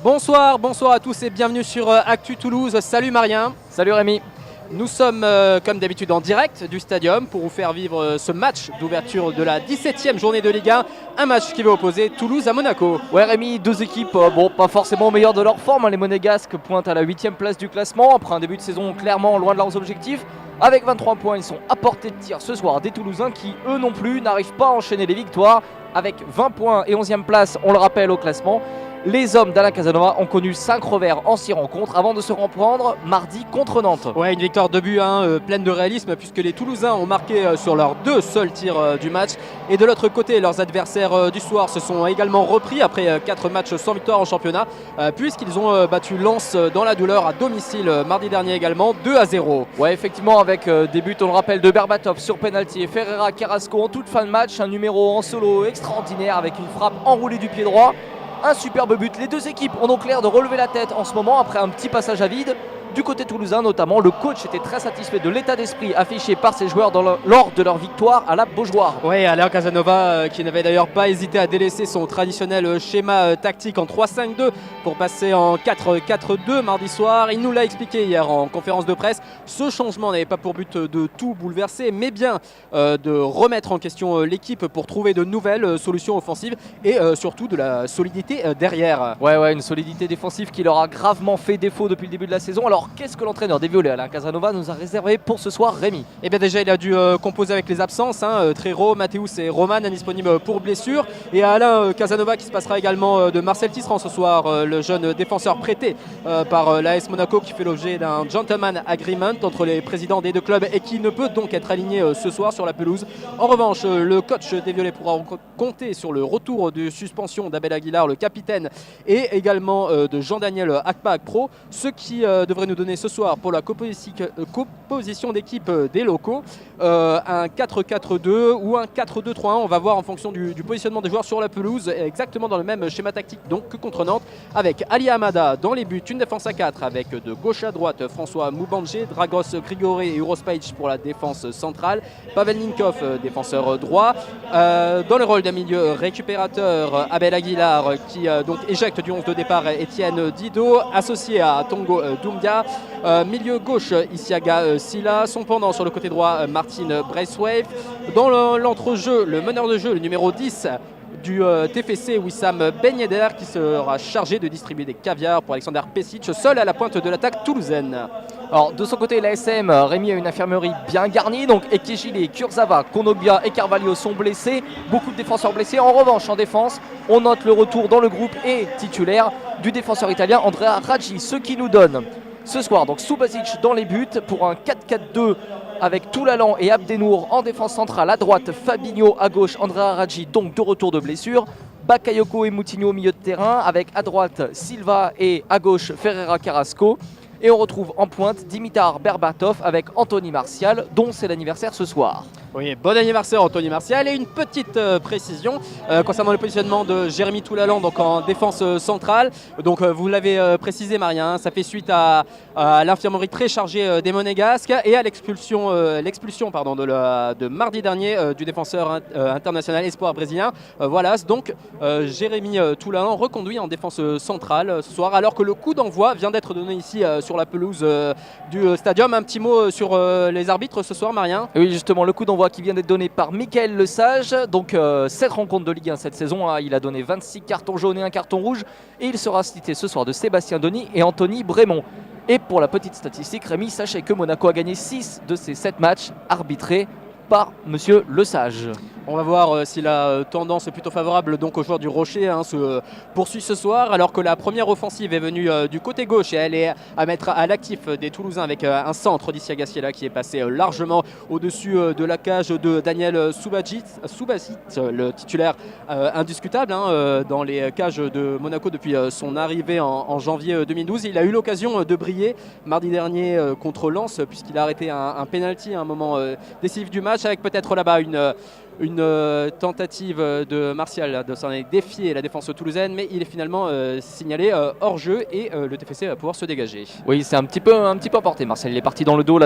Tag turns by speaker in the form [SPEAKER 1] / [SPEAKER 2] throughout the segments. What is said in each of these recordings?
[SPEAKER 1] Bonsoir à tous et bienvenue sur Actu Toulouse. Salut Marien.
[SPEAKER 2] Salut Rémi.
[SPEAKER 1] Nous sommes comme d'habitude en direct du stadium pour vous faire vivre ce match d'ouverture de la 17e journée de Ligue 1. Un match qui va opposer Toulouse à Monaco.
[SPEAKER 2] Ouais Rémi, deux équipes pas forcément au meilleur de leur forme. Les Monégasques pointent à la 8e place du classement après un début de saison clairement loin de leurs objectifs. Avec 23 points, ils sont à portée de tir ce soir des Toulousains qui, eux non plus, n'arrivent pas à enchaîner les victoires. Avec 20 points et 11e place, on le rappelle au classement. Les hommes d'Alain Casanova ont connu 5 revers en 6 rencontres avant de se reprendre mardi contre Nantes.
[SPEAKER 1] Ouais, une victoire de but pleine de réalisme puisque les Toulousains ont marqué sur leurs 2 seuls tirs du match. Et de l'autre côté, leurs adversaires du soir se sont également repris après 4 matchs sans victoire en championnat puisqu'ils ont battu Lens dans la douleur à domicile mardi dernier également 2-0.
[SPEAKER 2] Ouais, effectivement, avec des buts, on le rappelle, de Berbatov sur penalty et Ferreira Carrasco en toute fin de match. Un numéro en solo extraordinaire avec une frappe enroulée du pied droit. Un superbe but. Les deux équipes ont donc l'air de relever la tête en ce moment après un petit passage à vide. Du côté toulousain notamment, le coach était très satisfait de l'état d'esprit affiché par ses joueurs lors de leur victoire à la Beaujoire.
[SPEAKER 1] Oui, Alain Casanova qui n'avait d'ailleurs pas hésité à délaisser son traditionnel schéma tactique en 3-5-2 pour passer en 4-4-2 mardi soir. Il nous l'a expliqué hier en conférence de presse. Ce changement n'avait pas pour but de tout bouleverser, mais bien de remettre en question l'équipe pour trouver de nouvelles solutions offensives et surtout de la solidité derrière.
[SPEAKER 2] Ouais, une solidité défensive qui leur a gravement fait défaut depuis le début de la saison. Alors qu'est-ce que l'entraîneur des Violets, Alain Casanova, nous a réservé pour ce soir, Rémi?
[SPEAKER 1] Eh bien déjà il a dû composer avec les absences, Trero, Mathéus et Roman indisponibles pour blessure, et Alain Casanova qui se passera également de Marcel Tisserand ce soir, le jeune défenseur prêté par l'AS Monaco qui fait l'objet d'un gentleman agreement entre les présidents des deux clubs et qui ne peut donc être aligné ce soir sur la pelouse. En revanche, le coach des Violets pourra compter sur le retour de suspension d'Abel Aguilar, le capitaine, et également de Jean-Daniel Akpa-Akpro, ce qui devrait nous donner ce soir pour la composition d'équipe des locaux un 4-4-2 ou un 4-2-3-1. On va voir en fonction du positionnement des joueurs sur la pelouse, exactement dans le même schéma tactique donc que contre Nantes, avec Ali Hamada dans les buts, une défense à 4 avec de gauche à droite François Moubandje, Dragos Grigoré et Urospaic pour la défense centrale, Pavel Ninkov défenseur droit, dans le rôle d'un milieu récupérateur Abel Aguilar qui donc éjecte du 11 de départ Étienne Didot, associé à Tongo Doumbia. Milieu gauche Isiaga Silla, son pendant sur le côté droit Martin Braithwaite. Dans l'entrejeu, le meneur de jeu, le numéro 10 du TFC, Wissam Ben Yedder, qui sera chargé de distribuer des caviars pour Alexander Pesic, seul à la pointe de l'attaque toulousaine.
[SPEAKER 2] Alors de son côté, l'ASM, Rémi, a une infirmerie bien garnie, donc Ekechile, Kurzawa, Konobia et Carvalho sont blessés, beaucoup de défenseurs blessés. En revanche, en défense, on note le retour dans le groupe et titulaire du défenseur italien Andrea Raggi, ce qui nous donne ce soir donc Subasic dans les buts pour un 4-4-2 avec Toulalan et Abdenour en défense centrale. À droite, Fabinho, à gauche, Andrea Raggi, donc de retour de blessure. Bakayoko et Moutinho au milieu de terrain, avec à droite Silva et à gauche Ferreira Carrasco. Et on retrouve en pointe Dimitar Berbatov avec Anthony Martial, dont c'est l'anniversaire ce soir.
[SPEAKER 1] Oui, bon anniversaire Anthony Martial. Et une petite précision concernant le positionnement de Jérémy Toulalan donc en défense centrale. Donc vous l'avez précisé Marien, ça fait suite à l'infirmerie très chargée des Monégasques et à l'expulsion de mardi dernier du défenseur international espoir brésilien. Voilà, donc Jérémy Toulalan reconduit en défense centrale ce soir alors que le coup d'envoi vient d'être donné ici sur la pelouse du stadium. Un petit mot sur les arbitres ce soir Marien?
[SPEAKER 2] Oui, justement, le coup d'envoi qui vient d'être donné par Mickaël Lesage. Donc 7 rencontres de Ligue 1 cette saison, il a donné 26 cartons jaunes et un carton rouge, et il sera cité ce soir de Sébastien Denis et Anthony Brémond. Et pour la petite statistique, Rémi, sachez que Monaco a gagné 6 de ses 7 matchs arbitrés par Monsieur Lesage.
[SPEAKER 1] On va voir si la tendance est plutôt favorable donc aux joueurs du Rocher se poursuit ce soir, alors que la première offensive est venue du côté gauche et elle est à mettre à l'actif des Toulousains avec un centre d'Isiaga Silla qui est passé largement au-dessus de la cage de Daniel Subasic, le titulaire indiscutable dans les cages de Monaco depuis son arrivée en janvier 2012. Il a eu l'occasion de briller mardi dernier contre Lens puisqu'il a arrêté un penalty à un moment décisif du match, avec peut-être là-bas une tentative de Martial de s'en défier la défense toulousaine, mais il est finalement signalé hors jeu et le TFC va pouvoir se dégager.
[SPEAKER 2] Oui, c'est un petit peu emporté. Martial, il est parti dans le dos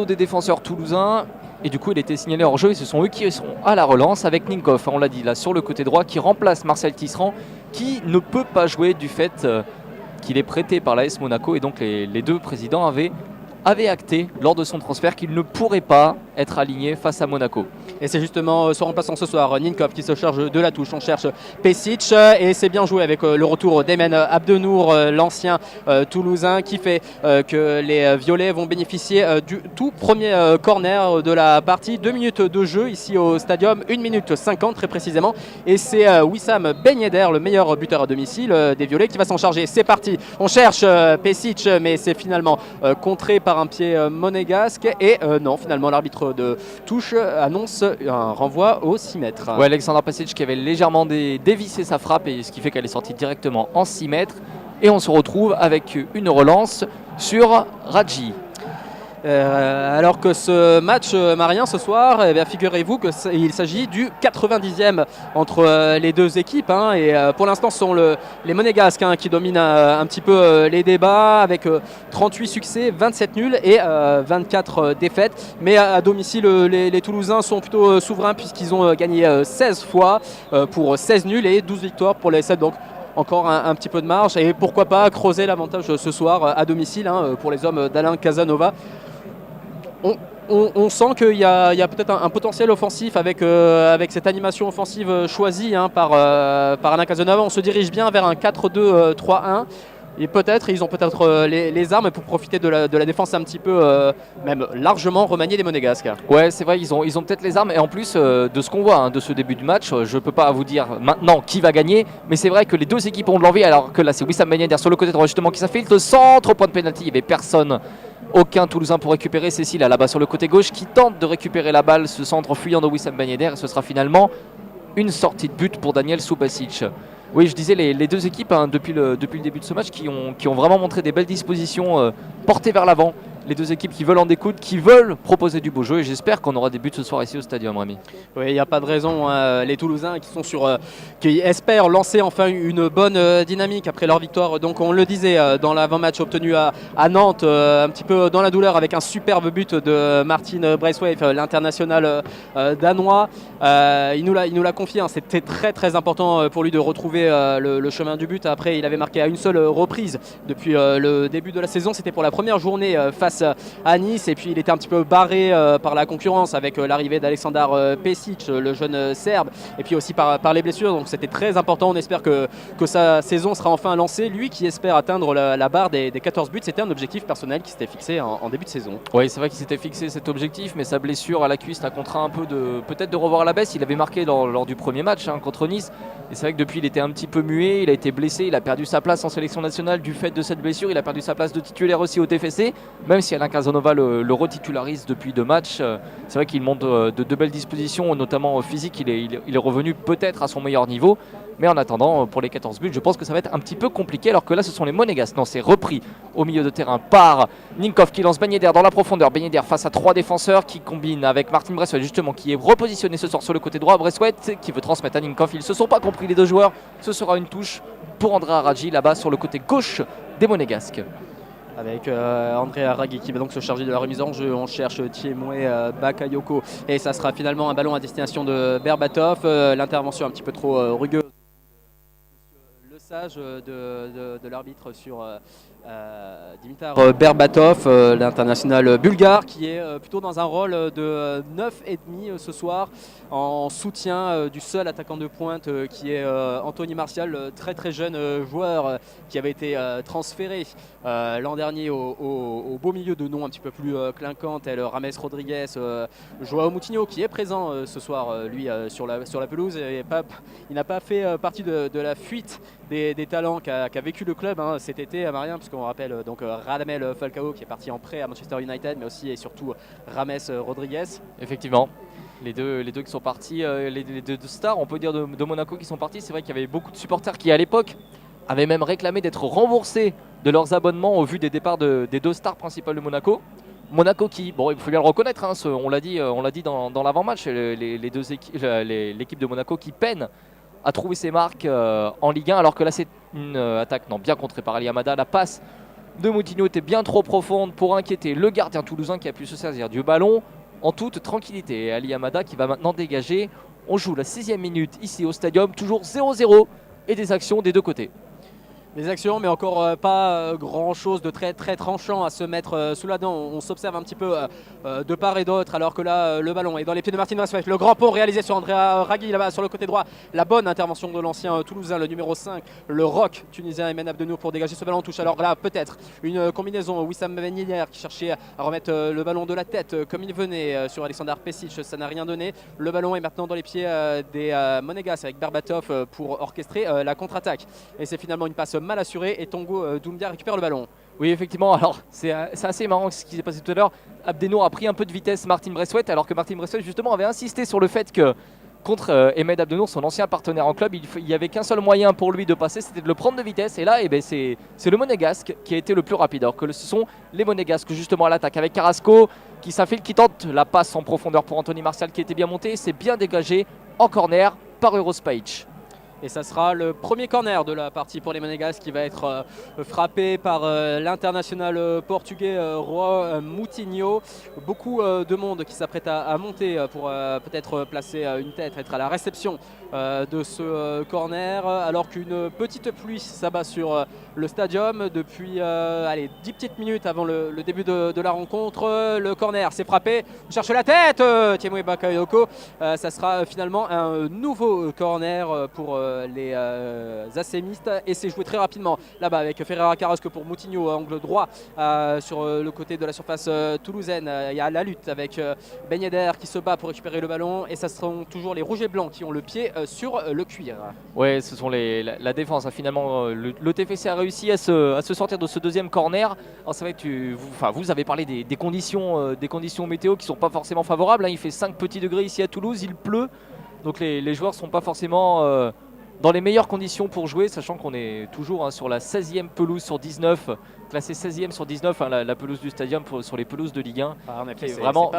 [SPEAKER 2] des défenseurs toulousains et du coup il était signalé hors jeu et ce sont eux qui sont à la relance avec Ninkov, on l'a dit là sur le côté droit, qui remplace Marcel Tisserand qui ne peut pas jouer du fait qu'il est prêté par l'AS Monaco, et donc les deux présidents avaient acté lors de son transfert qu'il ne pourrait pas être aligné face à Monaco.
[SPEAKER 1] Et c'est justement son remplaçant ce soir, Ninkov, qui se charge de la touche. On cherche Pesic et c'est bien joué avec le retour d'Emen Abdenour, l'ancien Toulousain, qui fait que les Violets vont bénéficier du tout premier corner de la partie. 2 minutes de jeu ici au stadium, 1 minute 50 très précisément. Et c'est Wissam Ben Yedder, le meilleur buteur à domicile des Violets, qui va s'en charger. C'est parti, on cherche Pesic, mais c'est finalement contré par un pied monégasque. Et non, finalement l'arbitre de touche annonce un renvoi au 6 mètres.
[SPEAKER 2] Ouais, Alexandra Pesic qui avait légèrement dévissé sa frappe, et ce qui fait qu'elle est sortie directement en 6 mètres. Et on se retrouve avec une relance sur Radji.
[SPEAKER 1] Alors que ce match marien ce soir, eh bien, figurez-vous qu'il s'agit du 90e entre les deux équipes, hein, et pour l'instant ce sont les Monégasques qui dominent un petit peu les débats avec 38 succès, 27 nuls et 24 défaites, mais à domicile les Toulousains sont plutôt souverains puisqu'ils ont gagné 16 fois pour 16 nuls et 12 victoires pour les 7, donc encore un petit peu de marge, et pourquoi pas creuser l'avantage ce soir à domicile pour les hommes d'Alain Casanova. On sent qu'il y a peut-être un potentiel offensif avec cette animation offensive choisie par Alain Casanova. On se dirige bien vers un 4-2-3-1. Et peut-être, ils ont peut-être les armes pour profiter de la défense un petit peu, même largement remaniée des Monégasques.
[SPEAKER 2] Ouais, c'est vrai, ils ont peut-être les armes. Et en plus, de ce qu'on voit de ce début de match, je ne peux pas vous dire maintenant qui va gagner. Mais c'est vrai que les deux équipes ont de l'envie. Alors que là, c'est Wissam Ben Yedder sur le côté droit justement qui s'infiltre. Le centre, point de pénalty, il n'y avait personne. Aucun Toulousain pour récupérer. Cécile là-bas sur le côté gauche qui tente de récupérer la balle. Ce centre fuyant de Wissam Ben Yedder. Et ce sera finalement une sortie de but pour Daniel Subasic. Oui, je disais les deux équipes depuis le début de ce match qui ont vraiment montré des belles dispositions portées vers l'avant. Les deux équipes qui veulent en découdre, qui veulent proposer du beau jeu, et j'espère qu'on aura des buts ce soir ici au Stadium, Rémi.
[SPEAKER 1] Oui, il n'y a pas de raison. Les Toulousains qui espèrent lancer enfin une bonne dynamique après leur victoire. Donc on le disait dans l'avant-match obtenu à Nantes, un petit peu dans la douleur avec un superbe but de Martin Braithwaite, l'international danois. Il nous l'a confié. C'était très très important pour lui de retrouver le chemin du but. Après, il avait marqué à une seule reprise depuis le début de la saison. C'était pour la première journée face à Nice, et puis il était un petit peu barré par la concurrence avec l'arrivée d'Aleksandar Pesic, le jeune Serbe, et puis aussi par les blessures. Donc c'était très important. On espère que sa saison sera enfin lancée. Lui qui espère atteindre la barre des 14 buts, c'était un objectif personnel qui s'était fixé en début de saison.
[SPEAKER 2] Oui, c'est vrai qu'il s'était fixé cet objectif, mais sa blessure à la cuisse l'a contraint un peu peut-être de revoir à la baisse. Il avait marqué lors du premier match contre Nice, et c'est vrai que depuis il était un petit peu muet, il a été blessé, il a perdu sa place en sélection nationale du fait de cette blessure, il a perdu sa place de titulaire aussi au TFC, même si Alain Casanova le retitularise depuis 2 matchs. C'est vrai qu'il montre de belles dispositions, notamment physiques. Il est revenu peut-être à son meilleur niveau. Mais en attendant, pour les 14 buts, je pense que ça va être un petit peu compliqué. Alors que là, ce sont les Monégasques. Non, c'est repris au milieu de terrain par Ninkov qui lance Ben Yedder dans la profondeur. Ben Yedder face à 3 défenseurs qui combinent avec Martin Braithwaite, justement, qui est repositionné ce soir sur le côté droit. Braithwaite qui veut transmettre à Ninkov. Ils ne se sont pas compris les deux joueurs. Ce sera une touche pour Andrea Radji là-bas sur le côté gauche des Monégasques.
[SPEAKER 1] Avec Andrea Raggi qui va donc se charger de la remise en jeu. On cherche Thiemoué Bakayoko et ça sera finalement un ballon à destination de Berbatov. L'intervention un petit peu trop rugueuse le sage de l'arbitre sur Dimitar Berbatov, l'international bulgare, qui est plutôt dans un rôle de 9,5 ce soir, en soutien du seul attaquant de pointe qui est Anthony Martial, le très très jeune joueur qui avait été transféré l'an dernier au beau milieu de noms un petit peu plus clinquants tel Rames Rodriguez, Joao Moutinho qui est présent ce soir lui sur la pelouse, et il n'a pas fait partie de la fuite des talents qu'a vécu le club cet été à Marien, puisqu'on rappelle donc Radamel Falcao qui est parti en prêt à Manchester United, mais aussi et surtout Rames Rodriguez.
[SPEAKER 2] Effectivement, les deux qui sont partis, les deux stars, on peut dire, de Monaco qui sont partis. C'est vrai qu'il y avait beaucoup de supporters qui à l'époque avaient même réclamé d'être remboursés de leurs abonnements au vu des départs des 2 stars principales de Monaco. Monaco qui, bon, il faut bien le reconnaître, on l'a dit dans l'avant-match, l'équipe de Monaco qui peine à trouver ses marques en Ligue 1, alors que là c'est une attaque bien contrée par Ali Hamada. La passe de Moutinho était bien trop profonde pour inquiéter le gardien toulousain qui a pu se saisir du ballon en toute tranquillité. Et Ali Hamada qui va maintenant dégager. On joue la 6e minute ici au Stadium, toujours 0-0 et des actions des deux côtés.
[SPEAKER 1] Les actions, mais encore pas grand chose de très tranchant à se mettre sous la dent. On s'observe un petit peu de part et d'autre, alors que là le ballon est dans les pieds de Martin Braithwaite. Le grand pont réalisé sur Andrea Ragui là-bas sur le côté droit. La bonne intervention de l'ancien Toulousain, le numéro 5, le rock tunisien Aymen Abdenour pour dégager ce ballon en touche. Alors là peut-être une combinaison Wissam Ben Yedder qui cherchait à remettre le ballon de la tête comme il venait sur Alexander Pesic. Ça n'a rien donné. Le ballon est maintenant dans les pieds des Monégasques avec Berbatov pour orchestrer la contre-attaque. Et c'est finalement une passe mal assuré et Tongo Doumbia récupère le ballon.
[SPEAKER 2] Oui, effectivement, alors c'est assez marrant ce qui s'est passé tout à l'heure. Abdenour a pris un peu de vitesse Martin Braithwaite, alors que Martin Braithwaite justement avait insisté sur le fait que contre Aymen Abdenour, son ancien partenaire en club, il n'y avait qu'un seul moyen pour lui de passer, c'était de le prendre de vitesse. Et là, c'est le Monégasque qui a été le plus rapide, alors que ce sont les Monégasques justement à l'attaque avec Carrasco qui s'infile, qui tente la passe en profondeur pour Anthony Martial qui était bien monté. C'est bien dégagé en corner par Eurospage.
[SPEAKER 1] Et ça sera le premier corner de la partie pour les Monégasques qui va être frappé par l'international portugais João Moutinho. Beaucoup de monde qui s'apprête à monter pour peut-être placer une tête, être à la réception de ce corner, alors qu'une petite pluie s'abat sur le stadium depuis 10 petites minutes avant le début de la rencontre. Le corner s'est frappé, on cherche la tête, Tiemoué Bakayoko. Ça sera finalement un nouveau corner pour les assémistes et c'est joué très rapidement là-bas avec Ferreira Carrasco pour Moutinho, angle droit sur le côté de la surface toulousaine. Il y a la lutte avec Ben Yedder qui se bat pour récupérer le ballon et ça seront toujours les rouges et blancs qui ont le pied sur le cuir.
[SPEAKER 2] Ouais, ce sont la défense. Finalement, le TFC a réussi à se sortir de ce deuxième corner. Alors c'est vrai que vous avez parlé des conditions météo qui ne sont pas forcément favorables. Il fait 5 petits degrés ici à Toulouse, il pleut. Donc les joueurs ne sont pas forcément dans les meilleures conditions pour jouer, sachant qu'on est toujours sur la 16e pelouse sur 19, classée 16e sur 19, la pelouse du stadium sur les pelouses de Ligue 1.
[SPEAKER 1] En effet, c'est
[SPEAKER 2] vraiment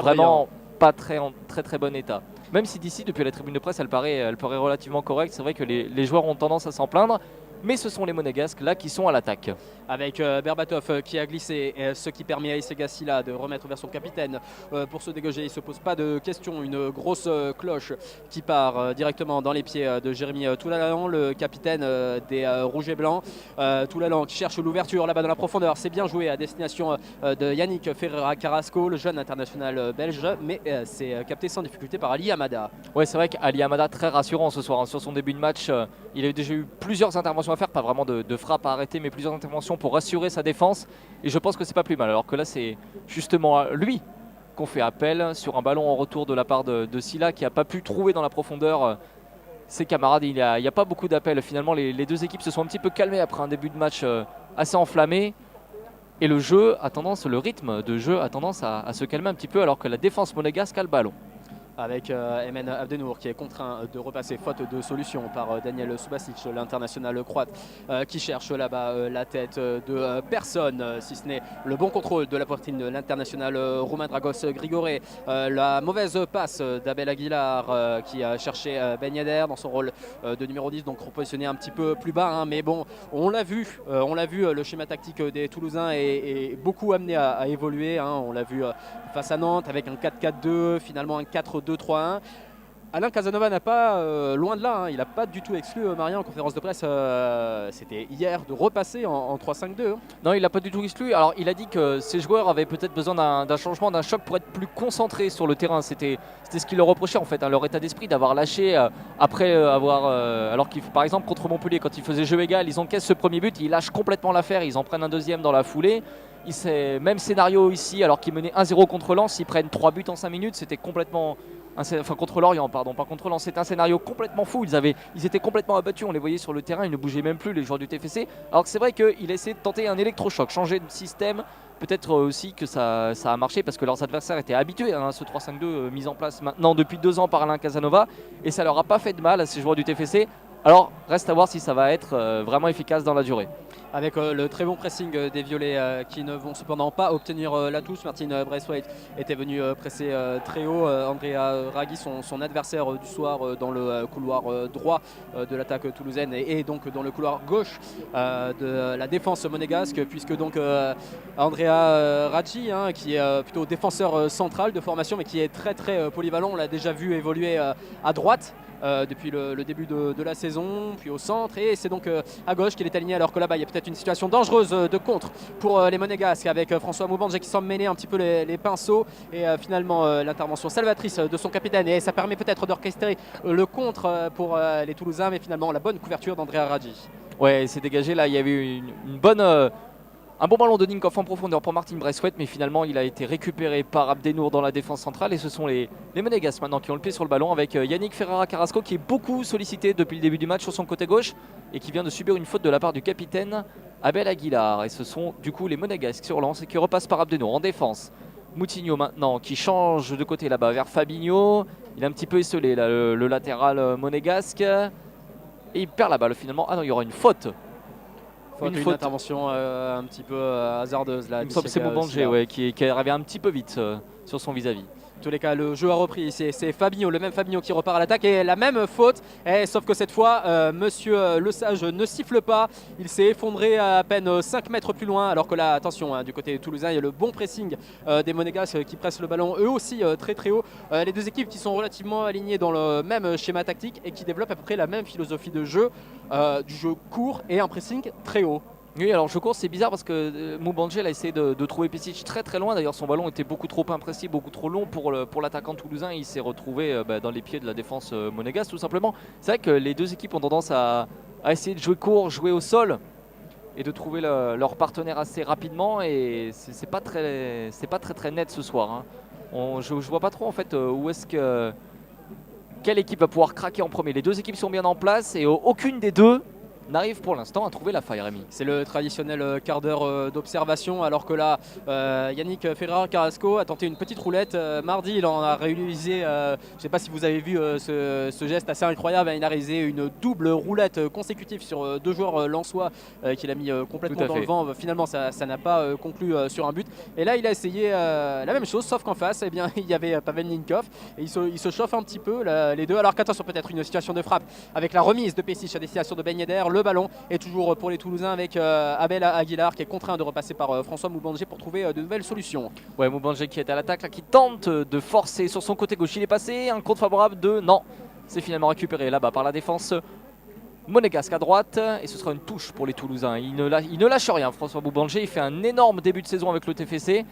[SPEAKER 2] pas en très bon état. Même si d'ici, depuis la tribune de presse, elle paraît relativement correcte. C'est vrai que les joueurs ont tendance à s'en plaindre. Mais ce sont les Monégasques là qui sont à l'attaque.
[SPEAKER 1] Avec Berbatov qui a glissé, ce qui permet à Issegassi là de remettre vers son capitaine pour se dégager. Il ne se pose pas de questions. Une grosse cloche qui part directement dans les pieds de Jérémy Toulalan, le capitaine des Rouges et Blancs. Toulalan qui cherche l'ouverture là-bas dans la profondeur. C'est bien joué à destination de Yannick Ferreira Carrasco, le jeune international belge, mais c'est capté sans difficulté par Ali Hamada.
[SPEAKER 2] Ouais, c'est vrai qu'Ali Hamada très rassurant ce soir. Sur son début de match, il a déjà eu plusieurs interventions à faire, pas vraiment de frappe à arrêter, mais plusieurs interventions pour rassurer sa défense. Et je pense que c'est pas plus mal. Alors que là, c'est justement lui qu'on fait appel sur un ballon en retour de la part de Silla qui n'a pas pu trouver dans la profondeur ses camarades. Il n'y a pas beaucoup d'appels. Finalement, les deux équipes se sont un petit peu calmées après un début de match assez enflammé. Et le rythme de jeu a tendance à se calmer un petit peu alors que la défense monégasque a le ballon.
[SPEAKER 1] Avec Aymen Abdenour qui est contraint de repasser faute de solution par Daniel Subasic, l'international croate qui cherche là-bas la tête de personne, si ce n'est le bon contrôle de la poitrine de l'international roumain Dragos Grigore. La mauvaise passe d'Abel Aguilar qui a cherché Ben Yedder dans son rôle de numéro 10, donc repositionné un petit peu plus bas, mais bon, on l'a vu, le schéma tactique des Toulousains est beaucoup amené à évoluer, on l'a vu face à Nantes avec un 4-4-2, finalement un 4-2-3-1. Alain Casanova n'a pas, loin de là, il n'a pas du tout exclu Maria en conférence de presse, c'était hier, de repasser en 3-5-2.
[SPEAKER 2] Non, il n'a pas du tout exclu. Alors il a dit que ses joueurs avaient peut-être besoin d'un changement, d'un choc pour être plus concentrés sur le terrain. C'était ce qu'il leur reprochait en fait, leur état d'esprit d'avoir lâché après avoir... alors qu'il, par exemple contre Montpellier, quand ils faisaient jeu égal, ils encaissent ce premier but, ils lâchent complètement l'affaire, ils en prennent un deuxième dans la foulée. Même scénario ici, alors qu'ils menaient 1-0 contre Lens, ils prennent 3 buts en 5 minutes, c'était complètement... Enfin contre Lorient, pardon, pas contre Lens, c'était un scénario complètement fou, ils étaient complètement abattus, on les voyait sur le terrain, ils ne bougeaient même plus les joueurs du TFC, alors que c'est vrai qu'il a essayé de tenter un électrochoc, changer de système, peut-être aussi que ça a marché parce que leurs adversaires étaient habitués à ce 3-5-2 mis en place maintenant depuis 2 ans par Alain Casanova, et ça leur a pas fait de mal à ces joueurs du TFC. Alors reste à voir si ça va être vraiment efficace dans la durée.
[SPEAKER 1] avec le très bon pressing des Violets qui ne vont cependant pas obtenir la touche. Martin Braithwaite était venu presser très haut. Andrea Raggi, son adversaire du soir dans le couloir droit de l'attaque toulousaine et donc dans le couloir gauche de la défense monégasque, puisque donc Andrea Raggi, hein, qui est plutôt défenseur central de formation mais qui est très très polyvalent, on l'a déjà vu évoluer à droite. Depuis le début de la saison, puis au centre, et c'est donc à gauche qu'il est aligné, alors que là-bas il y a peut-être une situation dangereuse de contre pour les Monégasques, avec François Moubandje qui semble mêler un petit peu les pinceaux, et finalement l'intervention salvatrice de son capitaine, et ça permet peut-être d'orchestrer le contre pour les Toulousains, mais finalement la bonne couverture d'Andrea Raggi.
[SPEAKER 2] Ouais, c'est dégagé là, il y avait eu une bonne... un bon ballon de Ninkoff en profondeur pour Martin Braithwaite, mais finalement il a été récupéré par Abdenour dans la défense centrale, et ce sont les Monégasques maintenant qui ont le pied sur le ballon, avec Yannick Ferreira Carrasco qui est beaucoup sollicité depuis le début du match sur son côté gauche et qui vient de subir une faute de la part du capitaine Abel Aguilar. Et ce sont du coup les Monégasques qui relancent et qui repassent par Abdenour en défense. Moutinho maintenant qui change de côté là-bas vers Fabinho, il est un petit peu esselé là, le latéral monégasque, et il perd la balle finalement. Ah non, il y aura une faute.
[SPEAKER 1] Une intervention un petit peu hasardeuse là.
[SPEAKER 2] Il me semble que c'est Moubandje qui arrivait un petit peu vite sur son vis-à-vis.
[SPEAKER 1] En tous les cas, le jeu a repris. C'est Fabinho, le même Fabinho qui repart à l'attaque, et la même faute. Sauf que cette fois, Monsieur Le Sage ne siffle pas. Il s'est effondré à peine 5 mètres plus loin. Alors que là, attention, hein, du côté toulousain, il y a le bon pressing des Monégasques qui pressent le ballon eux aussi très très haut. Les deux équipes qui sont relativement alignées dans le même schéma tactique et qui développent à peu près la même philosophie de jeu, du jeu court et un pressing très haut.
[SPEAKER 2] Oui, alors je cours, c'est bizarre parce que Moubandje a essayé de trouver Pesic très très loin. D'ailleurs, son ballon était beaucoup trop imprécis, beaucoup trop long pour l'attaquant toulousain. Il s'est retrouvé dans les pieds de la défense monégasque, tout simplement. C'est vrai que les deux équipes ont tendance à essayer de jouer court, jouer au sol et de trouver leur partenaire assez rapidement. Et c'est pas très net ce soir, hein. Je vois pas trop en fait où est-ce que quelle équipe va pouvoir craquer en premier. Les deux équipes sont bien en place et aucune des deux n'arrive pour l'instant à trouver la faille, Rémi.
[SPEAKER 1] C'est le traditionnel quart d'heure d'observation, alors que là, Yannick Ferreira Carrasco a tenté une petite roulette. Mardi, il en a réalisé, je ne sais pas si vous avez vu ce geste assez incroyable, il a réalisé une double roulette consécutive sur deux joueurs lensois qu'il a mis complètement dans le vent. Finalement, ça n'a pas conclu sur un but. Et là, il a essayé la même chose, sauf qu'en face, eh bien, il y avait Pavel Ninkoff, et il se chauffe un petit peu les deux. Alors qu'attention, peut-être une situation de frappe avec la remise de Pesic à destination de Ben Yedder. Le ballon est toujours pour les Toulousains, avec Abel Aguilar qui est contraint de repasser par François Moubandje pour trouver de nouvelles solutions.
[SPEAKER 2] Ouais, Moubandje qui est à l'attaque, là, qui tente de forcer sur son côté gauche. Il est passé, un contre favorable de... Non, c'est finalement récupéré là-bas par la défense monégasque à droite, et ce sera une touche pour les Toulousains. Il ne lâche rien, François Moubandje. Il fait un énorme début de saison avec le TFC.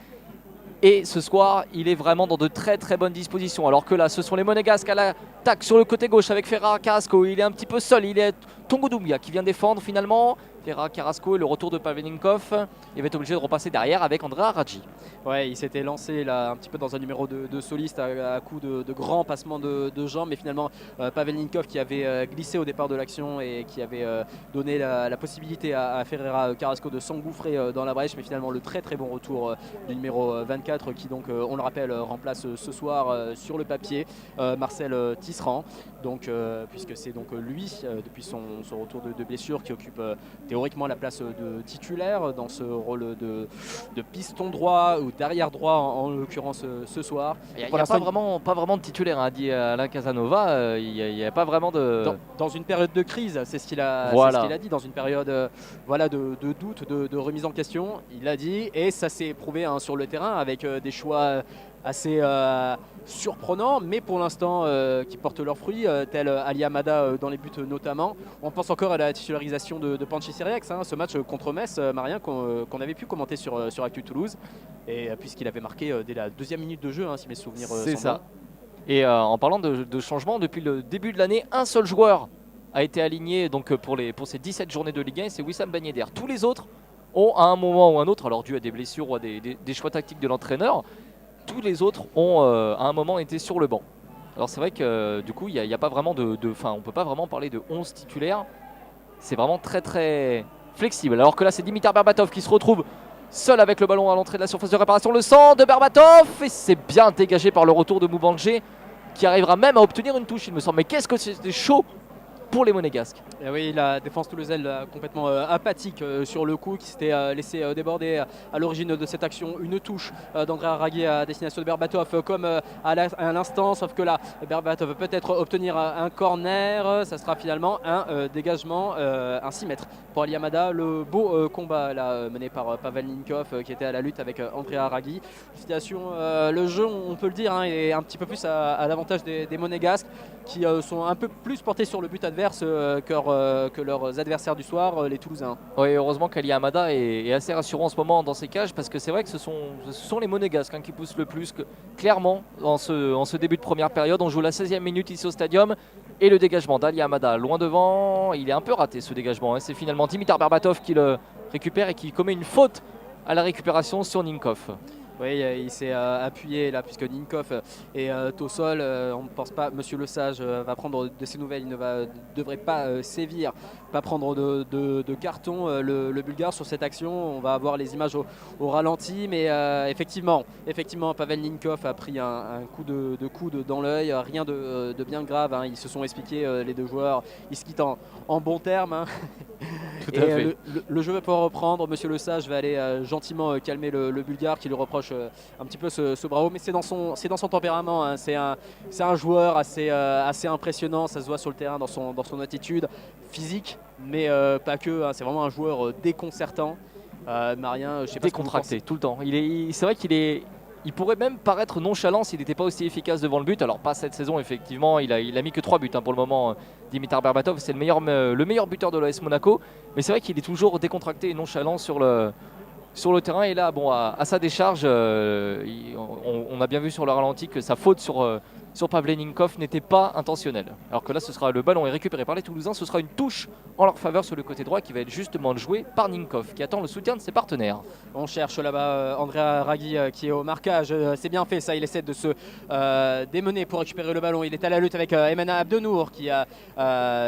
[SPEAKER 2] Et ce soir, il est vraiment dans de très très bonnes dispositions. Alors que là, ce sont les Monégasques à l'attaque sur le côté gauche avec Ferreira Carrasco. Il est un petit peu seul. Il est Tongo Doumbia qui vient défendre finalement. Ferreira Carrasco et le retour de Pavel Ninkoff. Il va être obligé de repasser derrière avec Andrea Raggi.
[SPEAKER 1] Ouais, il s'était lancé là un petit peu dans un numéro de soliste à coup de grands passements de jambes, mais finalement Pavel Ninkoff qui avait glissé au départ de l'action et qui avait donné la possibilité à Ferreira Carrasco de s'engouffrer dans la brèche, mais finalement le très très bon retour du numéro 24 qui donc on le rappelle remplace ce soir sur le papier Marcel Tisserand, donc puisque c'est donc lui depuis son retour de blessure qui occupe théoriquement la place de titulaire dans ce rôle de piston droit ou d'arrière droit en l'occurrence ce soir.
[SPEAKER 2] Il n'y a pas vraiment de titulaire, hein, dit Alain Casanova. Il n'y a pas vraiment de...
[SPEAKER 1] Dans une période de crise, c'est ce qu'il a, dit, dans une période de doute, de remise en question, il l'a dit, et ça s'est prouvé sur le terrain avec des choix assez surprenants, mais pour l'instant qui portent leurs fruits, tel Ali Amada dans les buts notamment. On pense encore à la titularisation de Panchi Siriax, ce match contre Metz, Marien, qu'on avait pu commenter sur Actu Toulouse, et puisqu'il avait marqué dès la deuxième minute de jeu, si mes souvenirs sont
[SPEAKER 2] ça. Et en parlant de changement, depuis le début de l'année, un seul joueur a été aligné donc, pour ces 17 journées de Ligue 1, et c'est Wissam Ben Yedder. Tous les autres ont à un moment ou un autre, alors dû à des blessures ou à des choix tactiques de l'entraîneur, tous les autres ont à un moment été sur le banc. Alors c'est vrai que du coup il n'y a pas vraiment on ne peut pas vraiment parler de 11 titulaires. C'est vraiment très très flexible. Alors que là c'est Dimitar Berbatov qui se retrouve seul avec le ballon à l'entrée de la surface de réparation. Le centre de Berbatov, et c'est bien dégagé par le retour de Moubandje qui arrivera même à obtenir une touche il me semble. Mais qu'est-ce que c'était chaud pour les Monégasques.
[SPEAKER 1] Et oui, la défense toulousaine complètement apathique sur le coup, qui s'était laissé déborder à l'origine de cette action. Une touche d'André Aragui à destination de Berbatov comme à l'instant, sauf que là, Berbatov peut peut-être obtenir un corner. Ça sera finalement un dégagement, un 6 mètres pour Ali Hamada. Le beau combat là, mené par Pavel Ninkov qui était à la lutte avec André Aragui. Situation, le jeu, on peut le dire, hein, est un petit peu plus à l'avantage des Monégasques, qui sont un peu plus portés sur le but adverse que leurs adversaires du soir, les Toulousains.
[SPEAKER 2] Oui, heureusement qu'Ali Hamada est assez rassurant en ce moment dans ces cages, parce que c'est vrai que ce sont les Monégasques qui poussent le plus, clairement, en ce début de première période. On joue la 16e minute ici au stadium, et le dégagement d'Ali Hamada loin devant, il est un peu raté ce dégagement, hein. C'est finalement Dimitar Berbatov qui le récupère et qui commet une faute à la récupération sur Ninkov.
[SPEAKER 1] Oui, il s'est appuyé là, puisque Ninkov est au sol. On ne pense pas, Monsieur Lesage va prendre de ses nouvelles, il ne devrait pas sévir, pas prendre de carton, le Bulgare, sur cette action. On va avoir les images au ralenti, mais effectivement, Pavel Ninkov a pris un coup de coude dans l'œil, rien de bien grave, hein. Ils se sont expliqués, les deux joueurs, ils se quittent en bons termes, hein.
[SPEAKER 2] Tout à fait.
[SPEAKER 1] Le jeu va pouvoir reprendre. Monsieur Lesage va aller gentiment calmer le Bulgare, qui lui reproche un petit peu ce bravo, mais c'est dans son tempérament, hein. C'est un joueur assez impressionnant, ça se voit sur le terrain dans son attitude physique, mais pas que, hein. C'est vraiment un joueur déconcertant. Marien, je sais pas.
[SPEAKER 2] Décontracté tout le temps. C'est vrai il pourrait même paraître nonchalant s'il n'était pas aussi efficace devant le but. Alors pas cette saison, effectivement, il a mis que 3 buts, hein, pour le moment. Dimitar Berbatov, c'est le meilleur buteur de l'AS Monaco, mais c'est vrai qu'il est toujours décontracté et nonchalant sur le terrain. Et là, bon, à sa décharge, on a bien vu sur le ralenti que sa faute sur Pavel Ninkov n'était pas intentionnelle. Alors que là, le ballon est récupéré par les Toulousains. Ce sera une touche en leur faveur sur le côté droit, qui va être justement jouée par Ninkov, qui attend le soutien de ses partenaires.
[SPEAKER 1] On cherche là-bas André Aragui qui est au marquage. C'est bien fait ça, il essaie de se démener pour récupérer le ballon. Il est à la lutte avec Emana Abdenour, qui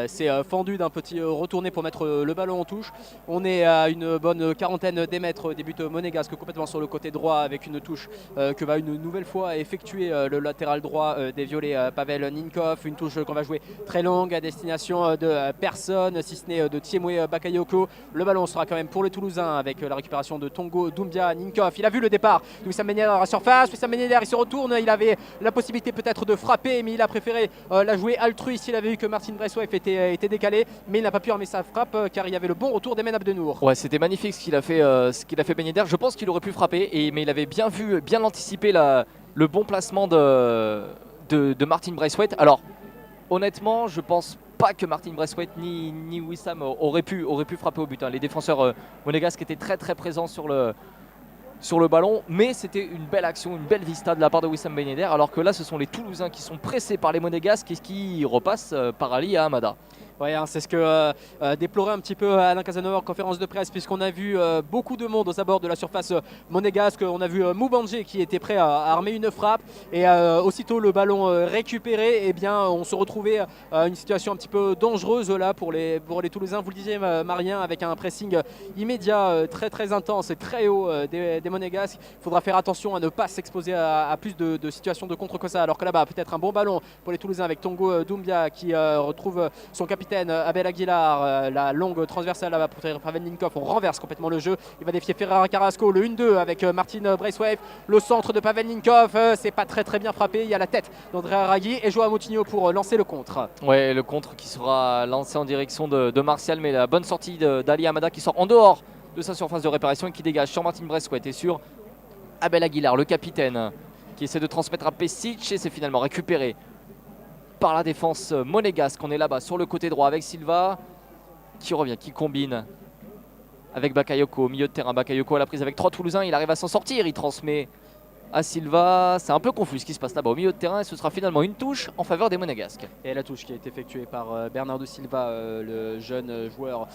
[SPEAKER 1] s'est fendu d'un petit retourné pour mettre le ballon en touche. On est à une bonne quarantaine des mètres des buts monégasques, complètement sur le côté droit, avec une touche que va une nouvelle fois effectuer le latéral droit des violets, Pavel Ninkov. Une touche qu'on va jouer très longue à destination de personne, si ce n'est de Thiemoué Bakayoko. Le ballon sera quand même pour les Toulousains, avec la récupération de Tongo Doumbia. Ninkov, il a vu le départ de Wissam Ben Yedder à la surface. Wissam Ben Yedder, il se retourne, il avait la possibilité peut-être de frapper, mais il a préféré la jouer altruiste. Il avait vu que Martin Bressouef était décalé, mais il n'a pas pu armer sa frappe car il y avait le bon retour d'Emen Abdenour.
[SPEAKER 2] Ouais, c'était magnifique ce qu'il a fait Ben Yedder. Je pense qu'il aurait pu frapper, mais il avait bien anticipé le bon placement de Martin Bressouet. Alors honnêtement, je pense pas que Martin Bressouet ni Wissam auraient pu frapper au but, hein. Les défenseurs monégasques étaient très très présents sur le ballon, mais c'était une belle action, une belle vista de la part de Wissam Ben Yedder, alors que là ce sont les Toulousains qui sont pressés par les Monégasques et qui repassent par Ali à Hamada.
[SPEAKER 1] Ouais, hein, c'est ce que déplorait un petit peu Alain Casanova en conférence de presse, puisqu'on a vu beaucoup de monde aux abords de la surface monégasque. On a vu Moubangé qui était prêt à armer une frappe, et aussitôt le ballon récupéré, eh bien, on se retrouvait une situation un petit peu dangereuse là pour les Toulousains. Vous le disiez, Marien, avec un pressing immédiat très très intense et très haut des Monégasques. Il faudra faire attention à ne pas s'exposer à plus de situations de contre que ça, alors que là-bas peut-être un bon ballon pour les Toulousains avec Tongo Doumbia qui retrouve son capitaine Abel Aguilar, la longue transversale là-bas pour Pavel Ninkov. On renverse complètement le jeu, il va défier Ferreira Carrasco, le 1-2 avec Martin Bressouef. Le centre de Pavel Ninkov, c'est pas très très bien frappé, il y a la tête d'André Aragui et Joao Moutinho pour lancer le contre.
[SPEAKER 2] Ouais, le contre qui sera lancé en direction de Martial, mais la bonne sortie d'Ali Hamada qui sort en dehors de sa surface de réparation et qui dégage sur Martin Bressouet et sur Abel Aguilar, le capitaine, qui essaie de transmettre à Pesic, et c'est finalement récupéré par la défense monégasque. On est là-bas sur le côté droit avec Silva qui revient, qui combine avec Bakayoko au milieu de terrain. Bakayoko à la prise avec 3 Toulousains, il arrive à s'en sortir, il transmet à Silva. C'est un peu confus ce qui se passe là-bas au milieu de terrain, et ce sera finalement une touche en faveur des Monégasques.
[SPEAKER 1] Et la touche qui a été effectuée par Bernardo Silva, le jeune joueur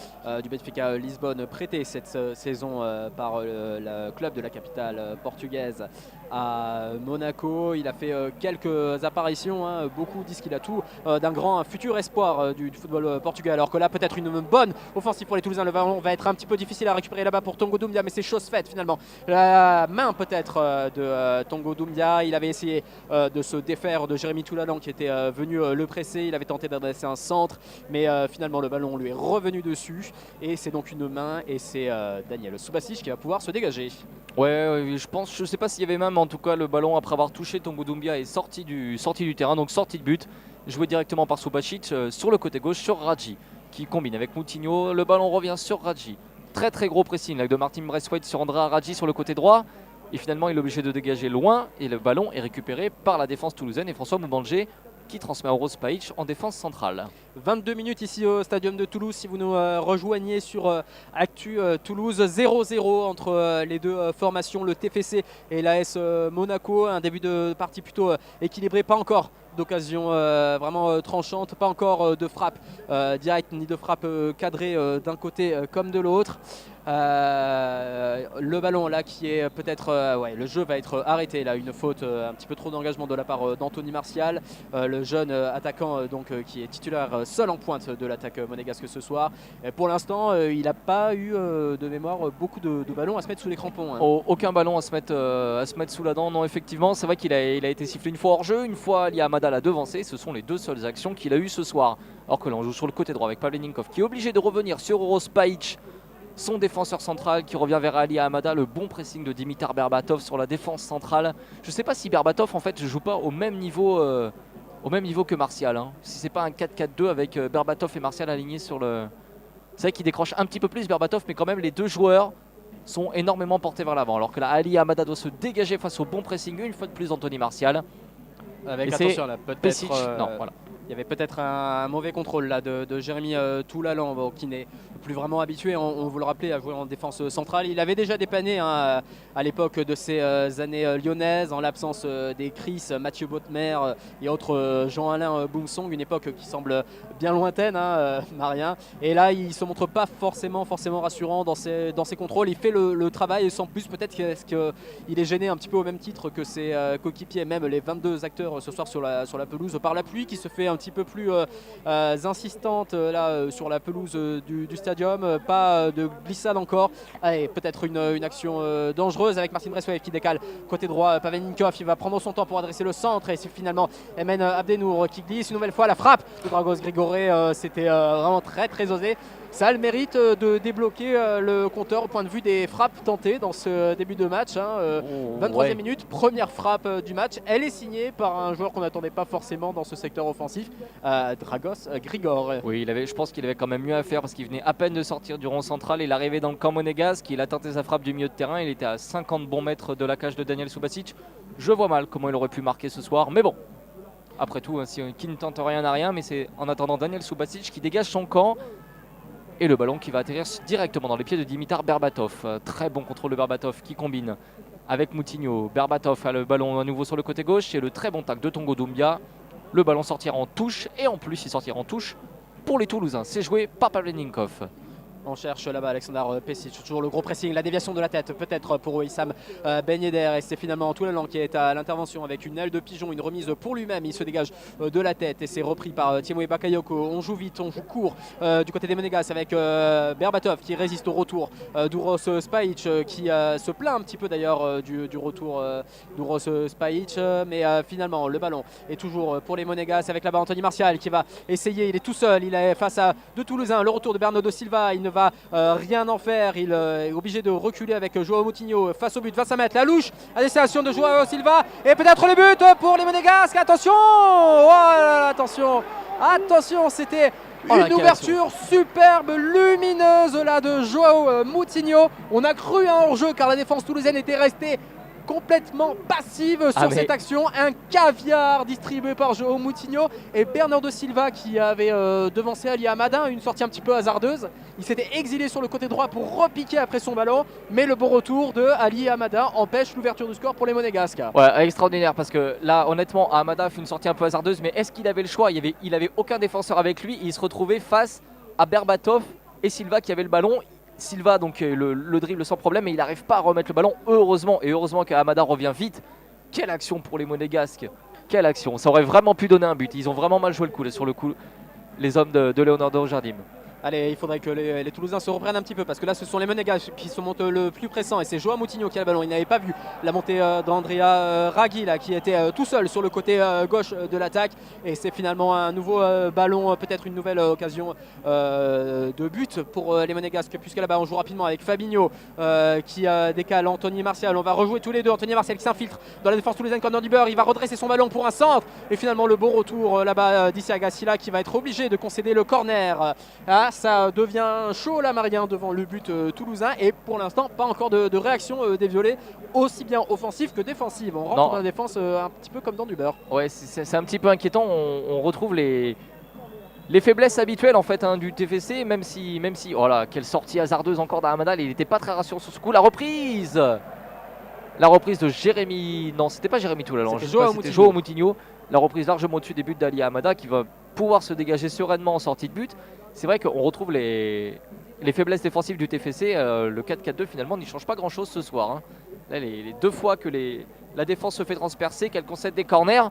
[SPEAKER 1] du Benfica Lisbonne, prêté cette saison par le club de la capitale portugaise à Monaco. Il a fait quelques apparitions, hein. Beaucoup disent qu'il a tout un futur espoir du football portugais, alors que là peut-être une bonne offensive pour les Toulousains. Le ballon va être un petit peu difficile à récupérer là-bas pour Tongo Doumbia, mais c'est chose faite finalement. La main peut-être de Tongo Doumbia. Il avait essayé de se défaire de Jérémy Toulalan qui était venu le presser. Il avait tenté d'adresser un centre, mais finalement le ballon lui est revenu dessus. Et c'est donc une main et c'est Daniel Subasic qui va pouvoir se dégager.
[SPEAKER 2] Ouais, je sais pas s'il y avait même, en tout cas le ballon après avoir touché Tongo Doumbia est sorti du terrain, donc sorti de but, joué directement par Subasic sur le côté gauche sur Radji qui combine avec Moutinho. Le ballon revient sur Radji. Très très gros pressing là, de Martin Braithwaite sur Andrea Radji sur le côté droit. Et finalement il est obligé de dégager loin et le ballon est récupéré par la défense toulousaine et François Moubangé qui transmet à Rose Paich en défense centrale.
[SPEAKER 1] 22 minutes ici au Stadium de Toulouse si vous nous rejoignez sur Actu Toulouse. 0-0 entre les deux formations, le TFC et l'AS Monaco. Un début de partie plutôt équilibré, pas encore d'occasion vraiment tranchante, pas encore de frappe directe ni de frappe cadrée d'un côté comme de l'autre. Le ballon là qui est peut-être le jeu va être arrêté là, une faute, un petit peu trop d'engagement de la part d'Anthony Martial, le jeune attaquant qui est titulaire seul en pointe de l'attaque monégasque ce soir. Pour l'instant il n'a pas eu de mémoire beaucoup de ballons à se mettre sous les crampons, hein.
[SPEAKER 2] Aucun ballon à se mettre sous la dent, non effectivement. C'est vrai qu'il a été sifflé une fois hors jeu, une fois Ali Hamada l'a devancé. Ce sont les deux seules actions qu'il a eues ce soir. Alors que là on joue sur le côté droit avec Pavlenikov qui est obligé de revenir sur Uros Paich, son défenseur central qui revient vers Ali Hamada. Le bon pressing de Dimitar Berbatov sur la défense centrale. Je ne sais pas si Berbatov en fait ne joue pas au même niveau que Martial, hein. Si c'est pas un 4-4-2 avec Berbatov et Martial alignés sur le... C'est vrai qu'il décroche un petit peu plus Berbatov, mais quand même les deux joueurs sont énormément portés vers l'avant. Alors que là Ali Hamada doit se dégager face au bon pressing une fois de plus d'Anthony Martial.
[SPEAKER 1] Avec
[SPEAKER 2] Et
[SPEAKER 1] attention là, peut-être
[SPEAKER 2] Pesic, non, voilà.
[SPEAKER 1] il y avait peut-être un mauvais contrôle là de Jérémy Toulalan, qui n'est plus vraiment habitué, on vous le rappelait, à jouer en défense centrale. Il avait déjà dépanné à l'époque de ses années lyonnaises, en l'absence des Chris, Mathieu Bottemer et autres Jean-Alain Boumsong, une époque qui semble bien lointaine, Marien. Et là, il ne se montre pas forcément rassurant dans ses contrôles. Il fait le travail, et sans plus, peut-être qu'il est gêné un petit peu au même titre que ses coéquipiers, même les 22 acteurs ce soir sur la pelouse, par la pluie qui se fait un petit peu plus insistante là sur la pelouse du stadium. Pas de glissade encore. Allez, peut-être une action dangereuse avec Martin Braithwaite qui décale côté droit. Pavlenikov, il va prendre son temps pour adresser le centre et c'est finalement Emen Abdenour qui glisse une nouvelle fois. La frappe de Dragos Grigoré, c'était vraiment très très osé. Ça a le mérite de débloquer le compteur au point de vue des frappes tentées dans ce début de match, 23e minute, première frappe du match. Elle est signée par un joueur qu'on n'attendait pas forcément dans ce secteur offensif, Dragos Grigor.
[SPEAKER 2] Oui, je pense qu'il avait quand même mieux à faire parce qu'il venait à peine de sortir du rond central. Il arrivait dans le camp monégasque, il a tenté sa frappe du milieu de terrain. Il était à 50 bons mètres de la cage de Daniel Subasic. Je vois mal comment il aurait pu marquer ce soir, mais bon. Après tout, qui ne tente rien n'a rien, mais c'est en attendant Daniel Subasic qui dégage son camp. Et le ballon qui va atterrir directement dans les pieds de Dimitar Berbatov. Très bon contrôle de Berbatov qui combine avec Moutinho. Berbatov a le ballon à nouveau sur le côté gauche et le très bon tacle de Tongo Doumbia. Le ballon sortira en touche et en plus il sortira en touche pour les Toulousains. C'est joué par Pavlenikov.
[SPEAKER 1] On cherche là-bas Alexander Pesic, toujours le gros pressing, la déviation de la tête peut-être pour Wissam Ben Yedder, et c'est finalement Toulalan qui est à l'intervention avec une aile de pigeon, une remise pour lui-même, il se dégage de la tête et c'est repris par Thiemoué Bakayoko. On joue vite, on joue court du côté des Monégas avec Berbatov qui résiste au retour d'Uros Spajic qui se plaint un petit peu d'ailleurs du retour d'Uros Spajic, mais finalement le ballon est toujours pour les Monégas avec là-bas Anthony Martial qui va essayer, il est tout seul, il est face à deux Toulousains, le retour de Bernardo Silva, il ne va rien en faire, il est obligé de reculer avec Joao Moutinho face au but, 25 mètres, la louche à destination de Joao Silva et peut-être le but pour les Monégasques. Attention, oh là là, attention, c'était une ouverture superbe, lumineuse là de Joao Moutinho. On a cru un hors-jeu car la défense toulousaine était restée complètement passive sur cette action. Un caviar distribué par Joao Moutinho et Bernardo Silva qui avait devancé Ali Hamada, une sortie un petit peu hasardeuse. Il s'était exilé sur le côté droit pour repiquer après son ballon, mais le bon retour de Ali Hamada empêche l'ouverture du score pour les Monégasques.
[SPEAKER 2] Ouais, extraordinaire parce que là honnêtement Hamada fait une sortie un peu hasardeuse, mais est-ce qu'il avait le choix? Il avait aucun défenseur avec lui, il se retrouvait face à Berbatov et Silva qui avait le ballon. Silva donc le dribble sans problème, mais il n'arrive pas à remettre le ballon, heureusement qu'Hamada revient vite. Quelle action pour les Monégasques, quelle action, ça aurait vraiment pu donner un but. Ils ont vraiment mal joué le coup là, sur le coup, les hommes de Leonardo Jardim.
[SPEAKER 1] Allez, il faudrait que les Toulousains se reprennent un petit peu parce que là ce sont les Monégasques qui se montent le plus pressant et c'est Joao Moutinho qui a le ballon. Il n'avait pas vu la montée d'Andrea Raghi là, qui était tout seul sur le côté gauche de l'attaque et c'est finalement un nouveau ballon, peut-être une nouvelle occasion de but pour les Monégasques puisque là-bas on joue rapidement avec Fabinho qui décale Anthony Martial. On va rejouer tous les deux. Anthony Martial qui s'infiltre dans la défense toulousaine comme dans du beurre. Il va redresser son ballon pour un centre et finalement le bon retour là-bas d'ici Agassila qui va être obligé de concéder le corner. Ah, ça devient chaud là, Marien, devant le but toulousain et pour l'instant pas encore de réaction des Violets, aussi bien offensive que défensive. On rentre dans la défense un petit peu comme dans du beurre.
[SPEAKER 2] Ouais, c'est un petit peu inquiétant. On retrouve les faiblesses habituelles en fait du TFC, même si oh là, quelle sortie hasardeuse encore d'Hamada. Il n'était pas très rassurant sur ce coup. La reprise de Jérémy, non c'était pas Jérémy Toulalan, c'était Joao Moutinho. La reprise largement au-dessus des buts d'Ali Hamada qui va pouvoir se dégager sereinement en sortie de but. C'est vrai qu'on retrouve les faiblesses défensives du TFC. Le 4-4-2 finalement n'y change pas grand chose ce soir, hein. Là, les deux fois que la défense se fait transpercer, qu'elle concède des corners,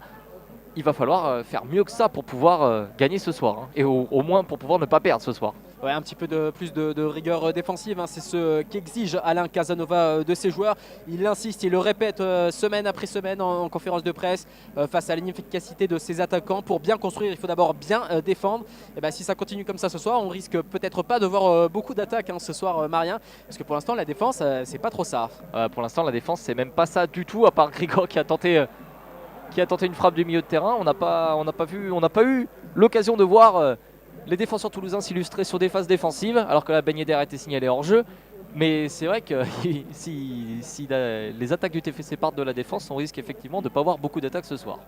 [SPEAKER 2] il va falloir faire mieux que ça pour pouvoir gagner ce soir, hein. Et au moins pour pouvoir ne pas perdre ce soir.
[SPEAKER 1] Ouais, un petit peu plus de rigueur défensive, hein. C'est ce qu'exige Alain Casanova de ses joueurs. Il insiste, il le répète semaine après semaine en conférence de presse face à l'inefficacité de ses attaquants. Pour bien construire, il faut d'abord bien défendre. Et ben, si ça continue comme ça ce soir, on risque peut-être pas de voir beaucoup d'attaques ce soir, Marien, parce que pour l'instant la défense, c'est pas trop ça.
[SPEAKER 2] Pour l'instant la défense, c'est même pas ça du tout, à part Grigor qui a tenté une frappe du milieu de terrain. On n'a pas eu l'occasion de voir les défenseurs toulousains s'illustrer sur des phases défensives, alors que la Ben Yedder a été signalée hors jeu. Mais c'est vrai que si les attaques du TFC partent de la défense, on risque effectivement de ne pas avoir beaucoup d'attaques ce soir.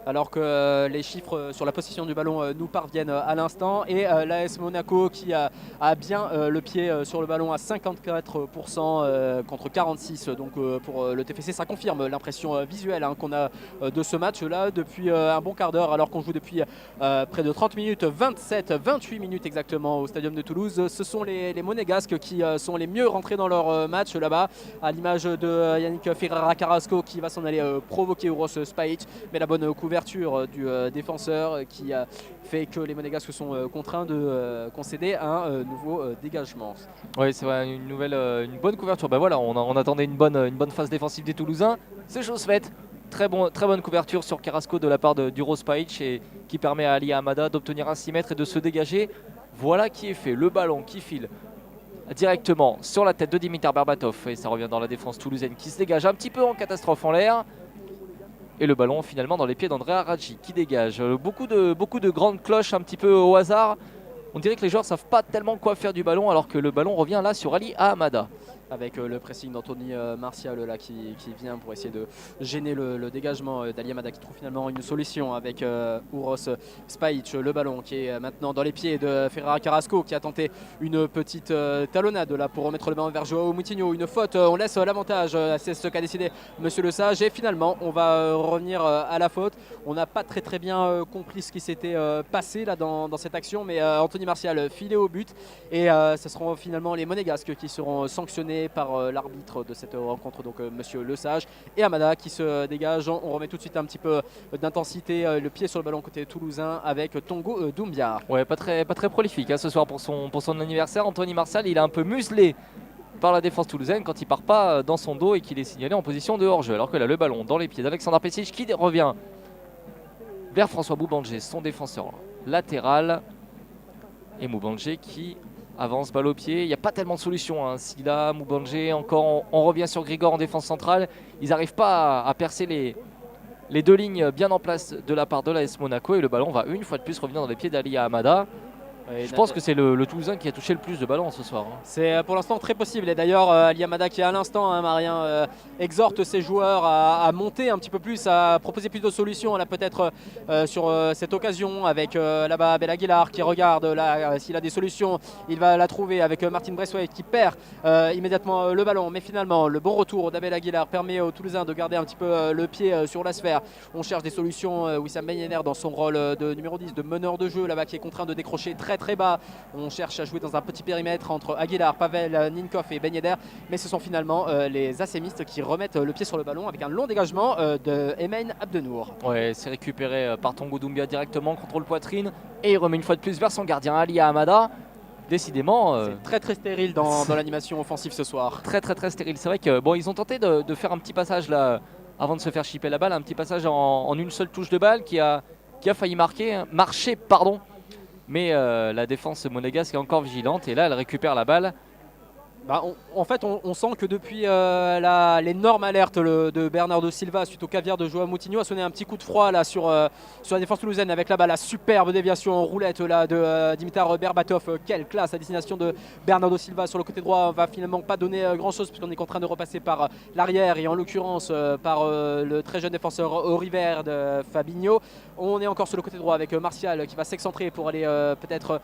[SPEAKER 1] Alors que les chiffres sur la possession du ballon nous parviennent à l'instant et l'AS Monaco qui a bien le pied sur le ballon à 54% contre 46%. Donc pour le TFC, ça confirme l'impression visuelle qu'on a de ce match là depuis un bon quart d'heure, alors qu'on joue depuis près de 30 minutes, 28 minutes exactement au Stadium de Toulouse. Ce sont les Monégasques qui sont les mieux rentrés dans leur match là-bas, à l'image de Yannick Ferreira Carrasco qui va s'en aller provoquer Uros Spajic, mais la bonne couverture du défenseur qui fait que les Monégasques sont contraints de concéder un nouveau dégagement.
[SPEAKER 2] Oui, c'est vrai, une bonne couverture. Ben voilà, on attendait une bonne phase défensive des Toulousains. C'est chose faite. Très bonne couverture sur Carrasco de la part d'Uros Spajic et qui permet à Ali Hamada d'obtenir un 6 mètres et de se dégager. Voilà qui est fait. Le ballon qui file directement sur la tête de Dimitar Berbatov et ça revient dans la défense toulousaine qui se dégage un petit peu en catastrophe en l'air. Et le ballon finalement dans les pieds d'Andrea Raggi qui dégage. Beaucoup de grandes cloches un petit peu au hasard. On dirait que les joueurs ne savent pas tellement quoi faire du ballon alors que le ballon revient là sur Ali Hamada.
[SPEAKER 1] Avec le pressing d'Anthony Martial là, qui vient pour essayer de gêner le dégagement d'Ali Hamada qui trouve finalement une solution avec Uros Spajic. Le ballon qui est maintenant dans les pieds de Ferreira Carrasco qui a tenté une petite talonnade là, pour remettre le ballon vers Joao Moutinho. Une faute, on laisse l'avantage, c'est ce qu'a décidé Monsieur Le Sage et finalement on va revenir à la faute. On n'a pas très bien compris ce qui s'était passé là, dans cette action, mais Anthony Martial filé au but et ce seront finalement les Monégasques qui seront sanctionnés par l'arbitre de cette rencontre, donc Monsieur Le Sage, et Hamada qui se dégage. On remet tout de suite un petit peu d'intensité, le pied sur le ballon côté toulousain avec Tongo Doumbia.
[SPEAKER 2] Ouais, pas très prolifique ce soir pour son anniversaire. Anthony Martial, il est un peu muselé par la défense toulousaine quand il part pas dans son dos et qu'il est signalé en position de hors-jeu, alors que là le ballon dans les pieds d'Alexander Pesic qui revient vers François Moubanjé, son défenseur latéral, et Moubanjé qui avance balle au pied. Il n'y a pas tellement de solutions. Si là, Moubanjé, encore, on revient sur Grigor en défense centrale. Ils n'arrivent pas à percer les deux lignes bien en place de la part de l'AS Monaco. Et le ballon va une fois de plus revenir dans les pieds d'Ali Hamada. Je pense que c'est le Toulousain qui a touché le plus de ballons ce soir.
[SPEAKER 1] C'est pour l'instant très possible. Et d'ailleurs, Ali Hamada qui à l'instant, Marien, exhorte ses joueurs à monter un petit peu plus, à proposer plus de solutions. Là, peut-être sur cette occasion avec là-bas Abel Aguilar qui regarde là s'il a des solutions. Il va la trouver avec Martin Bressouet qui perd immédiatement le ballon. Mais finalement, le bon retour d'Abel Aguilar permet aux Toulousains de garder un petit peu le pied sur la sphère. On cherche des solutions. Wissam Ben Yedder dans son rôle de numéro 10, de meneur de jeu là-bas qui est contraint de décrocher très bas. On cherche à jouer dans un petit périmètre entre Aguilar, Pavel, Ninkov et Ben Yedder, mais ce sont finalement les assémistes qui remettent le pied sur le ballon avec un long dégagement de Emen Abdenour.
[SPEAKER 2] Ouais, c'est récupéré par Tongo Doumbia directement, contrôle poitrine et il remet une fois de plus vers son gardien Ali Hamada. décidément,
[SPEAKER 1] C'est très très stérile dans l'animation offensive ce soir.
[SPEAKER 2] très très très stérile. C'est vrai que bon, ils ont tenté de faire un petit passage là avant de se faire chipper la balle, un petit passage en une seule touche de balle qui a failli marcher, pardon. Mais la défense monégasque est encore vigilante et là elle récupère la balle.
[SPEAKER 1] Bah, en fait, on sent que depuis l'énorme alerte de Bernardo Silva suite au caviar de Joao Moutinho a sonné un petit coup de froid là sur la défense toulousaine avec là-bas la superbe déviation en roulette là de Dimitar Berbatov. Quelle classe à destination de Bernardo Silva sur le côté droit. On va finalement pas donner grand chose puisqu'on est contraint de repasser par l'arrière et en l'occurrence par le très jeune défenseur Oriver de Fabinho. On est encore sur le côté droit avec Martial qui va s'excentrer pour aller peut-être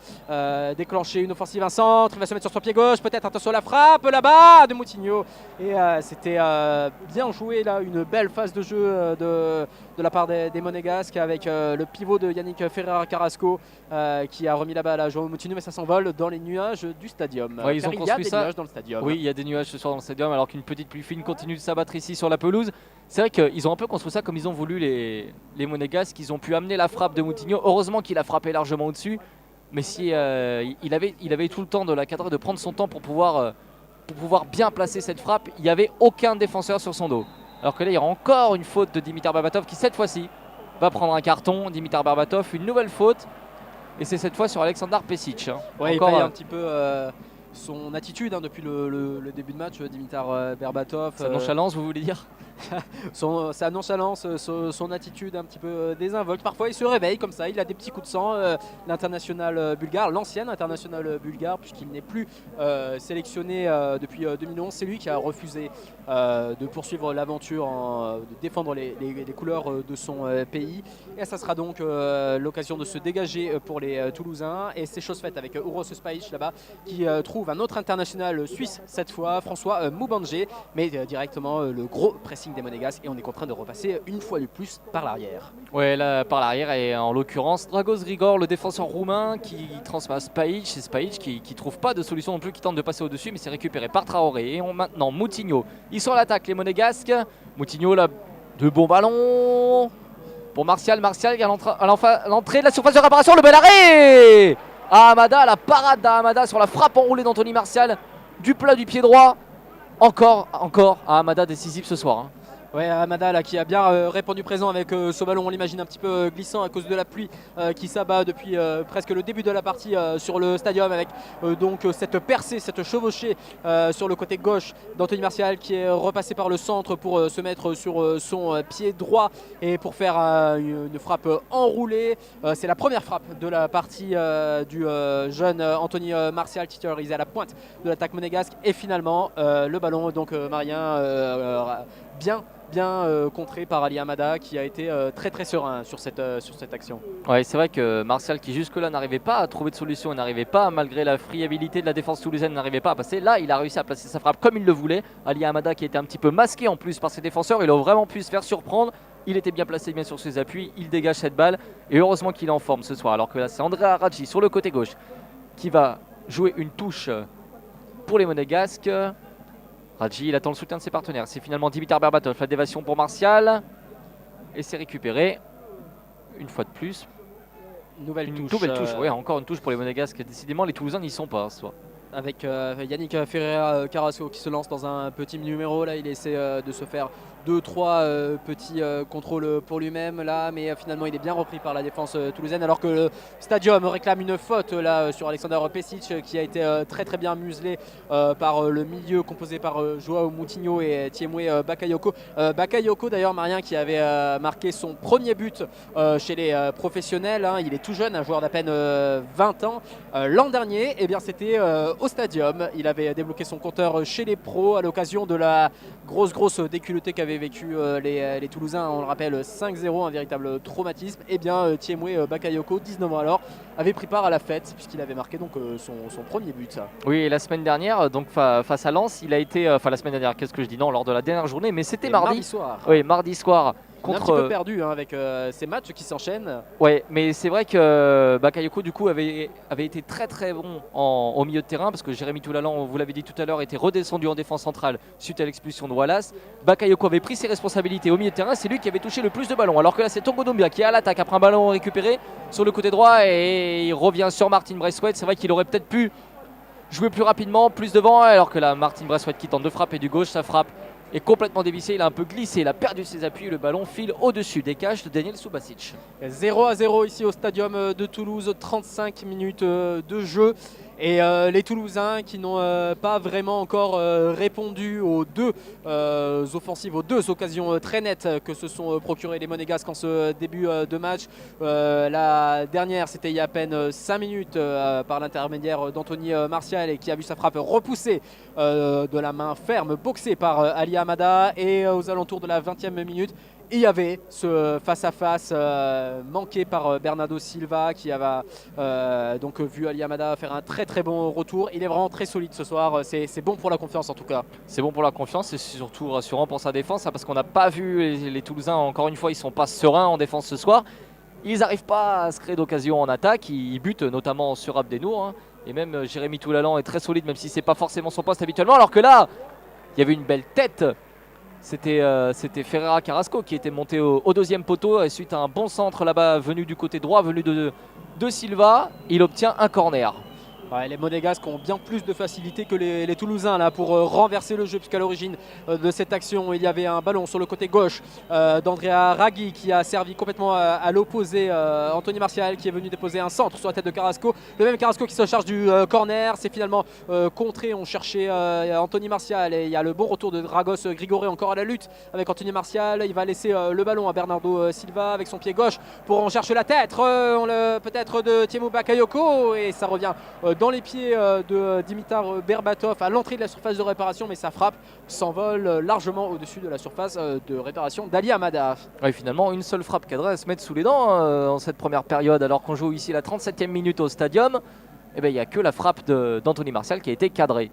[SPEAKER 1] déclencher une offensive, un centre. Il va se mettre sur son pied gauche, peut-être attention à la frappe là-bas de Moutinho. Et c'était bien joué là, une belle phase de jeu de la part des Monégasques avec le pivot de Yannick Ferreira Carrasco qui a remis la balle à Joao Moutinho, mais ça s'envole dans les nuages du stadium.
[SPEAKER 2] Ouais, ils ont
[SPEAKER 1] il y a
[SPEAKER 2] construit
[SPEAKER 1] des
[SPEAKER 2] ça.
[SPEAKER 1] nuages dans le stadium.
[SPEAKER 2] Oui, il y a des nuages ce soir dans le stadium alors qu'une petite pluie fine continue de s'abattre ici sur la pelouse. C'est vrai qu'ils ont un peu construit ça comme ils ont voulu les Monégasques. Ils ont pu amener la frappe de Moutinho. Heureusement qu'il a frappé largement au-dessus. Mais si il avait tout le temps de la cadrer, de prendre son temps pour pouvoir bien placer cette frappe, il n'y avait aucun défenseur sur son dos. Alors que là, il y aura encore une faute de Dimitar Berbatov qui cette fois-ci va prendre un carton. Dimitar Berbatov, une nouvelle faute. Et c'est cette fois sur Aleksandar Pesic.
[SPEAKER 1] Ouais,
[SPEAKER 2] encore
[SPEAKER 1] il paye un petit peu son attitude depuis le début de match, Dimitar Berbatov.
[SPEAKER 2] sa nonchalance, vous voulez dire?
[SPEAKER 1] Sa nonchalance, son attitude un petit peu désinvolte. Parfois il se réveille comme ça, il a des petits coups de sang. L'international bulgare, l'ancien international bulgare, puisqu'il n'est plus sélectionné depuis 2011, c'est lui qui a refusé de poursuivre l'aventure, de défendre les couleurs de son pays. Et ça sera donc l'occasion de se dégager pour les Toulousains. Et c'est chose faite avec Uros Spajic là-bas qui trouve un autre international suisse cette fois, François Moubanjé, mais directement le gros pressing des Monégasques et on est contraint de repasser une fois de plus par l'arrière.
[SPEAKER 2] Ouais, là par l'arrière et en l'occurrence Dragos Grigor, le défenseur roumain qui transmet à Spajic, c'est Spajic qui trouve pas de solution non plus, qui tente de passer au-dessus mais c'est récupéré par Traoré. Et maintenant Moutinho, ils sont à l'attaque les Monégasques. Moutinho là, de bons ballons pour Martial à l'entrée de la surface de réparation, le bel arrêt à Hamada, la parade d'Hamada sur la frappe enroulée d'Anthony Martial du plat du pied droit. Encore à Hamada décisif ce soir.
[SPEAKER 1] Ouais, Hamada là, qui a bien répondu présent avec ce ballon, on l'imagine un petit peu glissant à cause de la pluie qui s'abat depuis presque le début de la partie sur le stadium avec donc cette percée, cette chevauchée sur le côté gauche d'Anthony Martial qui est repassé par le centre pour se mettre sur son pied droit et pour faire une frappe enroulée. C'est la première frappe de la partie du jeune Anthony Martial, titularisé à la pointe de l'attaque monégasque et finalement le ballon donc marien bien contré par Ali Hamada qui a été très très serein sur cette action.
[SPEAKER 2] Ouais, c'est vrai que Martial qui jusque-là n'arrivait pas à trouver de solution, n'arrivait pas, malgré la friabilité de la défense toulousaine, n'arrivait pas à passer. Là, il a réussi à placer sa frappe comme il le voulait. Ali Hamada qui était un petit peu masqué en plus par ses défenseurs, il a vraiment pu se faire surprendre. Il était bien placé bien sur ses appuis, il dégage cette balle et heureusement qu'il est en forme ce soir. Alors que là, c'est André Aradji sur le côté gauche qui va jouer une touche pour les Monégasques. Radji, il attend le soutien de ses partenaires. C'est finalement Dimitar Berbatov, la déviation pour Martial. Et c'est récupéré. Une fois de plus.
[SPEAKER 1] Nouvelle
[SPEAKER 2] touche. Ouais, encore une touche pour les Monégasques. Décidément, les Toulousains n'y sont pas ce soir.
[SPEAKER 1] Avec Yannick Ferreira Carrasco qui se lance dans un petit numéro. Là, il essaie de se faire 2-3 petits contrôles pour lui-même là, mais finalement il est bien repris par la défense toulousaine alors que le stadium réclame une faute là sur Aleksandar Pesic qui a été très très bien muselé par le milieu composé par Joao Moutinho et Thiemoué Bakayoko. Bakayoko d'ailleurs, Marien, qui avait marqué son premier but chez les professionnels, hein. Il est tout jeune, un joueur d'à peine 20 ans. L'an dernier, eh bien, c'était au stadium. Il avait débloqué son compteur chez les pros à l'occasion de la grosse déculottée qu'avaient vécu les Toulousains, on le rappelle 5-0, un véritable traumatisme. Et bien Thiemoué Bakayoko, 19 ans alors, avait pris part à la fête puisqu'il avait marqué donc son premier but.
[SPEAKER 2] Oui, et la semaine dernière, donc face à Lens, il a été, enfin la semaine dernière, qu'est-ce que je dis, non, lors de la dernière journée, mais c'était mardi
[SPEAKER 1] soir.
[SPEAKER 2] Oui, mardi soir.
[SPEAKER 1] On est un petit peu perdu hein, avec ces matchs qui s'enchaînent.
[SPEAKER 2] Ouais, mais c'est vrai que Bakayoko du coup avait été très très bon au milieu de terrain parce que Jérémy Toulalan, vous l'avez dit tout à l'heure, était redescendu en défense centrale suite à l'expulsion de Wallace. Bakayoko avait pris ses responsabilités au milieu de terrain, c'est lui qui avait touché le plus de ballons. Alors que là c'est Tongo Doumbia qui est à l'attaque après un ballon récupéré sur le côté droit et il revient sur Martin Braithwaite. C'est vrai qu'il aurait peut-être pu jouer plus rapidement, plus devant, alors que là Martin Braithwaite qui tente de frapper du gauche, sa frappe est complètement dévissée, il a un peu glissé, il a perdu ses appuis, le ballon file au-dessus des cages de Daniel Subasic.
[SPEAKER 1] 0-0 ici au stadium de Toulouse, 35 minutes de jeu. Et les Toulousains qui n'ont pas vraiment encore répondu aux deux offensives, aux deux occasions très nettes que se sont procurées les Monégasques en ce début de match. La dernière, c'était il y a à peine 5 minutes par l'intermédiaire d'Anthony Martial et qui a vu sa frappe repoussée de la main ferme, boxée par Ali Hamada. Et aux alentours de la 20e minute, il y avait ce face-à-face manqué par Bernardo Silva qui avait donc vu Ali Hamada faire un très bon retour. Il est vraiment très solide ce soir, c'est bon pour la confiance en tout cas.
[SPEAKER 2] C'est bon pour la confiance, c'est surtout rassurant pour sa défense, hein, parce qu'on n'a pas vu les Toulousains, encore une fois, ils sont pas sereins en défense ce soir. Ils n'arrivent pas à se créer d'occasion en attaque, ils butent notamment sur Abdenour, hein, et même Jérémy Toulalan est très solide, même si c'est pas forcément son poste habituellement, alors que là, il y avait une belle tête. C'était Ferreira Carrasco qui était monté au deuxième poteau et suite à un bon centre là-bas venu du côté droit, venu de Silva, il obtient un corner.
[SPEAKER 1] Ouais, les Monégasques ont bien plus de facilité que les Toulousains là, pour renverser le jeu, puisqu'à l'origine de cette action, il y avait un ballon sur le côté gauche d'Andrea Raghi qui a servi complètement à l'opposé. Anthony Martial qui est venu déposer un centre sur la tête de Carrasco. Le même Carrasco qui se charge du corner. C'est finalement contré. On cherchait Anthony Martial et il y a le bon retour de Dragos Grigoré encore à la lutte avec Anthony Martial. Il va laisser le ballon à Bernardo Silva avec son pied gauche pour en chercher la tête. Peut-être de Tiemou Bakayoko et ça revient dans les pieds de Dimitar Berbatov à l'entrée de la surface de réparation, mais sa frappe s'envole largement au-dessus de la surface de réparation d'Ali Hamada.
[SPEAKER 2] Ouais, finalement, une seule frappe cadrée à se mettre sous les dents en cette première période, alors qu'on joue ici la 37e minute au stadium. Eh ben, il n'y a que la frappe d'Anthony Martial qui a été cadrée.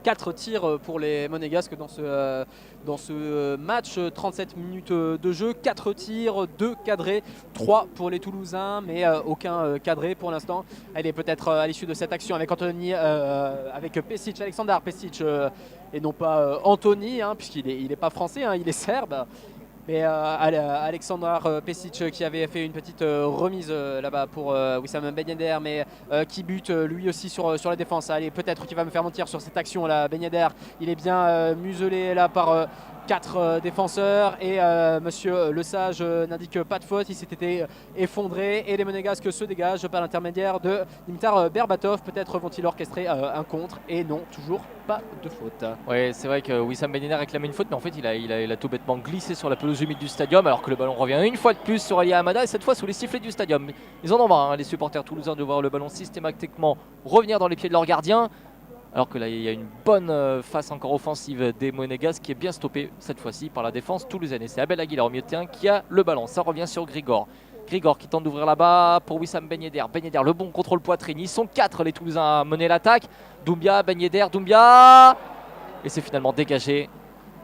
[SPEAKER 1] 4 tirs pour les Monégasques dans ce match, 37 minutes de jeu, 4 tirs, 2 cadrés, 3 pour les Toulousains, mais aucun cadré pour l'instant. Elle est peut-être à l'issue de cette action avec Anthony, avec Pesic, Alexander Pesic et non pas Anthony, hein, puisqu'il n'est pas français, hein, il est serbe. Mais Alexander Pesic qui avait fait une petite remise là-bas pour Wissam Ben Yedder, mais qui bute lui aussi sur la défense. Allez, peut-être qu'il va me faire mentir sur cette action là. Ben Yedder, il est bien muselé là par 4 défenseurs et Monsieur Lesage n'indique pas de faute. Il s'était effondré et les Monégasques se dégagent par l'intermédiaire de Dimitar Berbatov. Peut-être vont-ils orchestrer un contre et non, toujours pas de faute.
[SPEAKER 2] Oui, c'est vrai que Wissam Ben Yedder réclame une faute, mais en fait il a tout bêtement glissé sur la pelouse humide du stadium, alors que le ballon revient une fois de plus sur Ali Hamada et cette fois sous les sifflets du stadium. Ils en ont marre, hein, les supporters toulousains, de voir le ballon systématiquement revenir dans les pieds de leur gardien. Alors que là, il y a une bonne face encore offensive des Monégasques qui est bien stoppée cette fois-ci par la défense toulousaine. Et c'est Abel Aguilar au milieu de terrain qui a le ballon. Ça revient sur Grigor. Grigor qui tente d'ouvrir là-bas pour Wissam Ben Yedder. Ben Yedder, le bon contrôle poitrine. Ils sont 4 les Toulousains à mener l'attaque. Doumbia, Ben Yedder, Doumbia. Et c'est finalement dégagé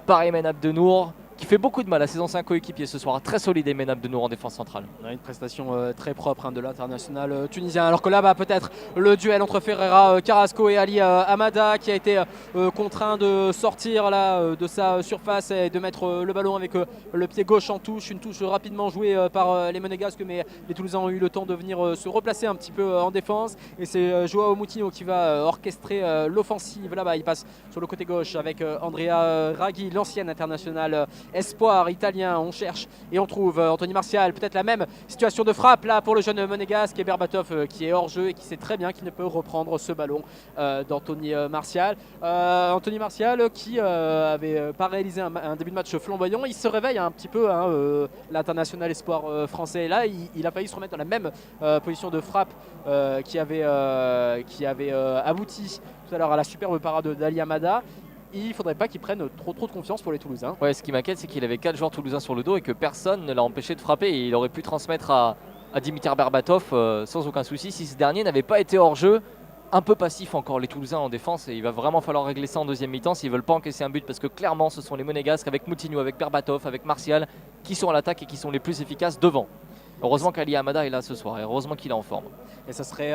[SPEAKER 2] par Aymen Abdenour, qui fait beaucoup de mal à ses anciens coéquipiers ce soir. Très solide Aymen Abdenour en défense centrale.
[SPEAKER 1] Une prestation très propre de l'international tunisien. Alors que là, peut-être le duel entre Ferreira Carrasco et Ali Hamada qui a été contraint de sortir là, de sa surface et de mettre le ballon avec le pied gauche en touche. Une touche rapidement jouée par les Monégasques, mais les Toulousains ont eu le temps de venir se replacer un petit peu en défense. Et c'est Joao Moutinho qui va orchestrer l'offensive là-bas. Il passe sur le côté gauche avec Andrea Raghi, l'ancien international espoir italien. On cherche et on trouve Anthony Martial, peut-être la même situation de frappe là pour le jeune Monégasque et Berbatov qui est hors jeu et qui sait très bien qu'il ne peut reprendre ce ballon d'Anthony Martial. Anthony Martial qui avait pas réalisé un début de match flamboyant, il se réveille un petit peu, hein, l'international espoir français. Là, il a failli se remettre dans la même position de frappe qui avait abouti tout à l'heure à la superbe parade d'Ali Hamada. Il ne faudrait pas qu'il prenne trop de confiance pour les Toulousains.
[SPEAKER 2] Ouais, ce qui m'inquiète, c'est qu'il avait 4 joueurs toulousains sur le dos et que personne ne l'a empêché de frapper. Et il aurait pu transmettre à Dimitar Berbatov sans aucun souci si ce dernier n'avait pas été hors jeu. Un peu passif encore les Toulousains en défense et il va vraiment falloir régler ça en deuxième mi-temps s'ils veulent pas encaisser un but, parce que clairement ce sont les Monégasques avec Moutinho, avec Berbatov, avec Martial qui sont à l'attaque et qui sont les plus efficaces devant. Heureusement qu'Ali Hamada est là ce soir et heureusement qu'il est en forme.
[SPEAKER 1] Et ça serait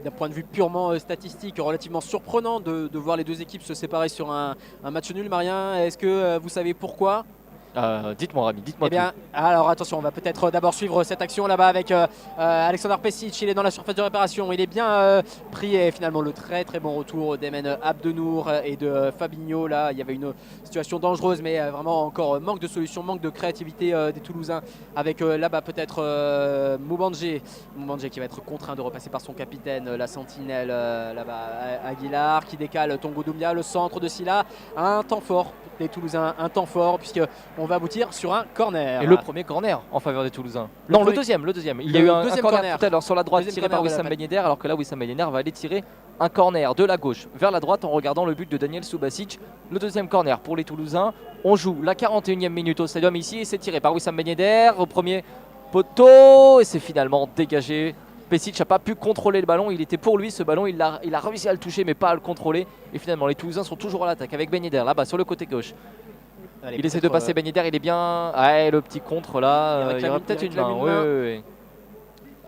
[SPEAKER 1] d'un point de vue purement statistique relativement surprenant de voir les deux équipes se séparer sur un match nul. Marien, est-ce que vous savez pourquoi ?
[SPEAKER 2] Dites-moi Rémi, dites-moi
[SPEAKER 1] Eh bien, alors attention, on va peut-être d'abord suivre cette action là-bas avec Alexander Pesic. Il est dans la surface de réparation, il est bien pris et finalement le très très bon retour d'Emen Abdenour et de Fabinho. Là, il y avait une situation dangereuse, mais vraiment encore manque de solution, manque de créativité des Toulousains. Avec là-bas peut-être Moubandje qui va être contraint de repasser par son capitaine, la sentinelle là-bas, Aguilar qui décale Tongo Doumbia, le centre de Silla. Un temps fort des Toulousains, un temps fort puisqu'on va aboutir sur un corner.
[SPEAKER 2] Et le premier corner en faveur des Toulousains. Le deuxième. Il y a eu un corner tout à l'heure sur la droite tiré par Wissam Ben Yedder, alors que là Wissam Ben Yedder va aller tirer un corner de la gauche vers la droite en regardant le but de Daniel Subasic. Le deuxième corner pour les Toulousains. On joue la 41e minute au stadium ici et c'est tiré par Wissam Ben Yedder au premier poteau et c'est finalement dégagé. Pesic n'a pas pu contrôler le ballon, il était pour lui ce ballon, il a réussi à le toucher mais pas à le contrôler. Et finalement les Toulousains sont toujours à l'attaque avec Ben Yedder là-bas sur le côté gauche. Allez, il essaie de passer Ben Yedder, il est bien. Ouais, le petit contre là, il y aura peut-être une main. Oui.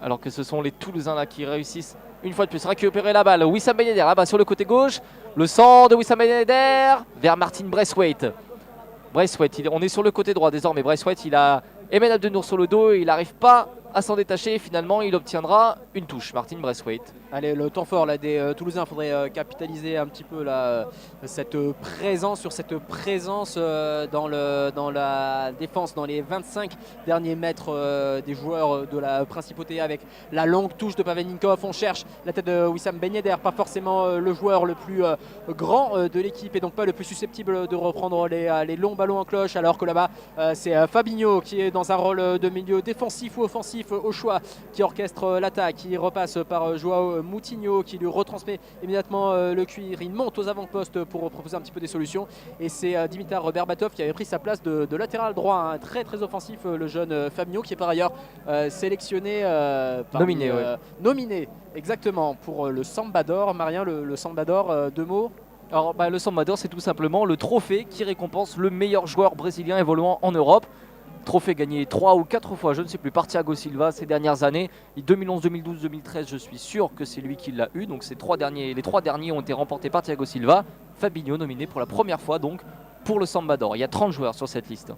[SPEAKER 2] Alors que ce sont les Toulousains là qui réussissent une fois de plus récupérer la balle. Wissam Ben Yedder là-bas sur le côté gauche. Le centre de Wissam Ben Yedder vers Martin Braithwaite. On est sur le côté droit désormais. Braithwaite, il a Emen Abdenour sur le dos et il n'arrive pas à s'en détacher. Finalement, il obtiendra une touche. Martin Braithwaite.
[SPEAKER 1] Allez, le temps fort là, des Toulousains, il faudrait capitaliser un petit peu là, cette présence dans la défense, dans les 25 derniers mètres des joueurs de la Principauté avec la longue touche de Paveninkov. On cherche la tête de Wissam Ben Yedder, pas forcément le joueur le plus grand de l'équipe et donc pas le plus susceptible de reprendre les longs ballons en cloche, alors que là-bas c'est Fabinho qui est dans un rôle de milieu défensif ou offensif au choix, qui orchestre l'attaque, qui repasse par Joao Moutinho qui lui retransmet immédiatement le cuir. Il monte aux avant-postes pour proposer un petit peu des solutions et c'est Dimitar Berbatov qui avait pris sa place de latéral droit, hein, très très offensif, le jeune Fabinho qui est par ailleurs sélectionné nominé exactement pour le Samba d'Or. Marien, le Samba d'Or, deux mots.
[SPEAKER 2] Alors le Samba d'Or, c'est tout simplement le trophée qui récompense le meilleur joueur brésilien évoluant en Europe. Trophée gagné 3 ou 4 fois, je ne sais plus, par Thiago Silva ces dernières années. 2011, 2012, 2013, je suis sûr que c'est lui qui l'a eu. Donc les 3 derniers ont été remportés par Thiago Silva. Fabinho nominé pour la première fois donc pour le Samba d'Or. Il y a 30 joueurs sur cette liste.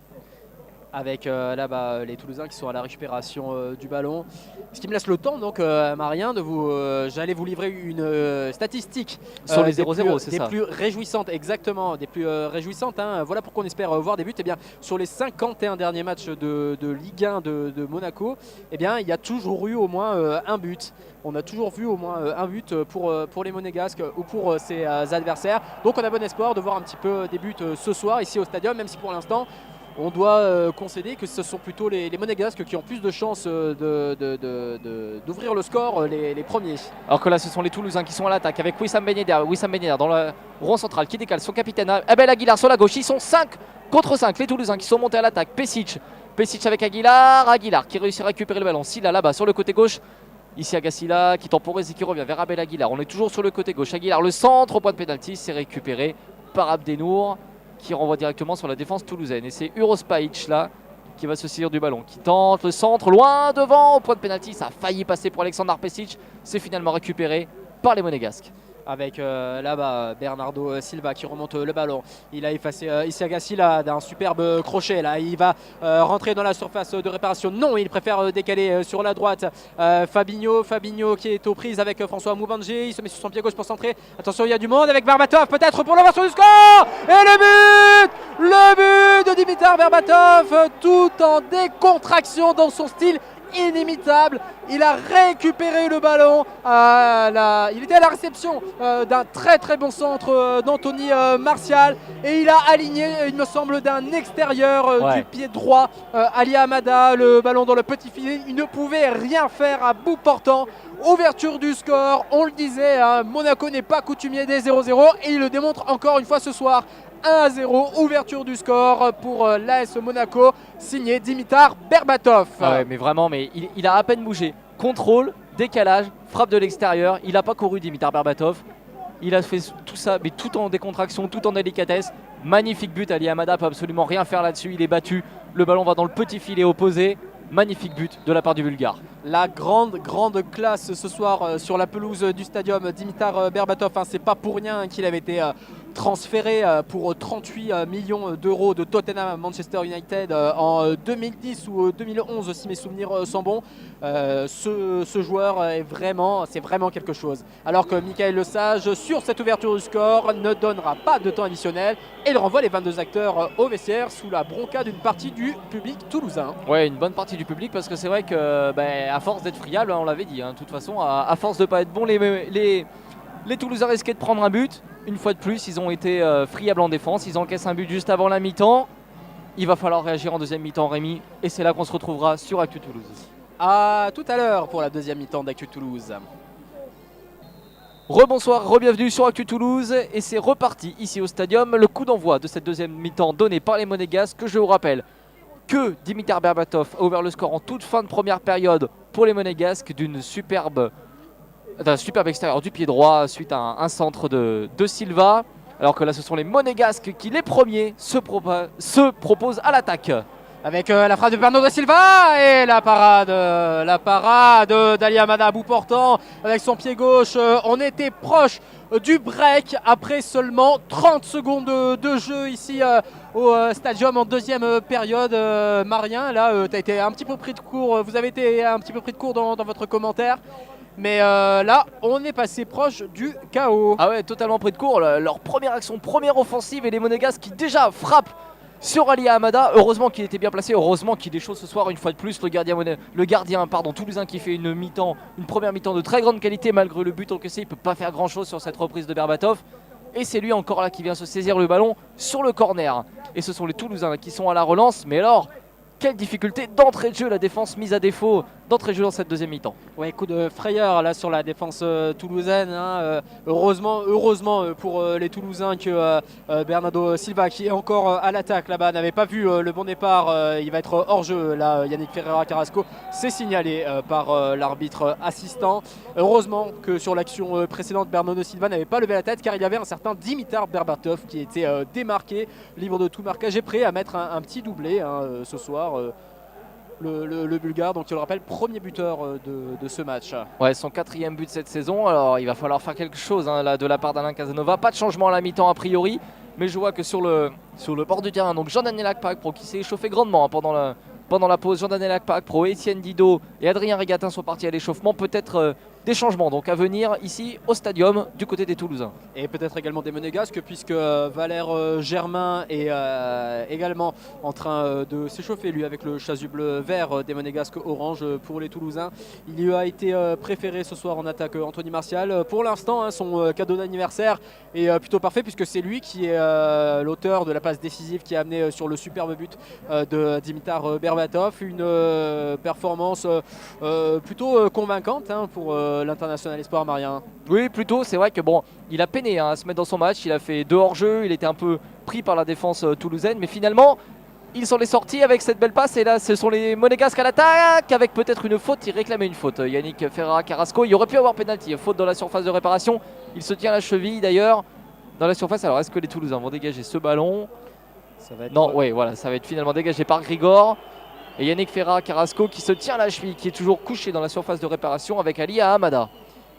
[SPEAKER 1] Avec là-bas les Toulousains qui sont à la récupération du ballon. Ce qui me laisse le temps donc Marien de vous j'allais vous livrer une statistique
[SPEAKER 2] sur les 0-0, c'est ça.
[SPEAKER 1] Des plus réjouissantes, exactement, des plus réjouissantes, hein. Voilà pourquoi on espère voir des buts. Et bien sur les 51 derniers matchs de Ligue 1 de Monaco, et bien il y a toujours eu au moins un but. On a toujours vu au moins un but pour les Monégasques ou pour ses adversaires. Donc on a bon espoir de voir un petit peu des buts ce soir ici au stadium, même si pour l'instant on doit concéder que ce sont plutôt les Monégasques qui ont plus de chances d'ouvrir le score, les premiers.
[SPEAKER 2] Alors que là, ce sont les Toulousains qui sont à l'attaque avec Wissam Ben Yedder. Wissam Ben Yedder dans le rond central qui décale son capitaine Abel Aguilar sur la gauche. Ils sont 5 contre 5, les Toulousains qui sont montés à l'attaque. Pesic avec Aguilar qui réussit à récupérer le ballon. Silla là-bas sur le côté gauche. Ici Agassila qui temporise et qui revient vers Abel Aguilar. On est toujours sur le côté gauche. Aguilar, le centre au point de pénalty, c'est récupéré par Abdenour, qui renvoie directement sur la défense toulousaine. Et c'est Uros Pajic là qui va se saisir du ballon, qui tente le centre loin devant au point de pénalty. Ça a failli passer pour Alexander Pesic. C'est finalement récupéré par les Monégasques.
[SPEAKER 1] Avec là-bas Bernardo Silva qui remonte le ballon. Il a effacé Issa Agassi là d'un superbe crochet. Là, il va rentrer dans la surface de réparation. Non, il préfère décaler sur la droite. Fabinho qui est aux prises avec François Moubandje. Il se met sur son pied gauche pour centrer. Attention, il y a du monde avec Berbatov peut-être pour l'ouverture du score. Et le but de Dimitar Berbatov, tout en décontraction dans son style inimitable. Il a récupéré le ballon il était à la réception d'un très très bon centre d'Anthony Martial et il a aligné, il me semble, d'un extérieur du pied droit Ali Hamada, le ballon dans le petit filet. Il ne pouvait rien faire à bout portant. Ouverture du score, on le disait, hein, Monaco n'est pas coutumier des 0-0 et il le démontre encore une fois ce soir. 1-0, ouverture du score pour l'AS Monaco, signé Dimitar Berbatov.
[SPEAKER 2] Ouais, mais vraiment, il a à peine bougé. Contrôle, décalage, frappe de l'extérieur. Il n'a pas couru Dimitar Berbatov. Il a fait tout ça, mais tout en décontraction, tout en délicatesse. Magnifique but, Ali Hamada ne peut absolument rien faire là-dessus. Il est battu, le ballon va dans le petit filet opposé. Magnifique but de la part du Bulgare.
[SPEAKER 1] La grande classe ce soir sur la pelouse du stadium. Dimitar Berbatov, hein, c'est pas pour rien qu'il avait été transféré pour 38 millions d'euros de Tottenham à Manchester United en 2010 ou 2011 si mes souvenirs sont bons. Ce joueur c'est vraiment quelque chose. Alors que Michael Lesage, sur cette ouverture du score, ne donnera pas de temps additionnel et il renvoie les 22 acteurs au vestiaire sous la bronca d'une partie du public toulousain.
[SPEAKER 2] Ouais, une bonne partie du public, parce que c'est vrai que à force d'être friable, on l'avait dit, de toute façon, à force de pas être bon, les Toulousains risquaient de prendre un but. Une fois de plus, ils ont été friables en défense, ils encaissent un but juste avant la mi-temps. Il va falloir réagir en deuxième mi-temps, Rémi, et c'est là qu'on se retrouvera sur Actu Toulouse.
[SPEAKER 1] À tout à l'heure pour la deuxième mi-temps d'Actu Toulouse.
[SPEAKER 2] Rebonsoir, re-bienvenue sur Actu Toulouse, et c'est reparti ici au stadium. Le coup d'envoi de cette deuxième mi-temps donné par les Monégasques, que je vous rappelle que Dimitar Berbatov a ouvert le score en toute fin de première période pour les Monégasques d'un superbe extérieur du pied droit suite à un centre de Silva. Alors que là, ce sont les Monégasques qui, les premiers, se proposent à l'attaque.
[SPEAKER 1] Avec la frappe de Bernardo Silva et la parade d'Ali Hamada à bout portant avec son pied gauche. On était proche du break après seulement 30 secondes de jeu ici au stadium en deuxième période. Marien, là, tu as été un petit peu pris de court. Vous avez été un petit peu pris de court dans votre commentaire. Mais là, on est passé proche du chaos.
[SPEAKER 2] Ah ouais, totalement pris de court. Leur première action, première offensive, et les Monégasques qui déjà frappent sur Ali Hamada. Heureusement qu'il était bien placé, heureusement qu'il est chaud ce soir une fois de plus. Le gardien toulousain qui fait une première mi-temps de très grande qualité malgré le but encaissé. Il ne peut pas faire grand chose sur cette reprise de Berbatov. Et c'est lui encore là qui vient se saisir le ballon sur le corner. Et ce sont les Toulousains qui sont à la relance. Mais alors, quelle difficulté d'entrée de jeu, la défense mise à défaut d'entrée de jeu dans cette deuxième mi-temps.
[SPEAKER 1] Ouais, coup de frayeur là sur la défense toulousaine. Heureusement pour les Toulousains que Bernardo Silva, qui est encore à l'attaque là-bas, n'avait pas vu le bon départ. Il va être hors jeu là. Yannick Ferreira Carrasco, c'est signalé par l'arbitre assistant. Heureusement que sur l'action précédente, Bernardo Silva n'avait pas levé la tête, car il y avait un certain Dimitar Berbatov qui était démarqué, libre de tout marquage et prêt à mettre un petit doublé ce soir. Le Bulgare, donc je le rappelle, premier buteur de ce match.
[SPEAKER 2] Ouais, son 4e but cette saison. Alors il va falloir faire quelque chose là, de la part d'Alain Casanova. Pas de changement à la mi-temps a priori, mais je vois que sur le bord du terrain, donc Jean-Daniel Akpakpro qui s'est échauffé grandement pendant la pause. Jean-Daniel Akpakpro, Étienne Didot et Adrien Régatin sont partis à l'échauffement. Peut-être des changements donc à venir ici au stadium du côté des Toulousains.
[SPEAKER 1] Et peut-être également des Monégasques, puisque Valère Germain est également en train de s'échauffer, lui, avec le chasuble vert des Monégasques orange pour les Toulousains. Il lui a été préféré ce soir en attaque Anthony Martial. Pour l'instant, son cadeau d'anniversaire est plutôt parfait, puisque c'est lui qui est l'auteur de la passe décisive qui a amené sur le superbe but de Dimitar Berbatov. Une performance plutôt convaincante pour l'international espoir marien.
[SPEAKER 2] Oui, plutôt. C'est vrai que il a peiné à se mettre dans son match. Il a fait 2 hors-jeu. Il était un peu pris par la défense toulousaine, mais finalement il s'en est sorti avec cette belle passe. Et là, ce sont les Monégasques à l'attaque avec peut-être une faute. Il réclamait une faute. Yannick Ferreira Carrasco. Il aurait pu avoir pénalty. Faute dans la surface de réparation. Il se tient la cheville d'ailleurs dans la surface. Alors est-ce que les Toulousains vont dégager ce ballon?
[SPEAKER 1] Ça va être...
[SPEAKER 2] Non, ouais, voilà, ça va être finalement dégagé par Grigor. Et Yannick Ferreira Carrasco qui se tient la cheville, qui est toujours couché dans la surface de réparation avec Ali Hamada.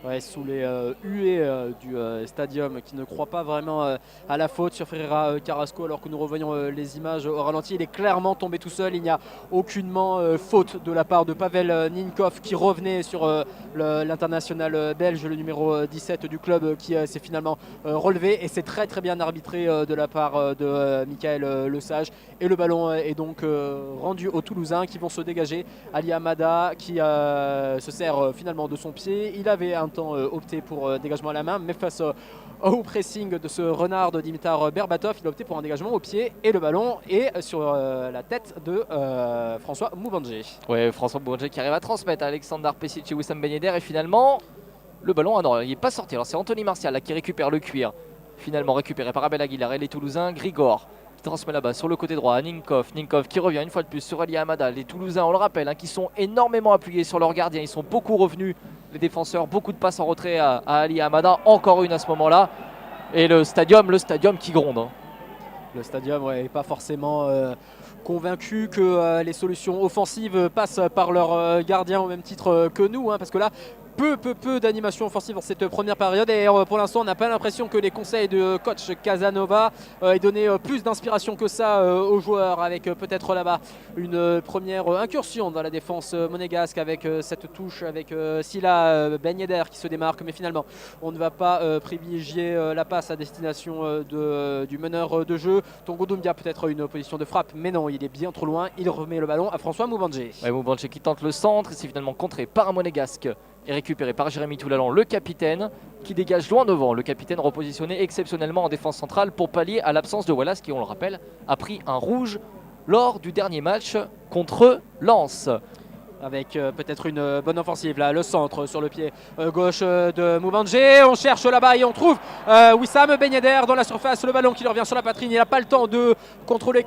[SPEAKER 1] Ouais, sous les huées du stadium, qui ne croit pas vraiment à la faute sur Ferreira Carrasco, alors que nous revoyons les images au ralenti. Il est clairement tombé tout seul. Il n'y a aucunement faute de la part de Pavel Ninkov, qui revenait sur l'international belge, le numéro 17 du club, qui s'est finalement relevé. Et c'est très très bien arbitré de la part de Michael Lesage. Et le ballon est donc rendu aux Toulousains, qui vont se dégager. Ali Hamada qui se sert finalement de son pied. Il avait un temps opté pour dégagement à la main, mais face au pressing de ce renard de Dimitar Berbatov, il a opté pour un dégagement au pied, et le ballon est sur la tête de François Moubandjé.
[SPEAKER 2] Ouais, François Moubandjé qui arrive à transmettre à Alexander Pesic et Wissam Ben Yedder, et finalement le ballon, non, il n'est pas sorti. Alors c'est Anthony Martial là, qui récupère le cuir, finalement récupéré par Abel Aguilar, et les Toulousains. Grigor qui transmet là-bas sur le côté droit à Ninkov qui revient une fois de plus sur Ali Hamada. Les Toulousains, on le rappelle, qui sont énormément appuyés sur leur gardien. Ils sont beaucoup revenus, les défenseurs, beaucoup de passes en retrait à Ali Hamada, encore une à ce moment-là. Et le stadium qui gronde.
[SPEAKER 1] Le stadium n'est pas forcément convaincu que les solutions offensives passent par leur gardien au même titre que nous, parce que là, peu d'animation offensive dans cette première période et pour l'instant on n'a pas l'impression que les conseils de coach Casanova aient donné plus d'inspiration que ça aux joueurs, avec peut-être là-bas une première incursion dans la défense monégasque avec cette touche avec Sila Ben Yedder qui se démarque, mais finalement on ne va pas privilégier la passe à destination du meneur de jeu. Tongo Doumbia peut-être une position de frappe, mais non, il est bien trop loin, il remet le ballon à François Moubandje.
[SPEAKER 2] Ouais, Moubandje qui tente le centre, c'est finalement contré par un monégasque et récupéré par Jérémy Toulalan, le capitaine, qui dégage loin devant. Le capitaine repositionné exceptionnellement en défense centrale pour pallier à l'absence de Wallace qui, on le rappelle, a pris un rouge lors du dernier match contre Lens.
[SPEAKER 1] Avec peut-être une bonne offensive là, le centre sur le pied gauche de Moubandje. On cherche là-bas et on trouve Wissam Ben Yedder dans la surface, le ballon qui lui revient sur la poitrine. Il n'a pas le temps de contrôler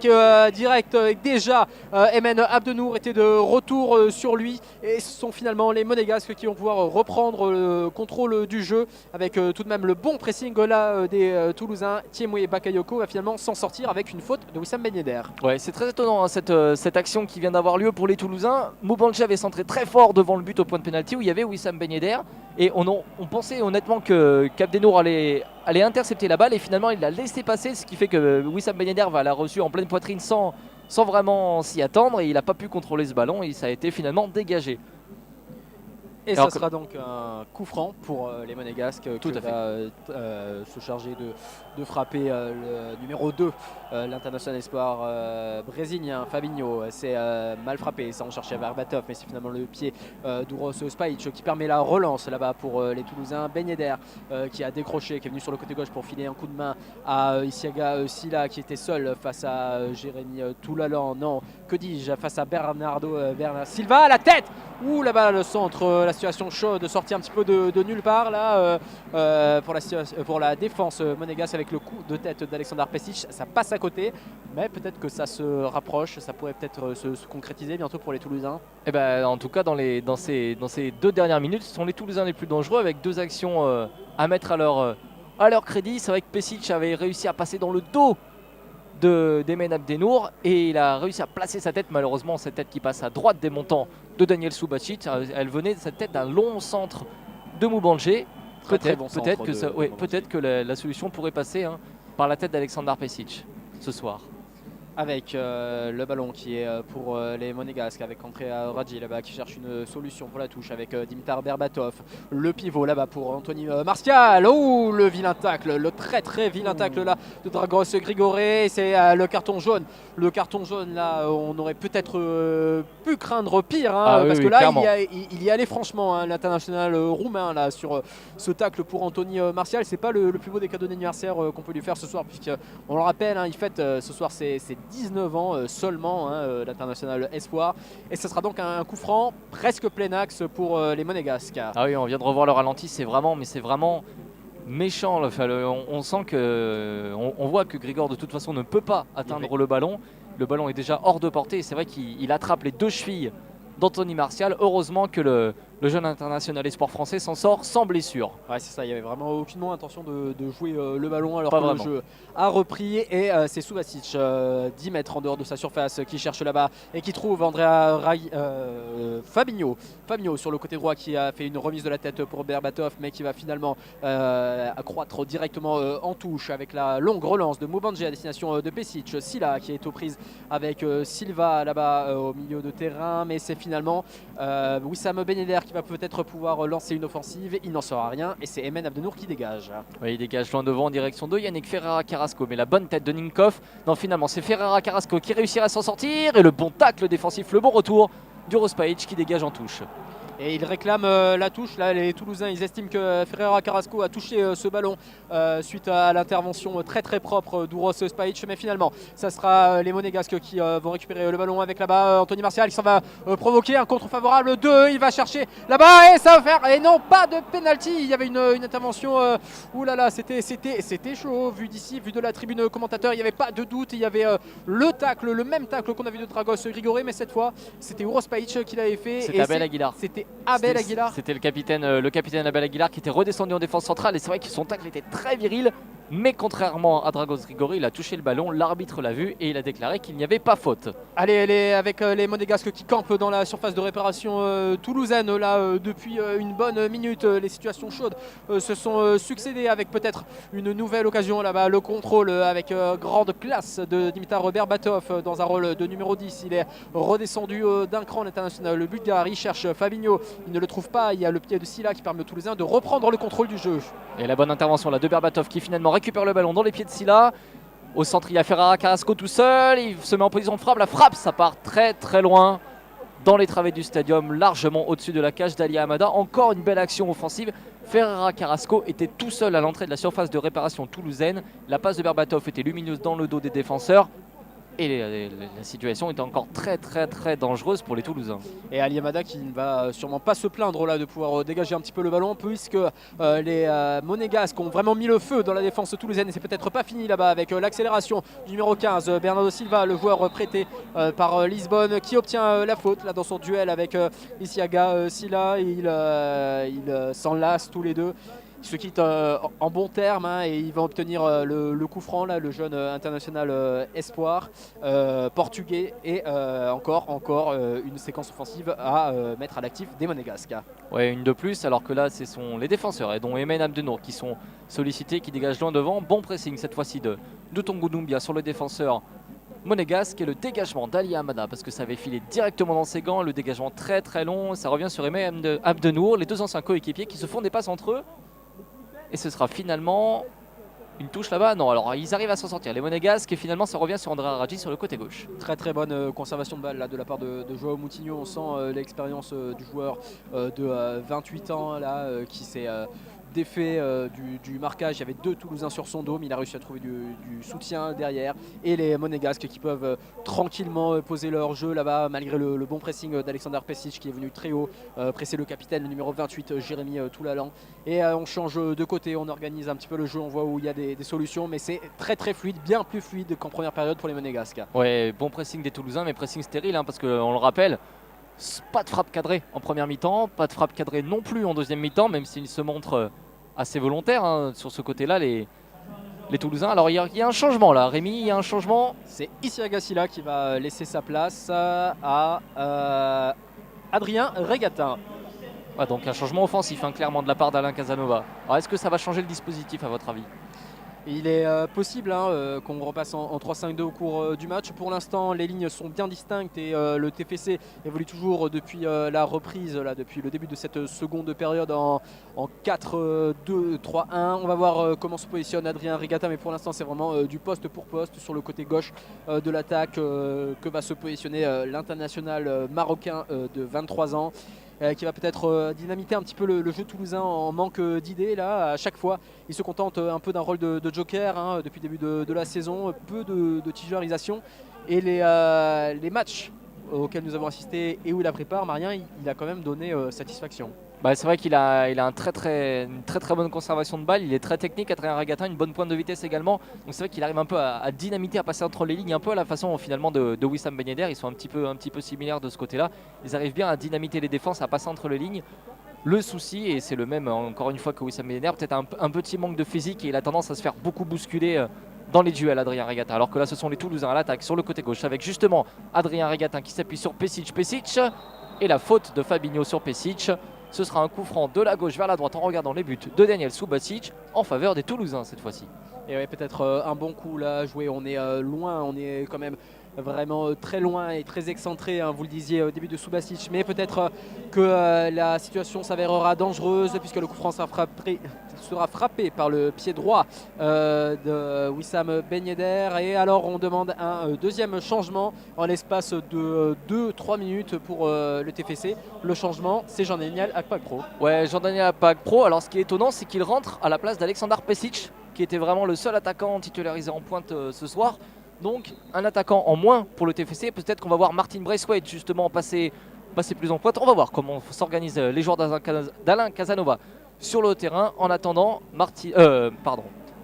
[SPEAKER 1] direct. Déjà, Emen Abdenour était de retour sur lui et ce sont finalement les Monégasques qui vont pouvoir reprendre le contrôle du jeu avec tout de même le bon pressing là des Toulousains. Thiemoué Bakayoko va finalement s'en sortir avec une faute de Wissam Ben Yedder.
[SPEAKER 2] Ouais, c'est très étonnant hein, cette action qui vient d'avoir lieu pour les Toulousains. Moubandje avait centré très fort devant le but au point de pénalty où il y avait Wissam Ben Yedder et on pensait honnêtement que Abdenour allait intercepter la balle et finalement il l'a laissé passer, ce qui fait que Wissam Ben Yedder l'a reçu en pleine poitrine sans vraiment s'y attendre et il n'a pas pu contrôler ce ballon et ça a été finalement dégagé.
[SPEAKER 1] Et ça sera donc un coup franc pour les Monégasques qui va se charger de frapper le numéro 2, l'international espoir brésilien Fabinho. C'est mal frappé, ça on cherchait Berbatov, mais c'est finalement le pied d'Uros Spajic qui permet la relance là-bas pour les Toulousains. Ben Yedder qui a décroché, qui est venu sur le côté gauche pour filer un coup de main à Isiaga Sila qui était seul face à Jérémy Toulalan. Non, que dis-je, face à Bernardo Silva à la tête. Ouh là-bas le centre, la situation chaude, sortie un petit peu de nulle part là pour la défense monégasque avec le coup de tête d'Aleksandar Pesic. Ça passe à côté, mais peut-être que ça se rapproche, ça pourrait peut-être se concrétiser bientôt pour les Toulousains.
[SPEAKER 2] Et ben, en tout cas dans ces 2 dernières minutes, ce sont les Toulousains les plus dangereux avec 2 actions à mettre à leur crédit. C'est vrai que Pesic avait réussi à passer dans le dos d'Emen Abdenour et il a réussi à placer sa tête, malheureusement cette tête qui passe à droite des montants de Daniel Subacic. Elle venait de cette tête d'un long centre de Moubandje. Peut-être que la solution pourrait passer par la tête d'Aleksandar Pesic ce soir.
[SPEAKER 1] Avec le ballon qui est pour les Monégasques, avec Andrea Radji là-bas qui cherche une solution pour la touche avec Dimitar Berbatov. Le pivot là-bas pour Anthony Martial. Oh, le vilain tacle, le très vilain tacle là de Dragos Grigoré. C'est le carton jaune. Le carton jaune là, on aurait peut-être pu craindre pire parce que là il y allait franchement l'international roumain là sur ce tacle pour Anthony Martial. C'est pas le plus beau des cadeaux d'anniversaire qu'on peut lui faire ce soir, puisqu'on le rappelle, il fête ce soir c'est 19 ans seulement, l'international espoir. Et ce sera donc un coup franc presque plein axe pour les Monégasques.
[SPEAKER 2] Ah oui, on vient de revoir le ralenti, c'est vraiment méchant. On sent on voit que Grigor de toute façon ne peut pas atteindre le ballon. Le ballon est déjà hors de portée et c'est vrai qu'il attrape les 2 chevilles d'Anthony Martial. Heureusement que le jeune international espoir français s'en sort sans blessure.
[SPEAKER 1] Ouais, c'est ça, il n'y avait vraiment aucunement intention de jouer le ballon alors que le jeu a repris. Et c'est Subacic, 10 mètres en dehors de sa surface, qui cherche là-bas et qui trouve Andrea Fabinho sur le côté droit qui a fait une remise de la tête pour Berbatov, mais qui va finalement accroître directement en touche avec la longue relance de Moubandje à destination de Pesic. Sila qui est aux prises avec Silva là-bas au milieu de terrain, mais c'est finalement Wissam Ben Yedder qui va peut-être pouvoir lancer une offensive. Il n'en sera rien et c'est Emen Abdenour qui dégage.
[SPEAKER 2] Oui, il dégage loin devant en direction de Yannick Ferreira Carrasco, mais la bonne tête de Ninkov. Non, finalement c'est Ferreira Carrasco qui réussira à s'en sortir et le bon tacle défensif, le bon retour d'Uros Spajic qui dégage en touche.
[SPEAKER 1] Et il réclame la touche. Là, les Toulousains, ils estiment que Ferreira Carrasco a touché ce ballon suite à l'intervention très propre d'Uros Spajic. Mais finalement, ça sera les Monégasques qui vont récupérer le ballon avec là-bas Anthony Martial. Il s'en va provoquer un contre favorable. 2, il va chercher là-bas et ça va faire. Et non, pas de penalty. Il y avait une intervention. Ouh là là, c'était chaud. Vu d'ici, vu de la tribune commentateur, il n'y avait pas de doute. Il y avait le tacle, le même tacle qu'on avait de Dragos Grigoré, mais cette fois, c'était Uros Spajic qui l'avait fait.
[SPEAKER 2] C'était Abel Aguilar.
[SPEAKER 1] Abel Aguilar.
[SPEAKER 2] C'était le capitaine Abel Aguilar qui était redescendu en défense centrale et c'est vrai que son tacle était très viril Mais contrairement à Dragos Grigori, il a touché le ballon, l'arbitre l'a vu et il a déclaré qu'il n'y avait pas faute.
[SPEAKER 1] Allez, avec les Monégasques qui campent dans la surface de réparation toulousaine là depuis une bonne minute. Les situations chaudes se sont succédées avec peut-être une nouvelle occasion là-bas. Le contrôle avec grande classe de Dimitar Berbatov dans un rôle de numéro 10. Il est redescendu d'un cran l'international. Le bulgare, il cherche Fabinho, il ne le trouve pas. Il y a le pied de Silla qui permet aux Toulousains de reprendre le contrôle du jeu.
[SPEAKER 2] Et la bonne intervention là de Berbatov qui finalement récupère le ballon dans les pieds de Silla. Au centre, il y a Ferrara Carrasco tout seul. Il se met en position de frappe. La frappe, ça part très très loin dans les travées du stadium, largement au-dessus de la cage d'Ali Hamada. Encore une belle action offensive. Ferrara Carrasco était tout seul à l'entrée de la surface de réparation toulousaine. La passe de Berbatov était lumineuse dans le dos des défenseurs. Et la situation était encore très très très dangereuse pour les Toulousains.
[SPEAKER 1] Et Ali Hamada qui ne va sûrement pas se plaindre là de pouvoir dégager un petit peu le ballon, puisque les Monégasques ont vraiment mis le feu dans la défense toulousaine. Et c'est peut-être pas fini là-bas avec l'accélération du numéro 15, Bernardo Silva, le joueur prêté par Lisbonne, qui obtient la faute là dans son duel avec Isiaga Silla. Ils s'enlacent tous les deux. Il se quitte en bon terme et il va obtenir le coup franc, là, le jeune international espoir portugais. Et encore une séquence offensive à mettre à l'actif des Monégasques.
[SPEAKER 2] Ouais, une de plus, alors que là, ce sont les défenseurs, et dont Emen Abdenour, qui sont sollicités, qui dégagent loin devant. Bon pressing cette fois-ci de Tongo Doumbia sur le défenseur monégasque, et le dégagement d'Ali Hamada, parce que ça avait filé directement dans ses gants. Le dégagement très très long, ça revient sur Emen Abdenour, les deux anciens coéquipiers qui se font des passes entre eux. Et ce sera finalement une touche là-bas. Non, alors ils arrivent à s'en sortir, les Monégasques, et finalement ça revient sur André Radji sur le côté gauche.
[SPEAKER 1] Très très bonne conservation de balle là, de la part de Joao Moutinho. On sent l'expérience du joueur de 28 ans là, qui s'est défait du marquage. Il y avait deux Toulousains sur son dos, mais il a réussi à trouver du soutien derrière. Et les Monégasques qui peuvent tranquillement poser leur jeu là-bas, malgré le bon pressing d'Alexander Pesic qui est venu très haut, presser le capitaine, le numéro 28, Jérémy Toulalan. Et on change de côté, on organise un petit peu le jeu, on voit où il y a des solutions, mais c'est très très fluide, bien plus fluide qu'en première période pour les Monégasques.
[SPEAKER 2] Ouais, bon pressing des Toulousains, mais pressing stérile, parce qu'on le rappelle, pas de frappe cadrée en première mi-temps, pas de frappe cadrée non plus en deuxième mi-temps, même s'ils se montrent assez volontaires sur ce côté-là, les Toulousains. Alors il y a un changement là, Rémi, il y a un changement.
[SPEAKER 1] C'est Isiaga Silla qui va laisser sa place à Adrien Regatin.
[SPEAKER 2] Ouais, donc un changement offensif clairement de la part d'Alain Casanova. Alors est-ce que ça va changer le dispositif à votre avis ?
[SPEAKER 1] Il est possible qu'on repasse en 3-5-2 au cours du match. Pour l'instant, les lignes sont bien distinctes et le TFC évolue toujours depuis la reprise, là, depuis le début de cette seconde période en 4-2-3-1. On va voir comment se positionne Adrien Regatin, mais pour l'instant, c'est vraiment du poste pour poste sur le côté gauche de l'attaque que va se positionner l'international marocain de 23 ans. Qui va peut-être dynamiter un petit peu le jeu toulousain en manque d'idées. Là, à chaque fois, il se contente un peu d'un rôle de joker depuis le début de la saison, peu de titularisation. Et les matchs auxquels nous avons assisté et où il a pris part, Marien, il a quand même donné satisfaction.
[SPEAKER 2] Bah, c'est vrai qu'il a une très très bonne conservation de balle, il est très technique, Adrien Regatin, une bonne pointe de vitesse également. Donc c'est vrai qu'il arrive un peu à dynamiter, à passer entre les lignes, un peu à la façon finalement de Wissam Ben Yedder. Ils sont un petit peu similaires de ce côté-là. Ils arrivent bien à dynamiter les défenses, à passer entre les lignes. Le souci, et c'est le même encore une fois que Wissam Ben Yedder, peut-être un petit manque de physique, et il a tendance à se faire beaucoup bousculer dans les duels, Adrien Regatin. Alors que là ce sont les Toulousains à l'attaque sur le côté gauche, avec justement Adrien Regatin qui s'appuie sur Pesic, et la faute de Fabinho sur Pesic. Ce sera un coup franc de la gauche vers la droite en regardant les buts de Daniel Subasic en faveur des Toulousains cette fois-ci.
[SPEAKER 1] Et ouais, peut-être un bon coup là à jouer. On est loin, on est quand même vraiment très loin et très excentré, vous le disiez au début de Subasic, mais peut-être que la situation s'avérera dangereuse puisque le coup franc sera frappé par le pied droit de Wissam Ben Yedder. Et alors on demande un deuxième changement en l'espace de 2-3 minutes pour le TFC. Le changement, c'est Jean-Daniel Akpakpro.
[SPEAKER 2] Ouais, Jean-Daniel Akpakpro. Alors ce qui est étonnant, c'est qu'il rentre à la place d'Alexander Pesic, qui était vraiment le seul attaquant titularisé en pointe ce soir. Donc un attaquant en moins pour le TFC. Peut-être qu'on va voir Martin Braithwaite justement passer plus en pointe. On va voir comment s'organisent les joueurs d'Alain Casanova sur le terrain. En attendant,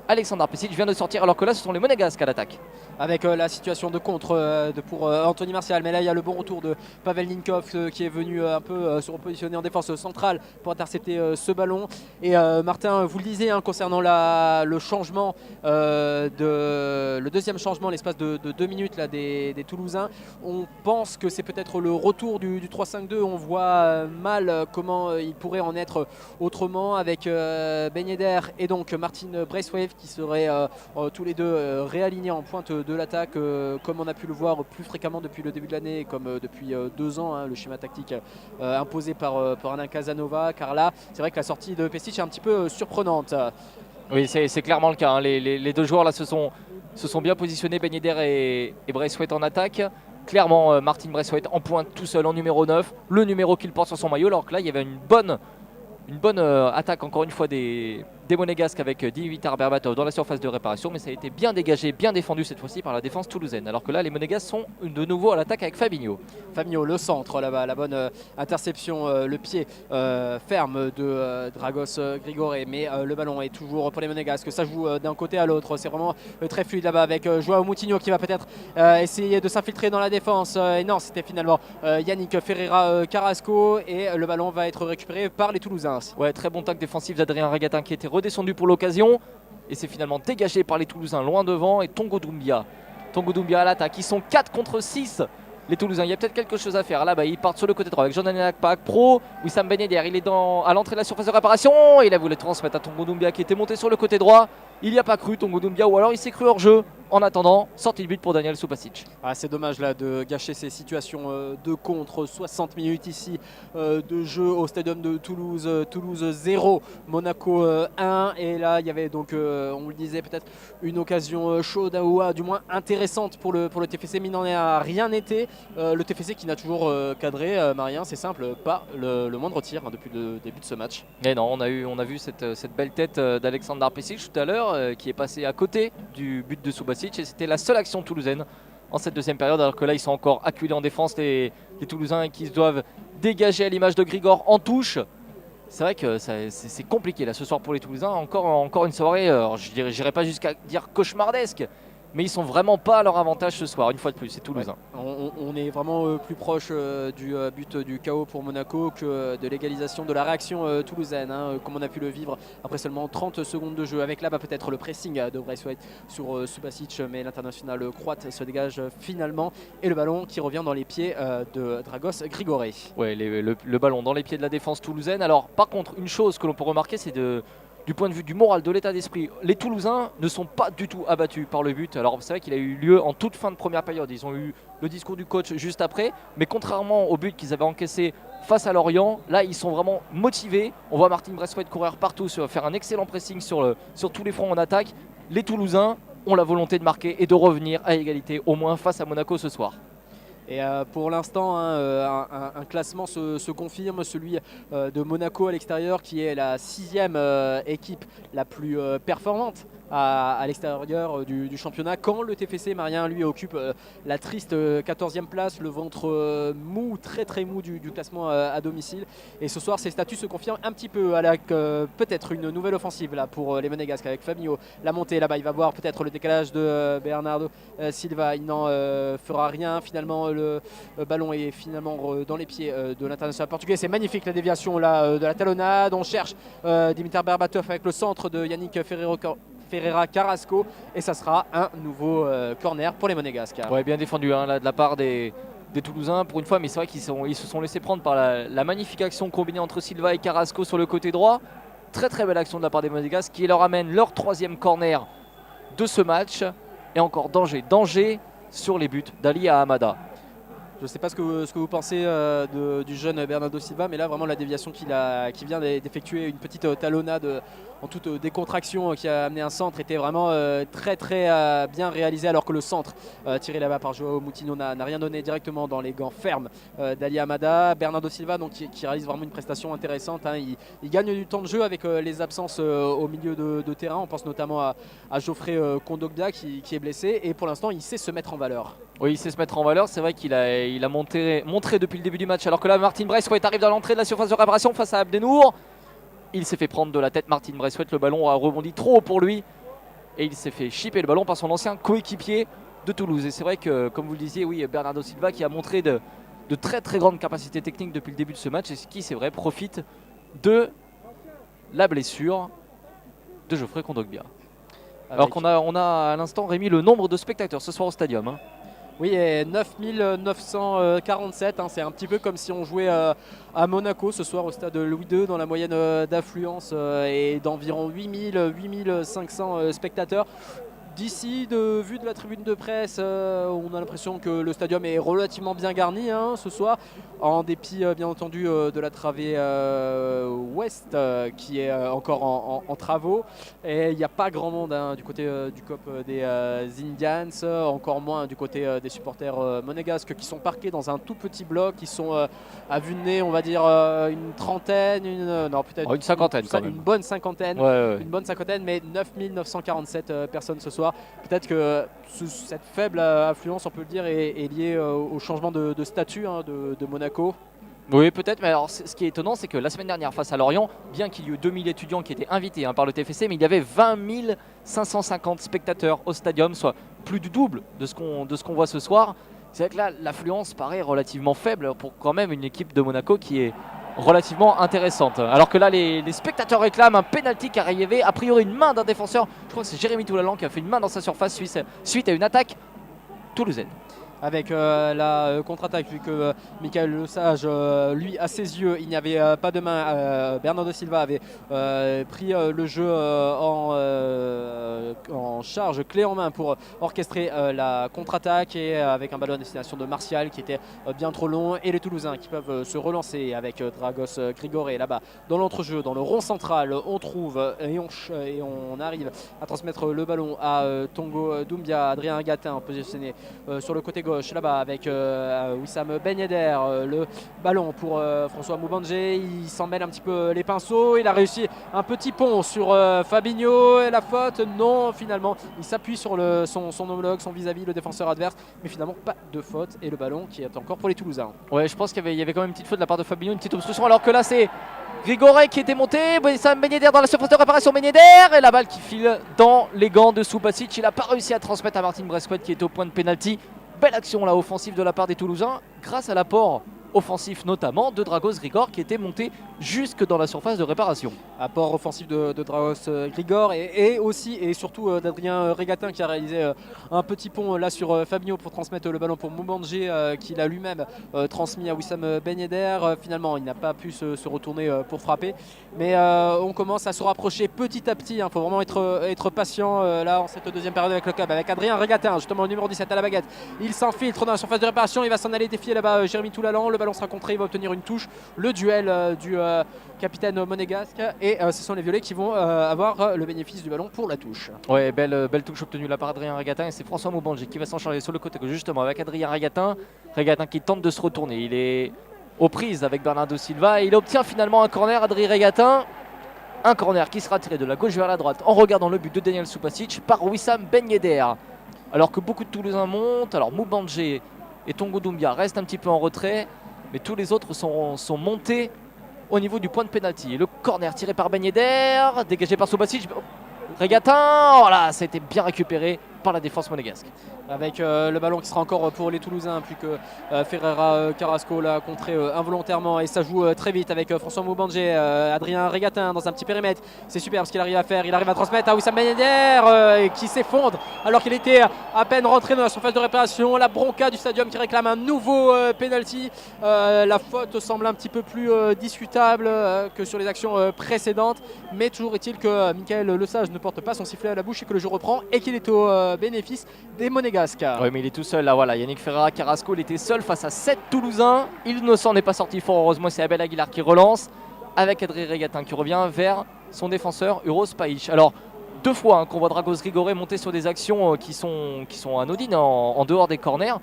[SPEAKER 2] Alexander Pesic vient de sortir, alors que là ce sont les Monégasques à l'attaque.
[SPEAKER 1] Avec la situation de contre pour Anthony Martial, mais là il y a le bon retour de Pavel Ninkov qui est venu un peu se repositionner en défense centrale pour intercepter ce ballon. Et Martin, vous le disiez concernant le changement, le deuxième changement, l'espace de 2 minutes là, des Toulousains, on pense que c'est peut-être le retour du 3-5-2. On voit mal comment il pourrait en être autrement avec Ben Yedder et donc Martin Braithwaite qui seraient tous les deux réalignés en pointe de l'attaque comme on a pu le voir plus fréquemment depuis le début de l'année, comme depuis 2 ans, le schéma tactique imposé par Alain Casanova, car là c'est vrai que la sortie de Pesic est un petit peu surprenante.
[SPEAKER 2] Oui, c'est clairement le cas, hein. Les deux joueurs là se sont bien positionnés, Ben Yedder et Braithwaite en attaque. Clairement Martin Braithwaite en pointe tout seul en numéro 9, le numéro qu'il porte sur son maillot, alors que là il y avait une bonne attaque encore une fois des Monégasques avec Dimitar Berbatov dans la surface de réparation, mais ça a été bien dégagé, bien défendu cette fois-ci par la défense toulousaine, alors que là les Monégasques sont de nouveau à l'attaque avec Fabinho.
[SPEAKER 1] Fabinho, le centre là-bas, la bonne interception, le pied ferme de Dragos Grigore, mais le ballon est toujours pour les Monégasques, ça joue d'un côté à l'autre, c'est vraiment très fluide là-bas avec Joao Moutinho qui va peut-être essayer de s'infiltrer dans la défense, et non, c'était finalement Yannick Ferreira Carrasco, et le ballon va être récupéré par les Toulousains.
[SPEAKER 2] Ouais, très bon tacle défensif d'Adrien Ragatin qui était redescendu pour l'occasion et c'est finalement dégagé par les Toulousains loin devant. Et Tongo Doumbia à l'attaque, ils sont 4 contre 6 les Toulousains, il y a peut-être quelque chose à faire là-bas. Ils partent sur le côté droit avec Jordan Akpak Pro, Wissam Ben Yedder, il est à l'entrée de la surface de réparation, il a voulu transmettre à Tongo Doumbia qui était monté sur le côté droit. Il n'y a pas cru Tongo Doumbia, ou alors il s'est cru hors jeu. En attendant, sortie de but pour Daniel Subasic.
[SPEAKER 1] C'est dommage là de gâcher ces situations de contre. 60 minutes ici de jeu au stadium de Toulouse. Toulouse 0, Monaco 1. Et là il y avait donc, on le disait, peut-être une occasion chaude ou du moins intéressante pour le TFC, mais il n'en a rien été. Le TFC qui n'a toujours cadré, Marien, c'est simple, pas le moindre tir depuis le début de ce match.
[SPEAKER 2] Et non, on a vu cette belle tête d'Alexander Pesic tout à l'heure qui est passé à côté du but de Subasic. Et c'était la seule action toulousaine en cette deuxième période, alors que là ils sont encore acculés en défense les Toulousains qui se doivent dégager à l'image de Grigor en touche. C'est vrai que c'est compliqué là ce soir pour les Toulousains, encore une soirée, je n'irai pas jusqu'à dire cauchemardesque, mais ils sont vraiment pas à leur avantage ce soir, une fois de plus, c'est Toulousain.
[SPEAKER 1] Ouais. On est vraiment plus proche du but du chaos pour Monaco que de l'égalisation de la réaction toulousaine, comme on a pu le vivre après seulement 30 secondes de jeu. Avec là-bas peut-être le pressing de Braithwaite sur Subasic, mais l'international croate se dégage finalement et le ballon qui revient dans les pieds de Dragos Grigore.
[SPEAKER 2] Ouais, le ballon dans les pieds de la défense toulousaine. Alors par contre, une chose que l'on peut remarquer, c'est du point de vue du moral, de l'état d'esprit, les Toulousains ne sont pas du tout abattus par le but. Alors c'est vrai qu'il a eu lieu en toute fin de première période, ils ont eu le discours du coach juste après, mais contrairement au but qu'ils avaient encaissé face à Lorient, là ils sont vraiment motivés. On voit Martin Braithwaite courir partout, faire un excellent pressing sur tous les fronts en attaque. Les Toulousains ont la volonté de marquer et de revenir à égalité, au moins face à Monaco ce soir.
[SPEAKER 1] Et pour l'instant, un classement se confirme, celui de Monaco à l'extérieur, qui est la 6e équipe la plus performante à l'extérieur du championnat, quand le TFC Marien lui occupe la triste 14e place, le ventre mou, très mou du classement à domicile. Et ce soir ces statuts se confirment un petit peu avec peut-être une nouvelle offensive là pour les Monégasques avec Fabinho. La montée là-bas, il va voir peut-être le décalage de Bernardo Silva, il n'en fera rien finalement. Le ballon est finalement dans les pieds de l'international portugais. C'est magnifique la déviation là de la talonnade. On cherche Dimitar Berbatov avec le centre de Yannick Ferreira Carrasco, et ça sera un nouveau corner pour les Monégasques.
[SPEAKER 2] Ouais, bien défendu là, de la part des Toulousains pour une fois, mais c'est vrai qu'ils se sont laissés prendre par la magnifique action combinée entre Silva et Carrasco sur le côté droit. Très belle action de la part des Monégasques qui leur amène leur 3e corner de ce match. Et encore danger sur les buts d'Ali Hamada.
[SPEAKER 1] Je ne sais pas ce que vous pensez du jeune Bernardo Silva, mais là vraiment la déviation qui vient d'effectuer, une petite talonnade en toute décontraction qui a amené un centre, était vraiment très bien réalisé, alors que le centre tiré là-bas par Joao Moutinho n'a rien donné directement dans les gants fermes d'Ali Hamada. Bernardo Silva donc, qui réalise vraiment une prestation intéressante, il gagne du temps de jeu avec les absences au milieu de terrain. On pense notamment à Geoffrey Kondogbia qui est blessé, et pour l'instant il sait se mettre en valeur.
[SPEAKER 2] Oui, il sait se mettre en valeur, c'est vrai qu'il a montré depuis le début du match, alors que là Martin Braithwaite arrive dans l'entrée de la surface de réparation face à Abdenour. Il s'est fait prendre de la tête Martin Braithwaite, le ballon a rebondi trop haut pour lui. et il s'est fait chipper le ballon par son ancien coéquipier de Toulouse. Et c'est vrai que, comme vous le disiez, oui, Bernardo Silva qui a montré de très très grandes capacités techniques depuis le début de ce match et qui, c'est vrai, profite de la blessure de Geoffrey Kondogbia. Alors qu'on a à l'instant, Rémi, le nombre de spectateurs ce soir au stadium.
[SPEAKER 1] Oui, et 9947, c'est un petit peu comme si on jouait à Monaco ce soir au stade Louis II, dans la moyenne d'affluence est d'environ 8500 spectateurs. D'ici, vue de la tribune de presse, on a l'impression que le stadium est relativement bien garni ce soir, en dépit bien entendu de la travée ouest qui est encore en travaux. Et il n'y a pas grand monde du côté du COP des Indians, encore moins du côté des supporters monégasques qui sont parqués dans un tout petit bloc, qui sont à vue de nez, on va dire une trentaine, peut-être
[SPEAKER 2] une cinquantaine quand même.
[SPEAKER 1] Une bonne cinquantaine,
[SPEAKER 2] ouais.
[SPEAKER 1] Une bonne cinquantaine, mais 9947 personnes ce soir. Peut-être que cette faible affluence, on peut le dire, est liée au changement de statut de Monaco.
[SPEAKER 2] Oui, peut-être, mais alors ce qui est étonnant, c'est que la semaine dernière face à Lorient, bien qu'il y ait eu 2000 étudiants qui étaient invités par le TFC, mais il y avait 20 550 spectateurs au stadium, soit plus du double de ce qu'on voit ce soir. C'est vrai que là, l'affluence paraît relativement faible pour quand même une équipe de Monaco qui est relativement intéressante. Alors que là, les spectateurs réclament un penalty qui arrivait, a priori une main d'un défenseur. Je crois que c'est Jérémy Toulalan qui a fait une main dans sa surface suite à une attaque toulousaine.
[SPEAKER 1] Avec la contre-attaque, vu que Michael Lesage, lui, à ses yeux, il n'y avait pas de main. Bernardo Silva avait pris le jeu en charge, clé en main, pour orchestrer la contre-attaque, et avec un ballon à destination de Martial qui était bien trop long, et les Toulousains qui peuvent se relancer avec Dragos Grigoré là-bas dans l'entrejeu, dans le rond central. On trouve et on arrive à transmettre le ballon à Tongo Doumbia, Adrien Gatin positionné sur le côté gauche là-bas avec Wissam Ben Yedder, le ballon pour François Moubandje. Il s'en mêle un petit peu les pinceaux, il a réussi un petit pont sur Fabinho, et la faute, non, finalement il s'appuie sur son homologue, son vis-à-vis, le défenseur adverse, mais finalement pas de faute, et le ballon qui est encore pour les Toulousains.
[SPEAKER 2] Ouais, je pense qu'il y avait quand même une petite faute de la part de Fabinho, une petite obstruction, alors que là c'est Grigoré qui était monté, Wissam Ben Yedder dans la surface de réparation, Ben Yedder, et la balle qui file dans les gants de Subasic. Il n'a pas réussi à transmettre à Martin Bresquet qui est au point de pénalty. Belle action là offensive de la part des Toulousains, grâce à l'apport offensif notamment de Dragos Grigor qui était monté jusque dans la surface de réparation.
[SPEAKER 1] Apport offensif de Dragos Grigor et aussi et surtout d'Adrien Regatin qui a réalisé un petit pont là sur Fabinho pour transmettre le ballon pour Moubandje qu'il a lui-même transmis à Wissam Ben Yedder. Finalement il n'a pas pu se retourner pour frapper, mais on commence à se rapprocher petit à petit. Il faut vraiment être patient là en cette deuxième période avec le club, avec Adrien Regatin, justement le numéro 17 à la baguette. Il s'infiltre dans la surface de réparation, il va s'en aller défier là-bas Jérémy Toulalan. Le ballon sera contré, il va obtenir une touche. Le duel du capitaine monégasque, et ce sont les violets qui vont avoir le bénéfice du ballon pour la touche.
[SPEAKER 2] Ouais, belle touche obtenue de la part d'Adrien Regatin, et c'est François Moubandje qui va s'en charger sur le côté justement avec Adrien Regatin. Regatin qui tente de se retourner, il est aux prises avec Bernardo Silva et il obtient finalement un corner. Adrien Regatin, un corner qui sera tiré de la gauche vers la droite en regardant le but de Daniel Subasic par Wissam Ben Yedder. Alors que beaucoup de Toulousains montent, alors Moubandje et Tongo Doumbia restent un petit peu en retrait, mais tous les autres sont montés au niveau du point de pénalty. Et le corner tiré par Ben Yedder, dégagé par Subasic. Regatin, voilà, ça a été bien récupéré par la défense monégasque.
[SPEAKER 1] Avec le ballon qui sera encore pour les Toulousains, plus que Ferreira Carrasco l'a contré involontairement, et ça joue très vite avec François Moubandje, Adrien Regatin dans un petit périmètre. C'est super ce qu'il arrive à faire, il arrive à transmettre à Wissam Ben Yedder qui s'effondre alors qu'il était à peine rentré dans la surface de réparation. La bronca du stadium qui réclame un nouveau penalty. La faute semble un petit peu plus discutable que sur les actions précédentes, mais toujours est-il que Michael Lesage ne porte pas son sifflet à la bouche et que le jeu reprend et qu'il est au bénéfice des Monégasques.
[SPEAKER 2] Oui, mais il est tout seul là, voilà. Yannick Ferreira Carrasco, il était seul face à 7 Toulousains. Il ne s'en est pas sorti fort, heureusement. C'est Abel Aguilar qui relance avec Adrien Regatin qui revient vers son défenseur Uros Paich. Alors, deux fois qu'on voit Dragos Grigoré monter sur des actions qui sont anodines en dehors des corners.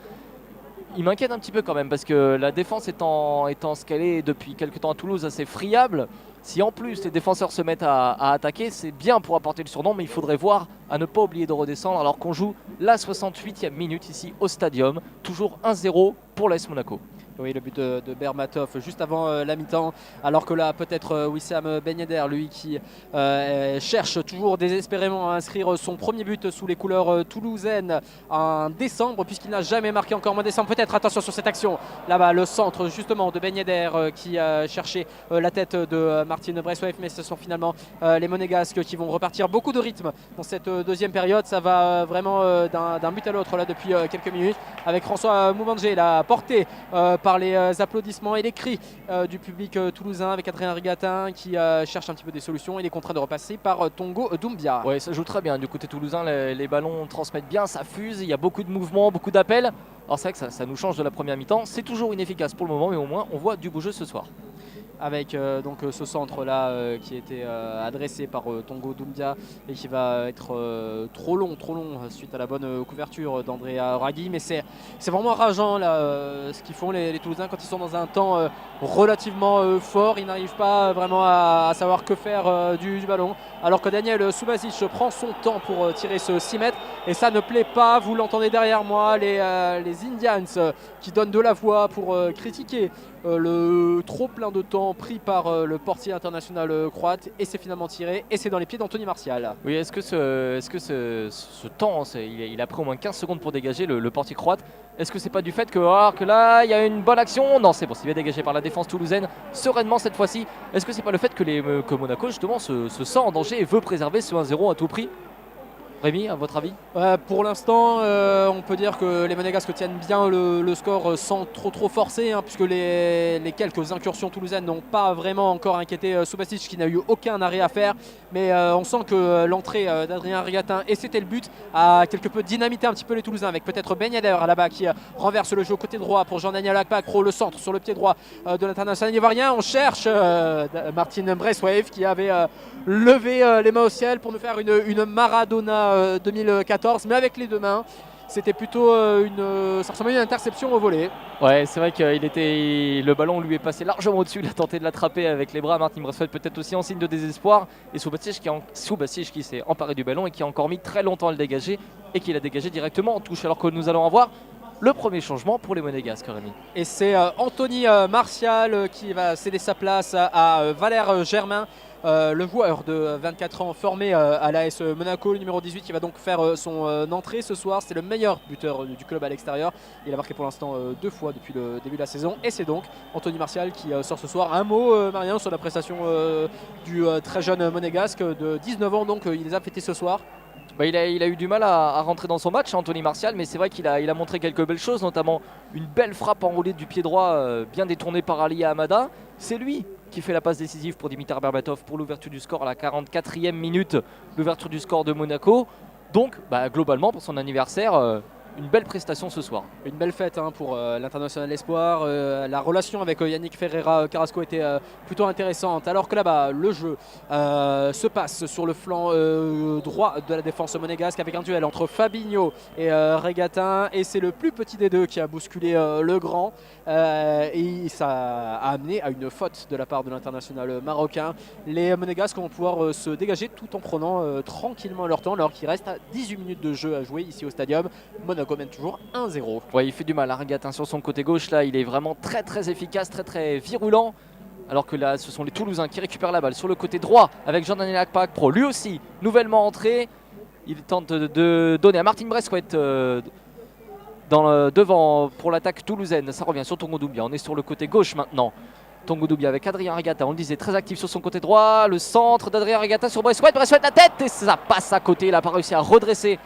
[SPEAKER 2] Il m'inquiète un petit peu quand même parce que la défense étant ce qu'elle est depuis quelques temps à Toulouse, assez friable. Si en plus les défenseurs se mettent à attaquer, c'est bien pour apporter le surnom, mais il faudrait voir à ne pas oublier de redescendre alors qu'on joue la 68e minute ici au stadium. Toujours 1-0 pour l'AS Monaco.
[SPEAKER 1] Oui, le but de Berbatov juste avant la mi-temps, alors que là peut-être Wissam Ben Yedder, lui qui cherche toujours désespérément à inscrire son premier but sous les couleurs toulousaines en décembre, puisqu'il n'a jamais marqué, encore moins décembre peut-être. Attention sur cette action, là-bas le centre justement de Ben Yedder qui cherchait la tête de Martin Bressweiff, mais ce sont finalement les Monégasques qui vont repartir beaucoup de rythme dans cette deuxième période. Ça va vraiment d'un but à l'autre là depuis quelques minutes, avec François Moubangé, la portée par les applaudissements et les cris du public toulousain, avec Adrien Rigatin qui cherche un petit peu des solutions. Il est contraint de repasser par Tongo Doumbia.
[SPEAKER 2] Ouais, ça joue très bien du côté toulousain, les ballons transmettent bien, ça fuse, il y a beaucoup de mouvements, beaucoup d'appels. Alors c'est vrai que ça nous change de la première mi-temps, c'est toujours inefficace pour le moment, mais au moins on voit du beau jeu ce soir.
[SPEAKER 1] Avec donc ce centre là qui a été adressé par Tongo Doumbia et qui va être trop long suite à la bonne couverture d'Andrea Raghi. Mais c'est vraiment rageant là ce qu'ils font les Toulousains quand ils sont dans un temps relativement fort. Ils n'arrivent pas vraiment à savoir que faire du ballon, alors que Daniel Subasic prend son temps pour tirer ce 6 mètres et ça ne plaît pas. Vous l'entendez derrière moi, les Indians qui donnent de la voix pour critiquer le trop plein de temps pris par le portier international croate, et c'est finalement tiré et c'est dans les pieds d'Anthony Martial.
[SPEAKER 2] Oui, est-ce que ce temps, il a pris au moins 15 secondes pour dégager le portier croate? Est-ce que c'est pas du fait que là il y a une bonne action? Non, c'est bon, c'est bien dégagé par la défense toulousaine sereinement cette fois-ci. Est-ce que c'est pas le fait que Monaco justement se sent en danger et veut préserver ce 1-0 à tout prix? Rémi, à votre avis?
[SPEAKER 1] Pour l'instant, on peut dire que les Monégasques tiennent bien le score sans trop forcer, hein, puisque les quelques incursions toulousaines n'ont pas vraiment encore inquiété Subasic, qui n'a eu aucun arrêt à faire. Mais on sent que l'entrée d'Adrien Rigatin, et c'était le but, a quelque peu dynamité un petit peu les Toulousains, avec peut-être Ben Yedder là-bas qui renverse le jeu au côté droit pour Jean-Daniel Akpakro, le centre sur le pied droit de l'international ivoirien. On cherche Martin Bressweiff qui avait levé les mains au ciel pour nous faire une Maradona 2014, mais avec les deux mains. C'était plutôt ça ressemblait à une interception au volet.
[SPEAKER 2] Ouais, c'est vrai que le ballon lui est passé largement au-dessus. Il a tenté de l'attraper avec les bras. Martin Bressweiff peut-être aussi en signe de désespoir. Et Subasic qui s'est emparé du ballon et qui a encore mis très longtemps à le dégager, et qui l'a dégagé directement en touche. Alors que nous allons avoir le premier changement pour les Monégasques, Rémi.
[SPEAKER 1] Et c'est Anthony Martial qui va céder sa place à Valère Germain. Le joueur de 24 ans formé à l'AS Monaco, le numéro 18, qui va donc faire son entrée ce soir. C'est le meilleur buteur du club à l'extérieur. Il a marqué pour l'instant 2 fois depuis le début de la saison. Et c'est donc Anthony Martial qui sort ce soir. Un mot, Marien, sur la prestation du très jeune monégasque de 19 ans. Donc il les a fêtés ce soir.
[SPEAKER 2] Il a eu du mal à rentrer dans son match, Anthony Martial, mais c'est vrai qu'il a montré quelques belles choses, notamment une belle frappe enroulée du pied droit, bien détournée par Ali Hamada. C'est lui qui fait la passe décisive pour Dimitar Berbatov pour l'ouverture du score à la 44e minute, l'ouverture du score de Monaco. Donc globalement pour son anniversaire, une belle prestation ce soir.
[SPEAKER 1] Une belle fête pour l'international espoir. La relation avec Yannick Ferreira Carrasco était plutôt intéressante. Alors que là-bas, le jeu se passe sur le flanc droit de la défense monégasque, avec un duel entre Fabinho et Regatin. Et c'est le plus petit des deux qui a bousculé le grand. Et ça a amené à une faute de la part de l'international marocain. Les monégasques vont pouvoir se dégager tout en prenant tranquillement leur temps, alors qu'il reste à 18 minutes de jeu à jouer ici au stadium. Monaco mène toujours 1-0.
[SPEAKER 2] Ouais, il fait du mal à Regatin sur son côté gauche. Là, il est vraiment très efficace, très virulent. Alors que là, ce sont les Toulousains qui récupèrent la balle sur le côté droit avec Jean-Daniel Akpakro, lui aussi nouvellement entré. Il tente de donner à Martin Bressweiff devant pour l'attaque toulousaine. Ça revient sur Tongo Doumbia. On est sur le côté gauche maintenant. Tongo Doumbia avec Adrien Rigatin, on le disait, très actif sur son côté droit. Le centre d'Adrien Rigatin sur Bressweiff. Bressweiff la tête et ça passe à côté. Il n'a pas réussi à redresser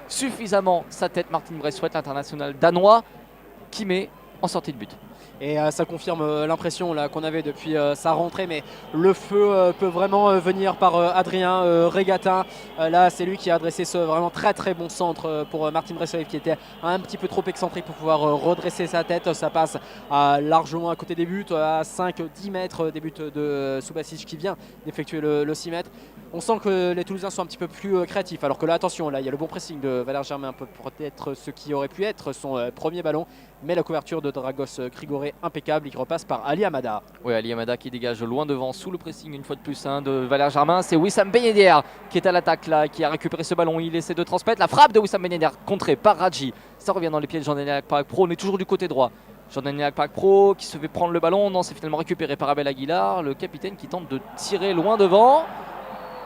[SPEAKER 2] suffisamment sa tête, Martin Bressweiff, l'international danois, qui met en sortie de but.
[SPEAKER 1] Et ça confirme l'impression qu'on avait depuis sa rentrée, mais le feu peut vraiment venir par Adrien Regatin. Là, c'est lui qui a adressé ce vraiment très bon centre pour Martin Bressweiff, qui était un petit peu trop excentrique pour pouvoir redresser sa tête. Ça passe largement à côté des buts, à 5-10 mètres des buts de Subasic qui vient d'effectuer le 6 mètres. On sent que les Toulousains sont un petit peu plus créatifs, alors que là, attention, là il y a le bon pressing de Valère Germain, peut-être ce qui aurait pu être son premier ballon, mais la couverture de Dragos Grigoré impeccable, il repasse par Ali Hamada.
[SPEAKER 2] Oui, Ali Hamada qui dégage loin devant sous le pressing une fois de plus de Valère Germain. C'est Wissam Ben Yedder qui est à l'attaque là, qui a récupéré ce ballon. Il essaie de transmettre la frappe de Wissam Ben Yedder contrée par Radji. Ça revient dans les pieds de Jean-Daniel Akpakro. On est toujours du côté droit Jordan Pack Pro qui se fait prendre le ballon. Non, c'est finalement récupéré par Abel Aguilar, le capitaine qui tente de tirer loin devant.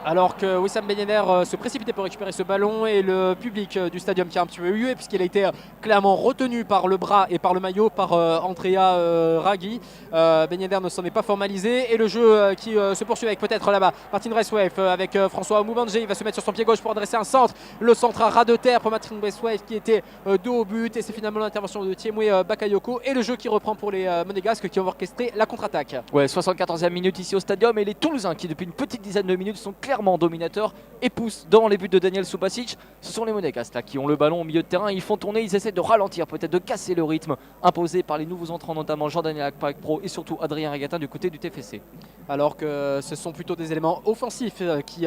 [SPEAKER 1] Alors que Wissam Ben Yedder se précipitait pour récupérer ce ballon et le public du stadium qui a un petit peu hué puisqu'il a été clairement retenu par le bras et par le maillot par Andrea Raghi. Ben Yedder ne s'en est pas formalisé et le jeu qui se poursuit avec peut-être là-bas Martin Braithwaite avec François Moubandje. Il va se mettre sur son pied gauche pour adresser un centre. Le centre à ras de terre pour Martin Braithwaite qui était dos au but et c'est finalement l'intervention de Thiemwe Bakayoko et le jeu qui reprend pour les Monégasques qui ont orchestré la contre-attaque.
[SPEAKER 2] Ouais, 74e minute ici au stadium et les Toulousains qui depuis une petite dizaine de minutes sont clairement dominateurs et poussent dans les buts de Daniel Subasic. Ce sont les Monégasques là qui ont le ballon au milieu de terrain, ils font tourner, ils essaient de ralentir, peut-être de casser le rythme imposé par les nouveaux entrants, notamment Jean-Daniel Pack Pro et surtout Adrien Regatin du côté du TFC.
[SPEAKER 1] Alors que ce sont plutôt des éléments offensifs qui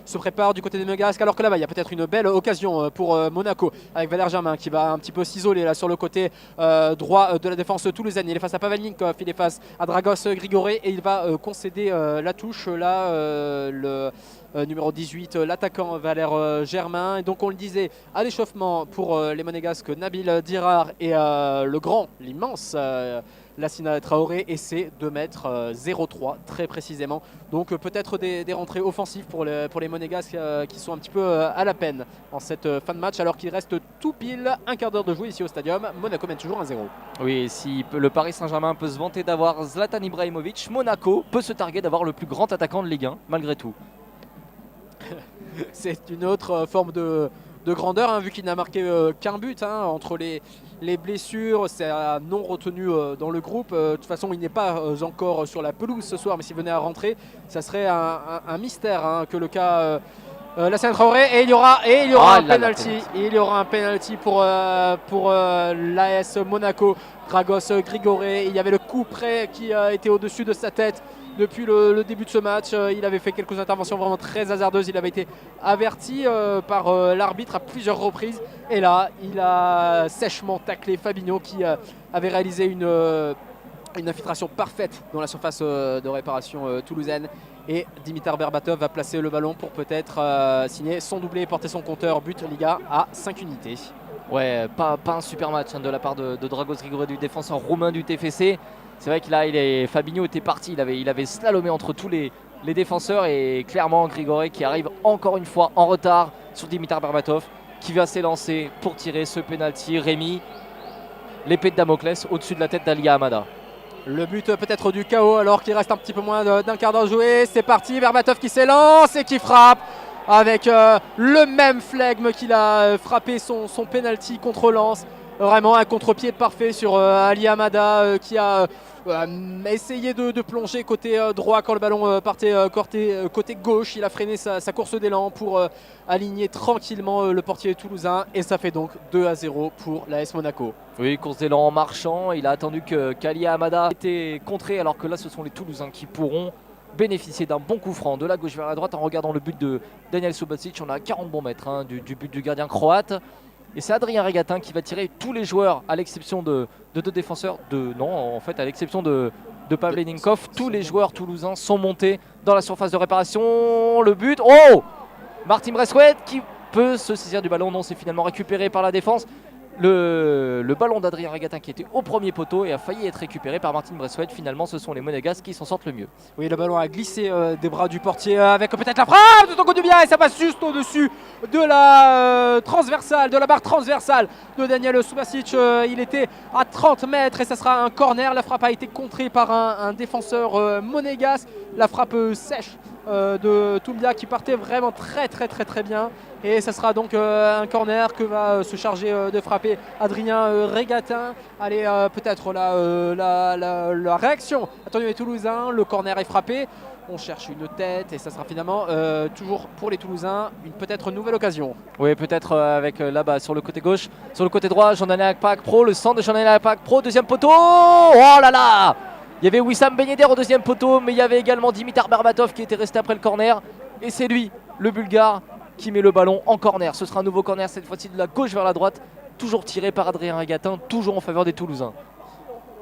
[SPEAKER 1] se préparent du côté des Monégasques, alors que là-bas il y a peut-être une belle occasion pour Monaco avec Valère Germain qui va un petit peu s'isoler là sur le côté droit de la défense toulousaine. Il est face à Pavelnikov, il est face à Dragos Grigoré et il va concéder la touche là le numéro 18, l'attaquant Valère Germain. Et donc on le disait, à l'échauffement pour les Monégasques, Nabil Dirar et le grand, l'immense Lassina Traoré essaie de mettre 0-3 très précisément. Donc peut-être des rentrées offensives pour les Monégasques qui sont un petit peu à la peine en cette fin de match alors qu'il reste tout pile un quart d'heure de jouer ici au stadium. Monaco mène toujours 1-0.
[SPEAKER 2] Oui, si le Paris Saint-Germain peut se vanter d'avoir Zlatan Ibrahimovic, Monaco peut se targuer d'avoir le plus grand attaquant de Ligue 1 malgré tout.
[SPEAKER 1] C'est une autre forme de grandeur hein, vu qu'il n'a marqué qu'un but hein, entre les blessures, c'est non retenu dans le groupe. De toute façon, il n'est pas encore sur la pelouse ce soir, mais s'il venait à rentrer, ça serait un mystère hein, que le cas Lassina Traoré. Et il y aura un penalty. Il y aura un penalty pour l'AS Monaco. Dragos Grigoré. Il y avait le coup près qui était au-dessus de sa tête. Depuis le début de ce match, il avait fait quelques interventions vraiment très hasardeuses. Il avait été averti par l'arbitre à plusieurs reprises. Et là, il a sèchement taclé Fabinho qui avait réalisé une infiltration parfaite dans la surface de réparation toulousaine. Et Dimitar Berbatov va placer le ballon pour peut-être signer son doublé et porter son compteur but Liga à 5 unités.
[SPEAKER 2] Ouais, pas un super match hein, de la part de Dragos Grigoré, du défenseur roumain du TFC. C'est vrai que Fabinho était parti, il avait slalomé entre tous les défenseurs et clairement Grigoré qui arrive encore une fois en retard sur Dimitar Berbatov qui va s'élancer pour tirer ce penalty. Rémi, l'épée de Damoclès au-dessus de la tête d'Alia Hamada.
[SPEAKER 1] Le but peut-être du chaos alors qu'il reste un petit peu moins d'un quart d'heure joué. C'est parti, Berbatov qui s'élance et qui frappe avec le même flegme qu'il a frappé son penalty contre Lens. Vraiment un contre-pied parfait sur Ali Hamada qui a essayé de plonger côté droit quand le ballon partait côté gauche. Il a freiné sa course d'élan pour aligner tranquillement le portier toulousain et ça fait donc 2-0 pour l'AS Monaco.
[SPEAKER 2] Oui, course d'élan en marchant. Il a attendu qu'Ali Hamada était contré alors que là ce sont les Toulousains qui pourront bénéficier d'un bon coup franc de la gauche vers la droite en regardant le but de Daniel Subasic. On a 40 bons mètres hein, du but du gardien croate. Et c'est Adrien Regatin qui va tirer tous les joueurs à l'exception de deux défenseurs. À l'exception de Pavlenikov. Tous les joueurs toulousains sont montés dans la surface de réparation. Le but, Martin Braithwaite qui peut se saisir du ballon. Non, c'est finalement récupéré par la défense. Le ballon d'Adrien Regatin qui était au premier poteau et a failli être récupéré par Martin Braithwaite. Finalement, ce sont les Monégasques qui s'en sortent le mieux.
[SPEAKER 1] Oui, le ballon a glissé des bras du portier avec peut-être la frappe de Tongo Dubia et ça passe juste au-dessus de la transversale, de la barre transversale de Daniel Subasic. Il était à 30 mètres et ça sera un corner. La frappe a été contrée par un défenseur monégasque. La frappe sèche de Toumbia qui partait vraiment très bien. Et ça sera donc un corner que va se charger de frapper Adrien Regatin. Allez, peut-être la réaction. Attendu les Toulousains, le corner est frappé. On cherche une tête et ça sera finalement toujours pour les Toulousains peut-être une nouvelle occasion.
[SPEAKER 2] Oui, peut-être avec là-bas sur le côté gauche, sur le côté droit, Jean-Daniel Pack Pro, le centre de Jean-Daniel Pack Pro, deuxième poteau. Oh là là! Il y avait Wissam Ben Yedder au deuxième poteau, mais il y avait également Dimitar Berbatov qui était resté après le corner. Et c'est lui, le Bulgare, qui met le ballon en corner. Ce sera un nouveau corner, cette fois-ci de la gauche vers la droite, toujours tiré par Adrien Regatin, toujours en faveur des Toulousains.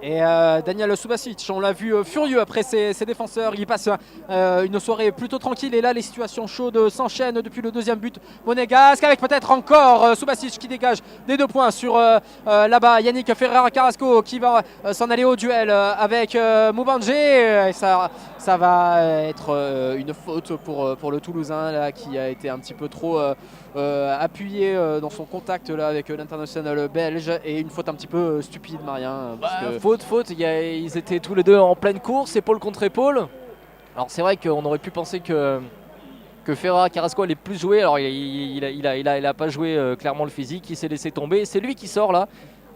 [SPEAKER 1] Et Daniel Subasic, on l'a vu furieux après ses défenseurs. Il passe une soirée plutôt tranquille. Et là, les situations chaudes s'enchaînent depuis le deuxième but monégasque. Avec peut-être encore Subasic qui dégage des 2 points sur là-bas. Yannick Ferreira Carrasco qui va s'en aller au duel avec Moubangé. Et ça va être une faute pour le Toulousain là, qui a été un petit peu trop appuyé dans son contact là, avec l'international belge. Et une faute un petit peu stupide, Marien.
[SPEAKER 2] Faute, ils étaient tous les deux en pleine course, épaule contre épaule. Alors c'est vrai qu'on aurait pu penser que Ferreira Carrasco allait plus jouer. Alors il a pas joué clairement le physique, il s'est laissé tomber. C'est lui qui sort là,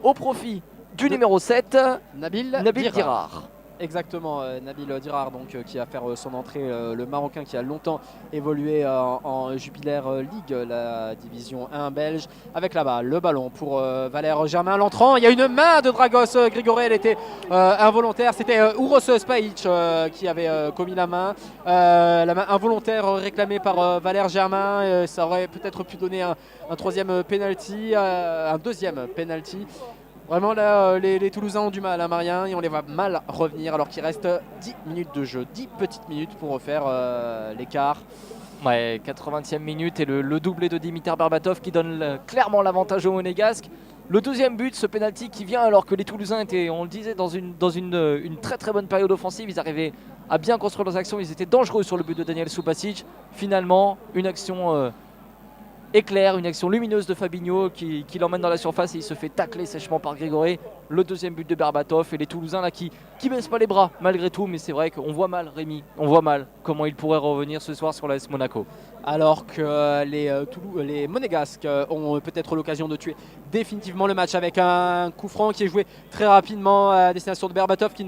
[SPEAKER 2] au profit du numéro 7,
[SPEAKER 1] Nabil
[SPEAKER 2] Dirar.
[SPEAKER 1] Exactement, Nabil Dirar donc, qui va faire son entrée, le Marocain qui a longtemps évolué en Jupiler League, la division 1 belge, avec là-bas le ballon pour Valère Germain, l'entrant. Il y a une main de Dragos Grigoré, elle était involontaire, c'était Uros Spajic qui avait commis la main involontaire réclamée par Valère Germain. Ça aurait peut-être pu donner un troisième penalty, un deuxième penalty. Vraiment là, les Toulousains ont du mal, hein, Marien, et on les voit mal revenir alors qu'il reste 10 minutes de jeu, 10 petites minutes pour refaire l'écart.
[SPEAKER 2] Ouais, 80e minute et le doublé de Dimitar Berbatov qui donne clairement l'avantage aux Monégasques. Le deuxième but, ce penalty qui vient alors que les Toulousains étaient, on le disait, dans une très très bonne période offensive. Ils arrivaient à bien construire leurs actions, ils étaient dangereux sur le but de Daniel Subasic. Finalement, une action éclair, une action lumineuse de Fabinho qui l'emmène dans la surface et il se fait tacler sèchement par Grigoré. Le deuxième but de Berbatov et les Toulousains là qui baissent pas les bras malgré tout, mais c'est vrai qu'on voit mal, Rémi, on voit mal comment il pourrait revenir ce soir sur l'AS Monaco.
[SPEAKER 1] Alors que les Monégasques ont peut-être l'occasion de tuer définitivement le match avec un coup franc qui est joué très rapidement à destination de Berbatov qui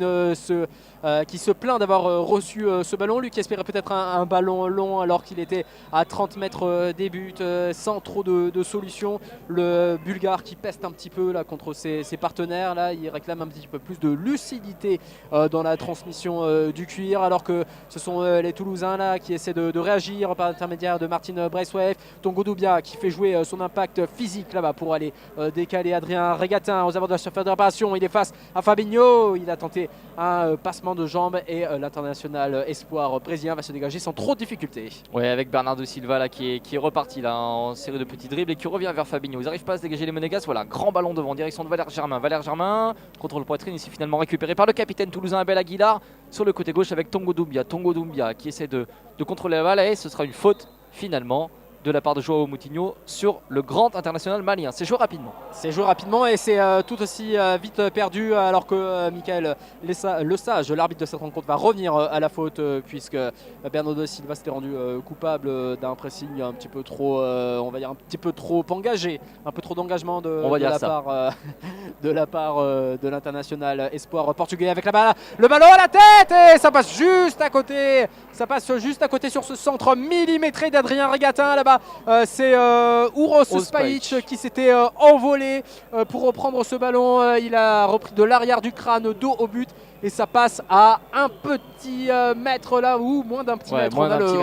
[SPEAKER 1] se plaint d'avoir reçu ce ballon. Lui qui espérait peut-être un ballon long alors qu'il était à 30 mètres des buts sans trop de solutions. Le Bulgare qui peste un petit peu là, contre ses partenaires. Là, il réclame un petit peu plus de lucidité dans la transmission du cuir alors que ce sont les Toulousains là, qui essaient de réagir par l'intermédiaire de Martin Braithwaite. Tongo Doubia qui fait jouer son impact physique là-bas pour aller décaler Adrien Régatin aux abords de la surface de réparation. Il est face à Fabinho, il a tenté un passement de jambes et l'international espoir brésilien va se dégager sans trop de difficultés.
[SPEAKER 2] Ouais, avec Bernardo Silva là, qui est reparti là, en série de petits dribbles et qui revient vers Fabinho. Ils n'arrivent pas à se dégager les Monégasques. Voilà, grand ballon devant, direction de Valère Germain. Valère Germain, contrôle poitrine, ici finalement récupéré par le capitaine toulousain Abel Aguilar sur le côté gauche avec Tongo Doumbia qui essaie de contrôler la balle et ce sera une faute finalement de la part de Joao Moutinho sur le grand international malien. C'est joué rapidement.
[SPEAKER 1] C'est joué rapidement et c'est tout aussi vite perdu alors que Michael Le Sage, l'arbitre de cette rencontre, va revenir à la faute puisque Bernardo Silva s'était rendu coupable d'un pressing un petit peu trop, on va dire un petit peu trop engagé, un peu trop d'engagement de la part de l'international espoir portugais avec la balle, le ballon à la tête et ça passe juste à côté. Ça passe juste à côté sur ce centre millimétré d'Adrien Régatin là-bas. C'est Uros Spajic qui s'était envolé pour reprendre ce ballon. Il a repris de l'arrière du crâne, dos au but. Et ça passe à un petit mètre là, ou moins d'un petit mètre.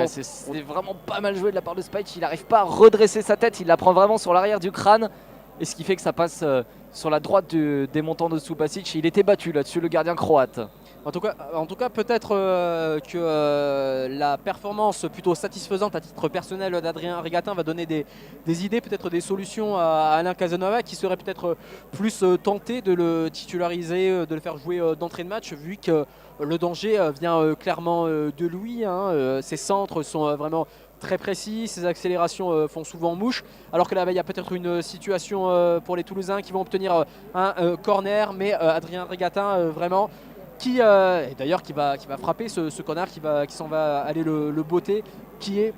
[SPEAKER 2] C'est vraiment pas mal joué de la part de Spajic. Il n'arrive pas à redresser sa tête. Il la prend vraiment sur l'arrière du crâne. Et ce qui fait que ça passe sur la droite des montants de Subasic. Il était battu là-dessus, le gardien croate.
[SPEAKER 1] En tout cas peut-être que la performance plutôt satisfaisante à titre personnel d'Adrien Régatin va donner des idées, peut-être des solutions à Alain Casanova qui serait peut-être plus tenté de le titulariser, de le faire jouer d'entrée de match vu que le danger vient clairement de lui. Ses centres sont vraiment très précis, ses accélérations font souvent mouche, alors que là il y a peut-être une situation pour les Toulousains qui vont obtenir un corner, mais Adrien Régatin vraiment qui d'ailleurs qui va frapper ce corner, qui s'en va aller le botter, qui est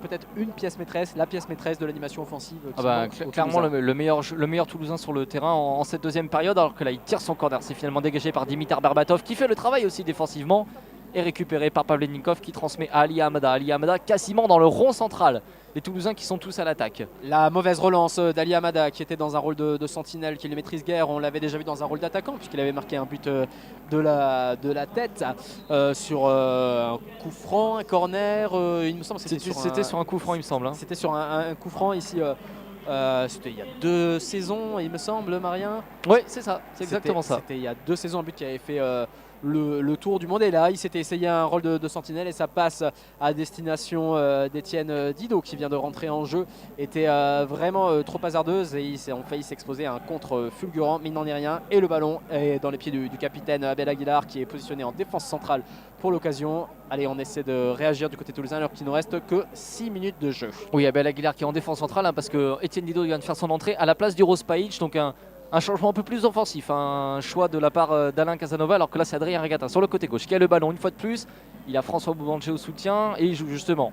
[SPEAKER 1] peut-être la pièce maîtresse de l'animation offensive.
[SPEAKER 2] Clairement le meilleur Toulousain sur le terrain en cette deuxième période, alors que là il tire son corner, c'est finalement dégagé par Dimitar Berbatov qui fait le travail aussi défensivement et récupéré par Pavlenikov qui transmet à Ali Hamada quasiment dans le rond central. Les Toulousains qui sont tous à l'attaque.
[SPEAKER 1] La mauvaise relance d'Ali Hamada qui était dans un rôle de sentinelle, qui les maîtrise guère. On l'avait déjà vu dans un rôle d'attaquant puisqu'il avait marqué un but de la tête sur un coup franc, un corner. Il me semble
[SPEAKER 2] c'était sur un coup franc, il me semble.
[SPEAKER 1] C'était sur un coup franc ici. C'était il y a 2 saisons, il me semble, Marien.
[SPEAKER 2] Oui, c'est ça, c'est exactement ça.
[SPEAKER 1] C'était il y a 2 saisons, un but qui avait fait le tour du monde. Et là, il s'était essayé un rôle de sentinelle et ça passe à destination d'Étienne Didot qui vient de rentrer en jeu. Était vraiment trop hasardeuse et ils ont failli s'exposer à un contre fulgurant, mais il n'en est rien. Et le ballon est dans les pieds du capitaine Abel Aguilar qui est positionné en défense centrale pour l'occasion. Allez, on essaie de réagir du côté toulousain alors qu'il ne reste que 6 minutes de jeu.
[SPEAKER 2] Oui, Abel Aguilar qui est en défense centrale parce que Étienne Didot vient de faire son entrée à la place du Rose Païch, donc un changement un peu plus offensif, un choix de la part d'Alain Casanova, alors que là c'est Adrien Regatin sur le côté gauche qui a le ballon une fois de plus. Il a François Moubanché au soutien et il joue justement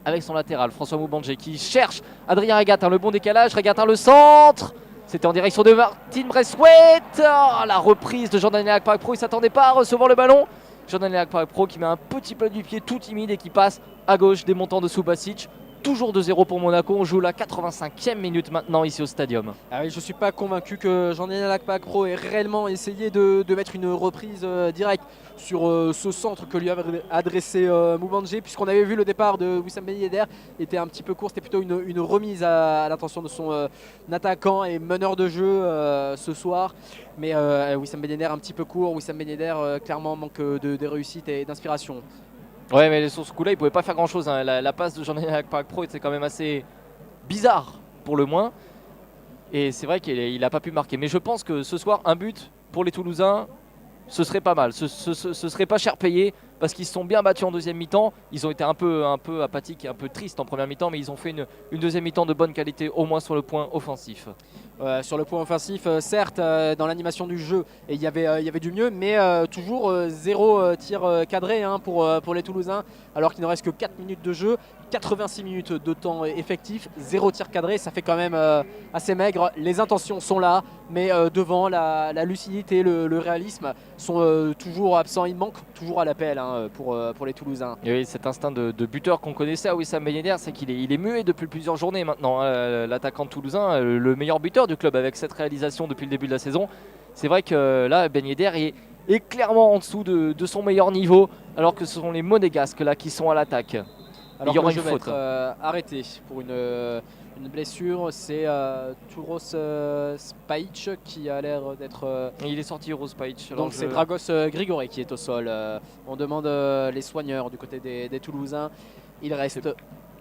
[SPEAKER 2] avec son latéral François Moubanché qui cherche Adrien Regatin, le bon décalage, Regatin le centre. C'était en direction de Martin Bressouet. Oh, la reprise de Jordan Léac Pro, il ne s'attendait pas à recevoir le ballon. Jordan Léac Pro qui met un petit peu du pied tout timide et qui passe à gauche démontant de Subasic. Toujours 2-0 pour Monaco, on joue la 85e minute maintenant ici au Stadium.
[SPEAKER 1] Ah oui, je ne suis pas convaincu que Jordan Léac Pro ait réellement essayé de mettre une reprise directe sur ce centre que lui avait adressé Moubanjé, puisqu'on avait vu le départ de Wissam Ben Yedder était un petit peu court, c'était plutôt une remise à l'intention de son attaquant et meneur de jeu ce soir. Mais Wissam Ben Yedder un petit peu court, Wissam Ben Yedder clairement manque de réussite et d'inspiration.
[SPEAKER 2] Ouais, mais sur ce coup-là, il pouvait pas faire grand-chose. Hein. La passe de Jordan Léac Pro était quand même assez bizarre pour le moins. Et c'est vrai qu'il n'a pas pu marquer. Mais je pense que ce soir, un but pour les Toulousains, ce serait pas mal. Ce serait pas cher payé parce qu'ils se sont bien battus en deuxième mi-temps. Ils ont été un peu apathiques et un peu tristes en première mi-temps, mais ils ont fait une deuxième mi-temps de bonne qualité, au moins sur le point offensif.
[SPEAKER 1] Sur le point offensif, certes, dans l'animation du jeu, et il y avait du mieux, mais toujours 0 tir cadré pour les Toulousains, alors qu'il ne reste que 4 minutes de jeu, 86 minutes de temps effectif, 0 tir cadré, ça fait quand même assez maigre. Les intentions sont là, mais devant la lucidité, le réalisme sont toujours absents. Il manque toujours à l'appel pour les Toulousains.
[SPEAKER 2] Et oui, cet instinct de buteur qu'on connaissait à Wissam Ben Yedder, c'est qu'il est muet depuis plusieurs journées maintenant. L'attaquant toulousain, le meilleur buteur du club avec cette réalisation depuis le début de la saison. C'est vrai que là, Ben Yedder est clairement en dessous de son meilleur niveau, alors que ce sont les Monégasques là qui sont à l'attaque.
[SPEAKER 1] Alors
[SPEAKER 2] il y aura
[SPEAKER 1] que
[SPEAKER 2] une
[SPEAKER 1] je vais
[SPEAKER 2] faute.
[SPEAKER 1] être arrêté pour une blessure, c'est Touros Spajic qui a l'air d'être...
[SPEAKER 2] Il est sorti Rose Païch.
[SPEAKER 1] donc c'est Dragos Grigoré qui est au sol. On demande les soigneurs du côté des Toulousains. Il reste...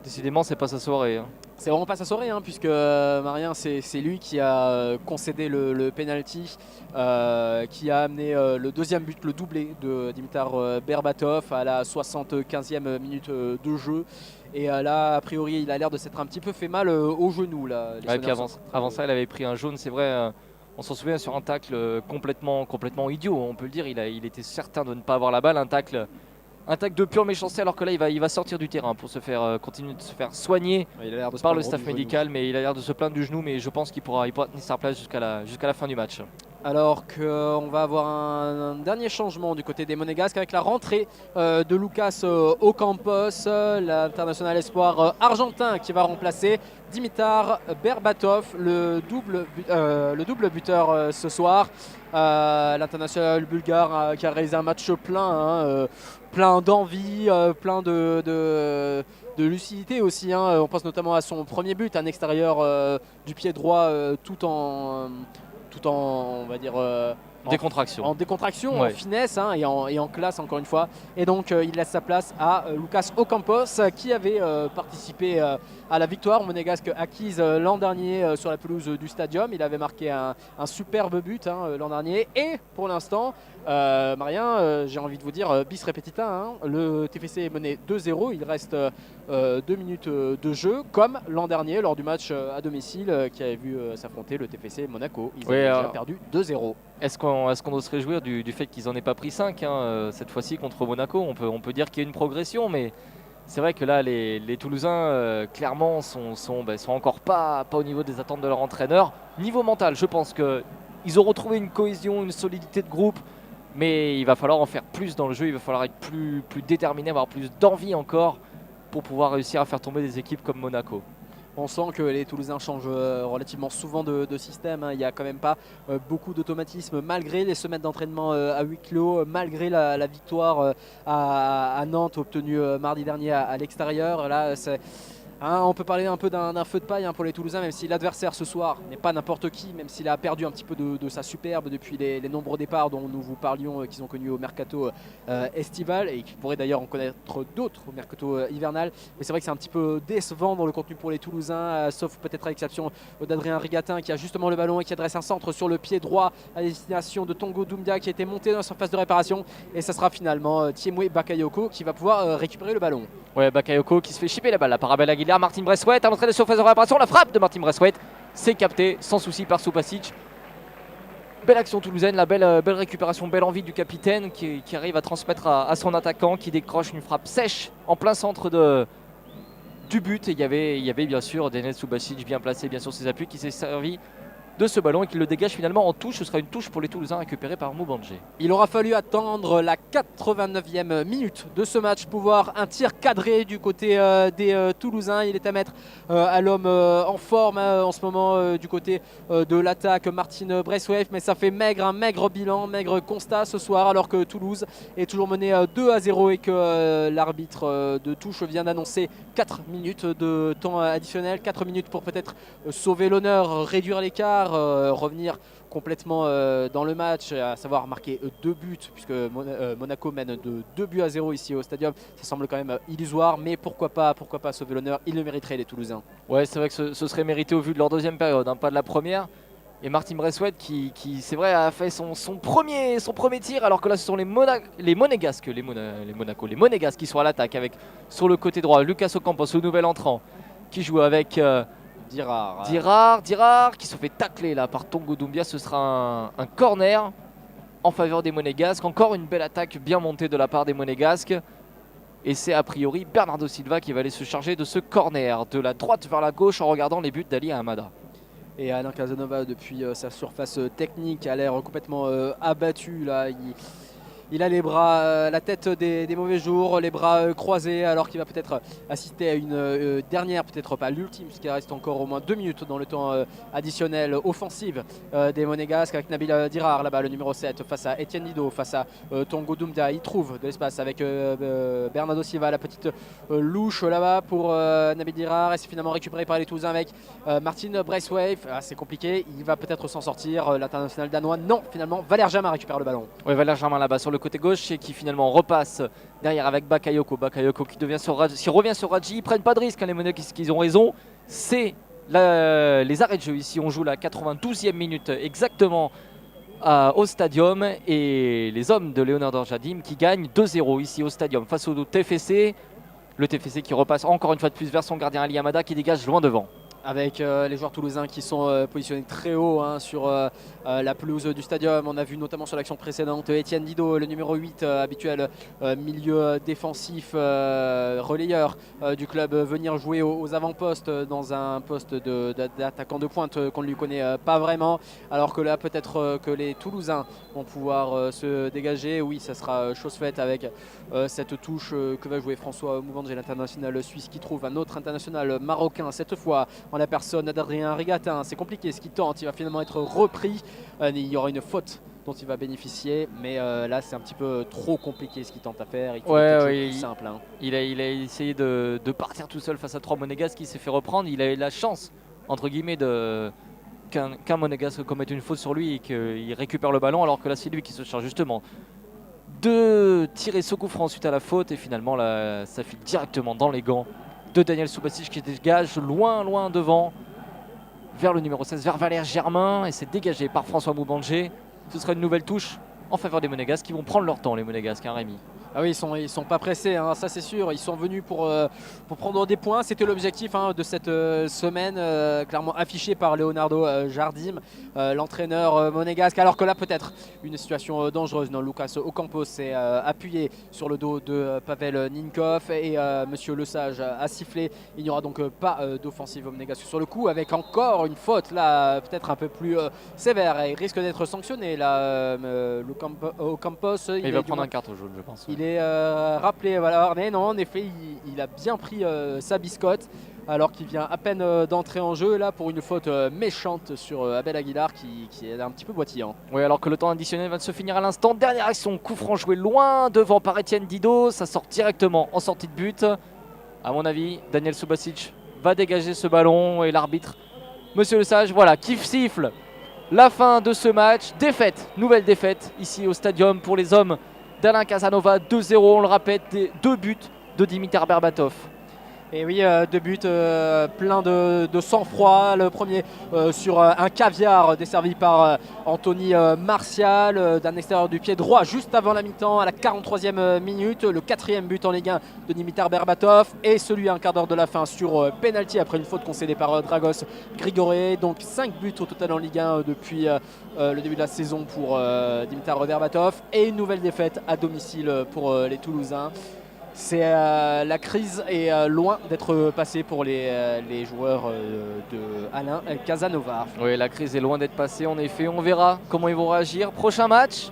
[SPEAKER 2] Décidément, c'est pas sa soirée. Hein.
[SPEAKER 1] C'est vraiment pas sa soirée, puisque Marien, c'est lui qui a concédé le penalty, qui a amené le deuxième but, le doublé de Dimitar Berbatov à la 75e minute de jeu. Et là, a priori, il a l'air de s'être un petit peu fait mal au genou. Là,
[SPEAKER 2] et puis avant ça, il avait pris un jaune, c'est vrai. On s'en souvient sur un tacle complètement idiot, on peut le dire. Il était certain de ne pas avoir la balle, un tacle de pure méchanceté, alors que là il va sortir du terrain pour continuer de se faire soigner par le staff médical, mais il a l'air de se plaindre du genou, mais je pense qu'il pourra tenir sa place jusqu'à la fin du match.
[SPEAKER 1] Alors qu'on va avoir un dernier changement du côté des Monégasques avec la rentrée de Lucas Ocampos, l'international espoir argentin qui va remplacer Dimitar Berbatov, le double buteur ce soir. L'international bulgare qui a réalisé un match plein d'envie, plein de lucidité aussi. On pense notamment à son premier but, un extérieur du pied droit tout en on va dire
[SPEAKER 2] décontraction.
[SPEAKER 1] En décontraction,
[SPEAKER 2] ouais.
[SPEAKER 1] En finesse et en classe encore une fois. Et donc il laisse sa place à Lucas Ocampos qui avait participé à la victoire monégasque acquise l'an dernier sur la pelouse du Stadium. Il avait marqué un superbe but l'an dernier. Et pour l'instant, Marien, j'ai envie de vous dire bis repetita. Le TFC est mené 2-0. Il reste 2 minutes de jeu, comme l'an dernier lors du match à domicile qui avait vu s'affronter le TFC Monaco. Ils avaient déjà perdu 2-0.
[SPEAKER 2] Est-ce qu'on doit se réjouir du fait qu'ils n'en aient pas pris 5 cette fois-ci contre Monaco? On peut dire qu'il y a une progression, mais c'est vrai que là, les Toulousains, clairement, sont encore pas au niveau des attentes de leur entraîneur. Niveau mental, je pense qu'ils ont retrouvé une cohésion, une solidité de groupe, mais il va falloir en faire plus dans le jeu. Il va falloir être plus déterminé, avoir plus d'envie encore pour pouvoir réussir à faire tomber des équipes comme Monaco.
[SPEAKER 1] On sent que les Toulousains changent relativement souvent de système. Il n'y a quand même pas beaucoup d'automatisme malgré les semaines d'entraînement à huis clos, malgré la victoire à Nantes obtenue mardi dernier à l'extérieur. Là, Hein, on peut parler un peu d'un feu de paille pour les Toulousains, même si l'adversaire ce soir n'est pas n'importe qui, même s'il a perdu un petit peu de sa superbe depuis les nombreux départs dont nous vous parlions, qu'ils ont connus au mercato estival et qui pourraient d'ailleurs en connaître d'autres au mercato hivernal. Mais c'est vrai que c'est un petit peu décevant dans le contenu pour les Toulousains, sauf peut-être à l'exception d'Adrien Rigatin qui a justement le ballon et qui adresse un centre sur le pied droit à destination de Tongo Doumbia qui a été monté dans la surface de réparation. Et ça sera finalement Thiemwe Bakayoko qui va pouvoir récupérer le ballon.
[SPEAKER 2] Ouais, Bakayoko qui se fait chipper la balle là, par Abel Aguilar. Martin Bressouet à l'entrée de la surface de réparation. La frappe de Martin Bressouet, c'est capté sans souci par Subasic. Belle action toulousaine, la belle récupération, belle envie du capitaine qui arrive à transmettre à son attaquant qui décroche une frappe sèche en plein centre du but. Et il y avait bien sûr Daniel Subasic bien placé, bien sur ses appuis, qui s'est servi de ce ballon et qui le dégage finalement en touche. Ce sera une touche pour les Toulousains récupérée par Moubandje.
[SPEAKER 1] Il aura fallu attendre la 89e minute de ce match pour voir un tir cadré du côté des Toulousains. Il est à mettre à l'homme en forme en ce moment du côté de l'attaque, Martin Bressouet, mais ça fait un maigre bilan, maigre constat ce soir alors que Toulouse est toujours mené 2-0 et que l'arbitre de touche vient d'annoncer 4 minutes de temps additionnel, 4 minutes pour peut-être sauver l'honneur, réduire l'écart, revenir complètement dans le match, à savoir marquer 2 buts puisque Monaco mène de 2-0 ici au stadium. Ça semble quand même illusoire, mais pourquoi pas sauver l'honneur, ils le mériteraient les Toulousains.
[SPEAKER 2] Ouais, c'est vrai que ce serait mérité au vu de leur deuxième période, pas de la première. Et Martin Bressouet qui c'est vrai a fait son premier tir, alors que là ce sont les Monégasques qui sont à l'attaque avec sur le côté droit Lucas Ocampos, le nouvel entrant qui joue avec Dirard qui se fait tacler là par Tongo Doumbia. Ce sera un corner en faveur des Monégasques. Encore une belle attaque bien montée de la part des Monégasques. Et c'est a priori Bernardo Silva qui va aller se charger de ce corner de la droite vers la gauche en regardant les buts d'Ali Hamada.
[SPEAKER 1] Et Alain Casanova, depuis sa surface technique, a l'air complètement abattu là. Il a les bras, la tête des mauvais jours, les bras croisés, alors qu'il va peut-être assister à une dernière, peut-être pas l'ultime, puisqu'il reste encore au moins 2 minutes dans le temps additionnel offensive des Monégasques, avec Nabil Dirard là-bas, le numéro 7, face à Etienne Dido, face à Tongo Doumbia. Il trouve de l'espace avec Bernardo Silva, la petite louche là-bas pour Nabil Dirard, et c'est finalement récupéré par les Toulousains avec Martin Bressouet. C'est compliqué, il va peut-être s'en sortir, l'international danois. Non, finalement, Valère Germain récupère le ballon.
[SPEAKER 2] Oui, Valère Germain là-bas sur le côté gauche et qui finalement repasse derrière avec Bakayoko qui revient sur Radji. Ils prennent pas de risque, les Monégasques, ils ont raison. C'est les arrêts de jeu ici. On joue la 92e minute exactement au stadium et les hommes de Leonardo Jardim qui gagnent 2-0 ici au stadium face au TFC. Le TFC qui repasse encore une fois de plus vers son gardien Ali Hamada qui dégage loin devant.
[SPEAKER 1] Avec les joueurs toulousains qui sont positionnés très haut sur la pelouse du stadium. On a vu notamment sur l'action précédente Etienne Dido, le numéro 8, habituel milieu défensif, relayeur du club, venir jouer aux avant-postes dans un poste d'attaquant de pointe qu'on ne lui connaît pas vraiment. Alors que là, peut-être que les Toulousains vont pouvoir se dégager. Oui, ça sera chose faite avec cette touche que va jouer François Moubandje, l'international suisse, qui trouve un autre international marocain, cette fois en la personne d'Adrien Rigatin. C'est compliqué ce qu'il tente, il va finalement être repris. Il y aura une faute dont il va bénéficier, mais là c'est un petit peu trop compliqué ce qu'il tente à faire. Il faut plus simple.
[SPEAKER 2] Il a essayé de partir tout seul face à 3 Monégasques qui s'est fait reprendre. Il a eu la chance, entre guillemets, qu'un Monégasque commette une faute sur lui et qu'il récupère le ballon, alors que là c'est lui qui se charge justement de tirer ce coup franc suite à la faute. Et finalement là, ça file directement dans les gants de Daniel Subasic qui dégage loin devant vers le numéro 16, vers Valère Germain, et c'est dégagé par François Moubandje. Ce sera une nouvelle touche en faveur des Monégasques qui vont prendre leur temps, les Monégasques, Rémi.
[SPEAKER 1] Ah oui, ils sont pas pressés, ça c'est sûr. Ils sont venus pour prendre des points. C'était l'objectif de cette semaine, clairement affiché par Leonardo Jardim, l'entraîneur monégasque. Alors que là, peut-être une situation dangereuse. Non, Lucas Ocampos s'est appuyé sur le dos de Pavel Ninkov et Monsieur Lesage a sifflé. Il n'y aura donc pas d'offensive monégasque sur le coup, avec encore une faute là, peut-être un peu plus sévère. Et il risque d'être sanctionné là, Ocampos.
[SPEAKER 2] Il va prendre un carton jaune, je pense.
[SPEAKER 1] Il est rappelé, voilà. Mais non, en effet, il a bien pris sa biscotte alors qu'il vient à peine d'entrer en jeu là pour une faute méchante sur Abel Aguilar qui est un petit peu boitillant.
[SPEAKER 2] Oui, alors que le temps additionnel va se finir à l'instant. Dernière action, coup franc joué loin devant par Etienne Dido. Ça sort directement en sortie de but. À mon avis, Daniel Subasic va dégager ce ballon et l'arbitre, Monsieur Le Sage, voilà, qui siffle la fin de ce match. Défaite, nouvelle défaite ici au stadium pour les hommes d'Alain Casanova. 2-0, on le répète, 2 buts de Dimitar Berbatov.
[SPEAKER 1] Et oui, 2 buts plein de sang-froid. Le premier sur un caviar desservi par Anthony Martial d'un extérieur du pied droit juste avant la mi-temps à la 43e minute. Le 4e but en Ligue 1 de Dimitar Berbatov et celui à un quart d'heure de la fin sur penalty après une faute concédée par Dragos Grigoré. Donc 5 buts au total en Ligue 1 depuis le début de la saison pour Dimitar Berbatov et une nouvelle défaite à domicile pour les Toulousains. C'est la crise est loin d'être passée pour les joueurs de Alain Casanova.
[SPEAKER 2] Oui, la crise est loin d'être passée, en effet. On verra comment ils vont réagir. Prochain match,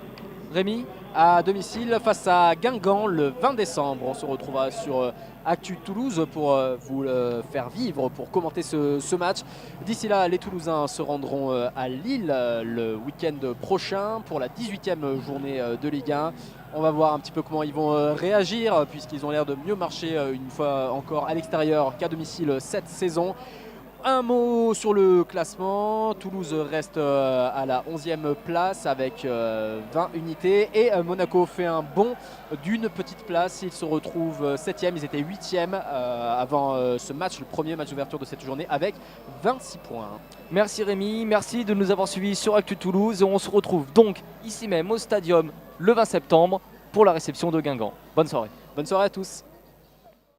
[SPEAKER 2] Rémi?
[SPEAKER 1] À domicile face à Guingamp le 20 décembre. On se retrouvera sur Actu Toulouse pour vous le faire vivre, pour commenter ce match. D'ici là, les Toulousains se rendront à Lille le week-end prochain pour la 18e journée de Ligue 1. On va voir un petit peu comment ils vont réagir puisqu'ils ont l'air de mieux marcher une fois encore à l'extérieur qu'à domicile cette saison. Un mot sur le classement, Toulouse reste à la 11e place avec 20 unités et Monaco fait un bond d'une petite place, ils se retrouvent 7e, ils étaient 8e avant ce match, le premier match d'ouverture de cette journée avec 26 points.
[SPEAKER 2] Merci Rémi, merci de nous avoir suivis sur Actu Toulouse. On se retrouve donc ici même au Stadium le 20 septembre pour la réception de Guingamp. Bonne soirée.
[SPEAKER 1] Bonne soirée à tous.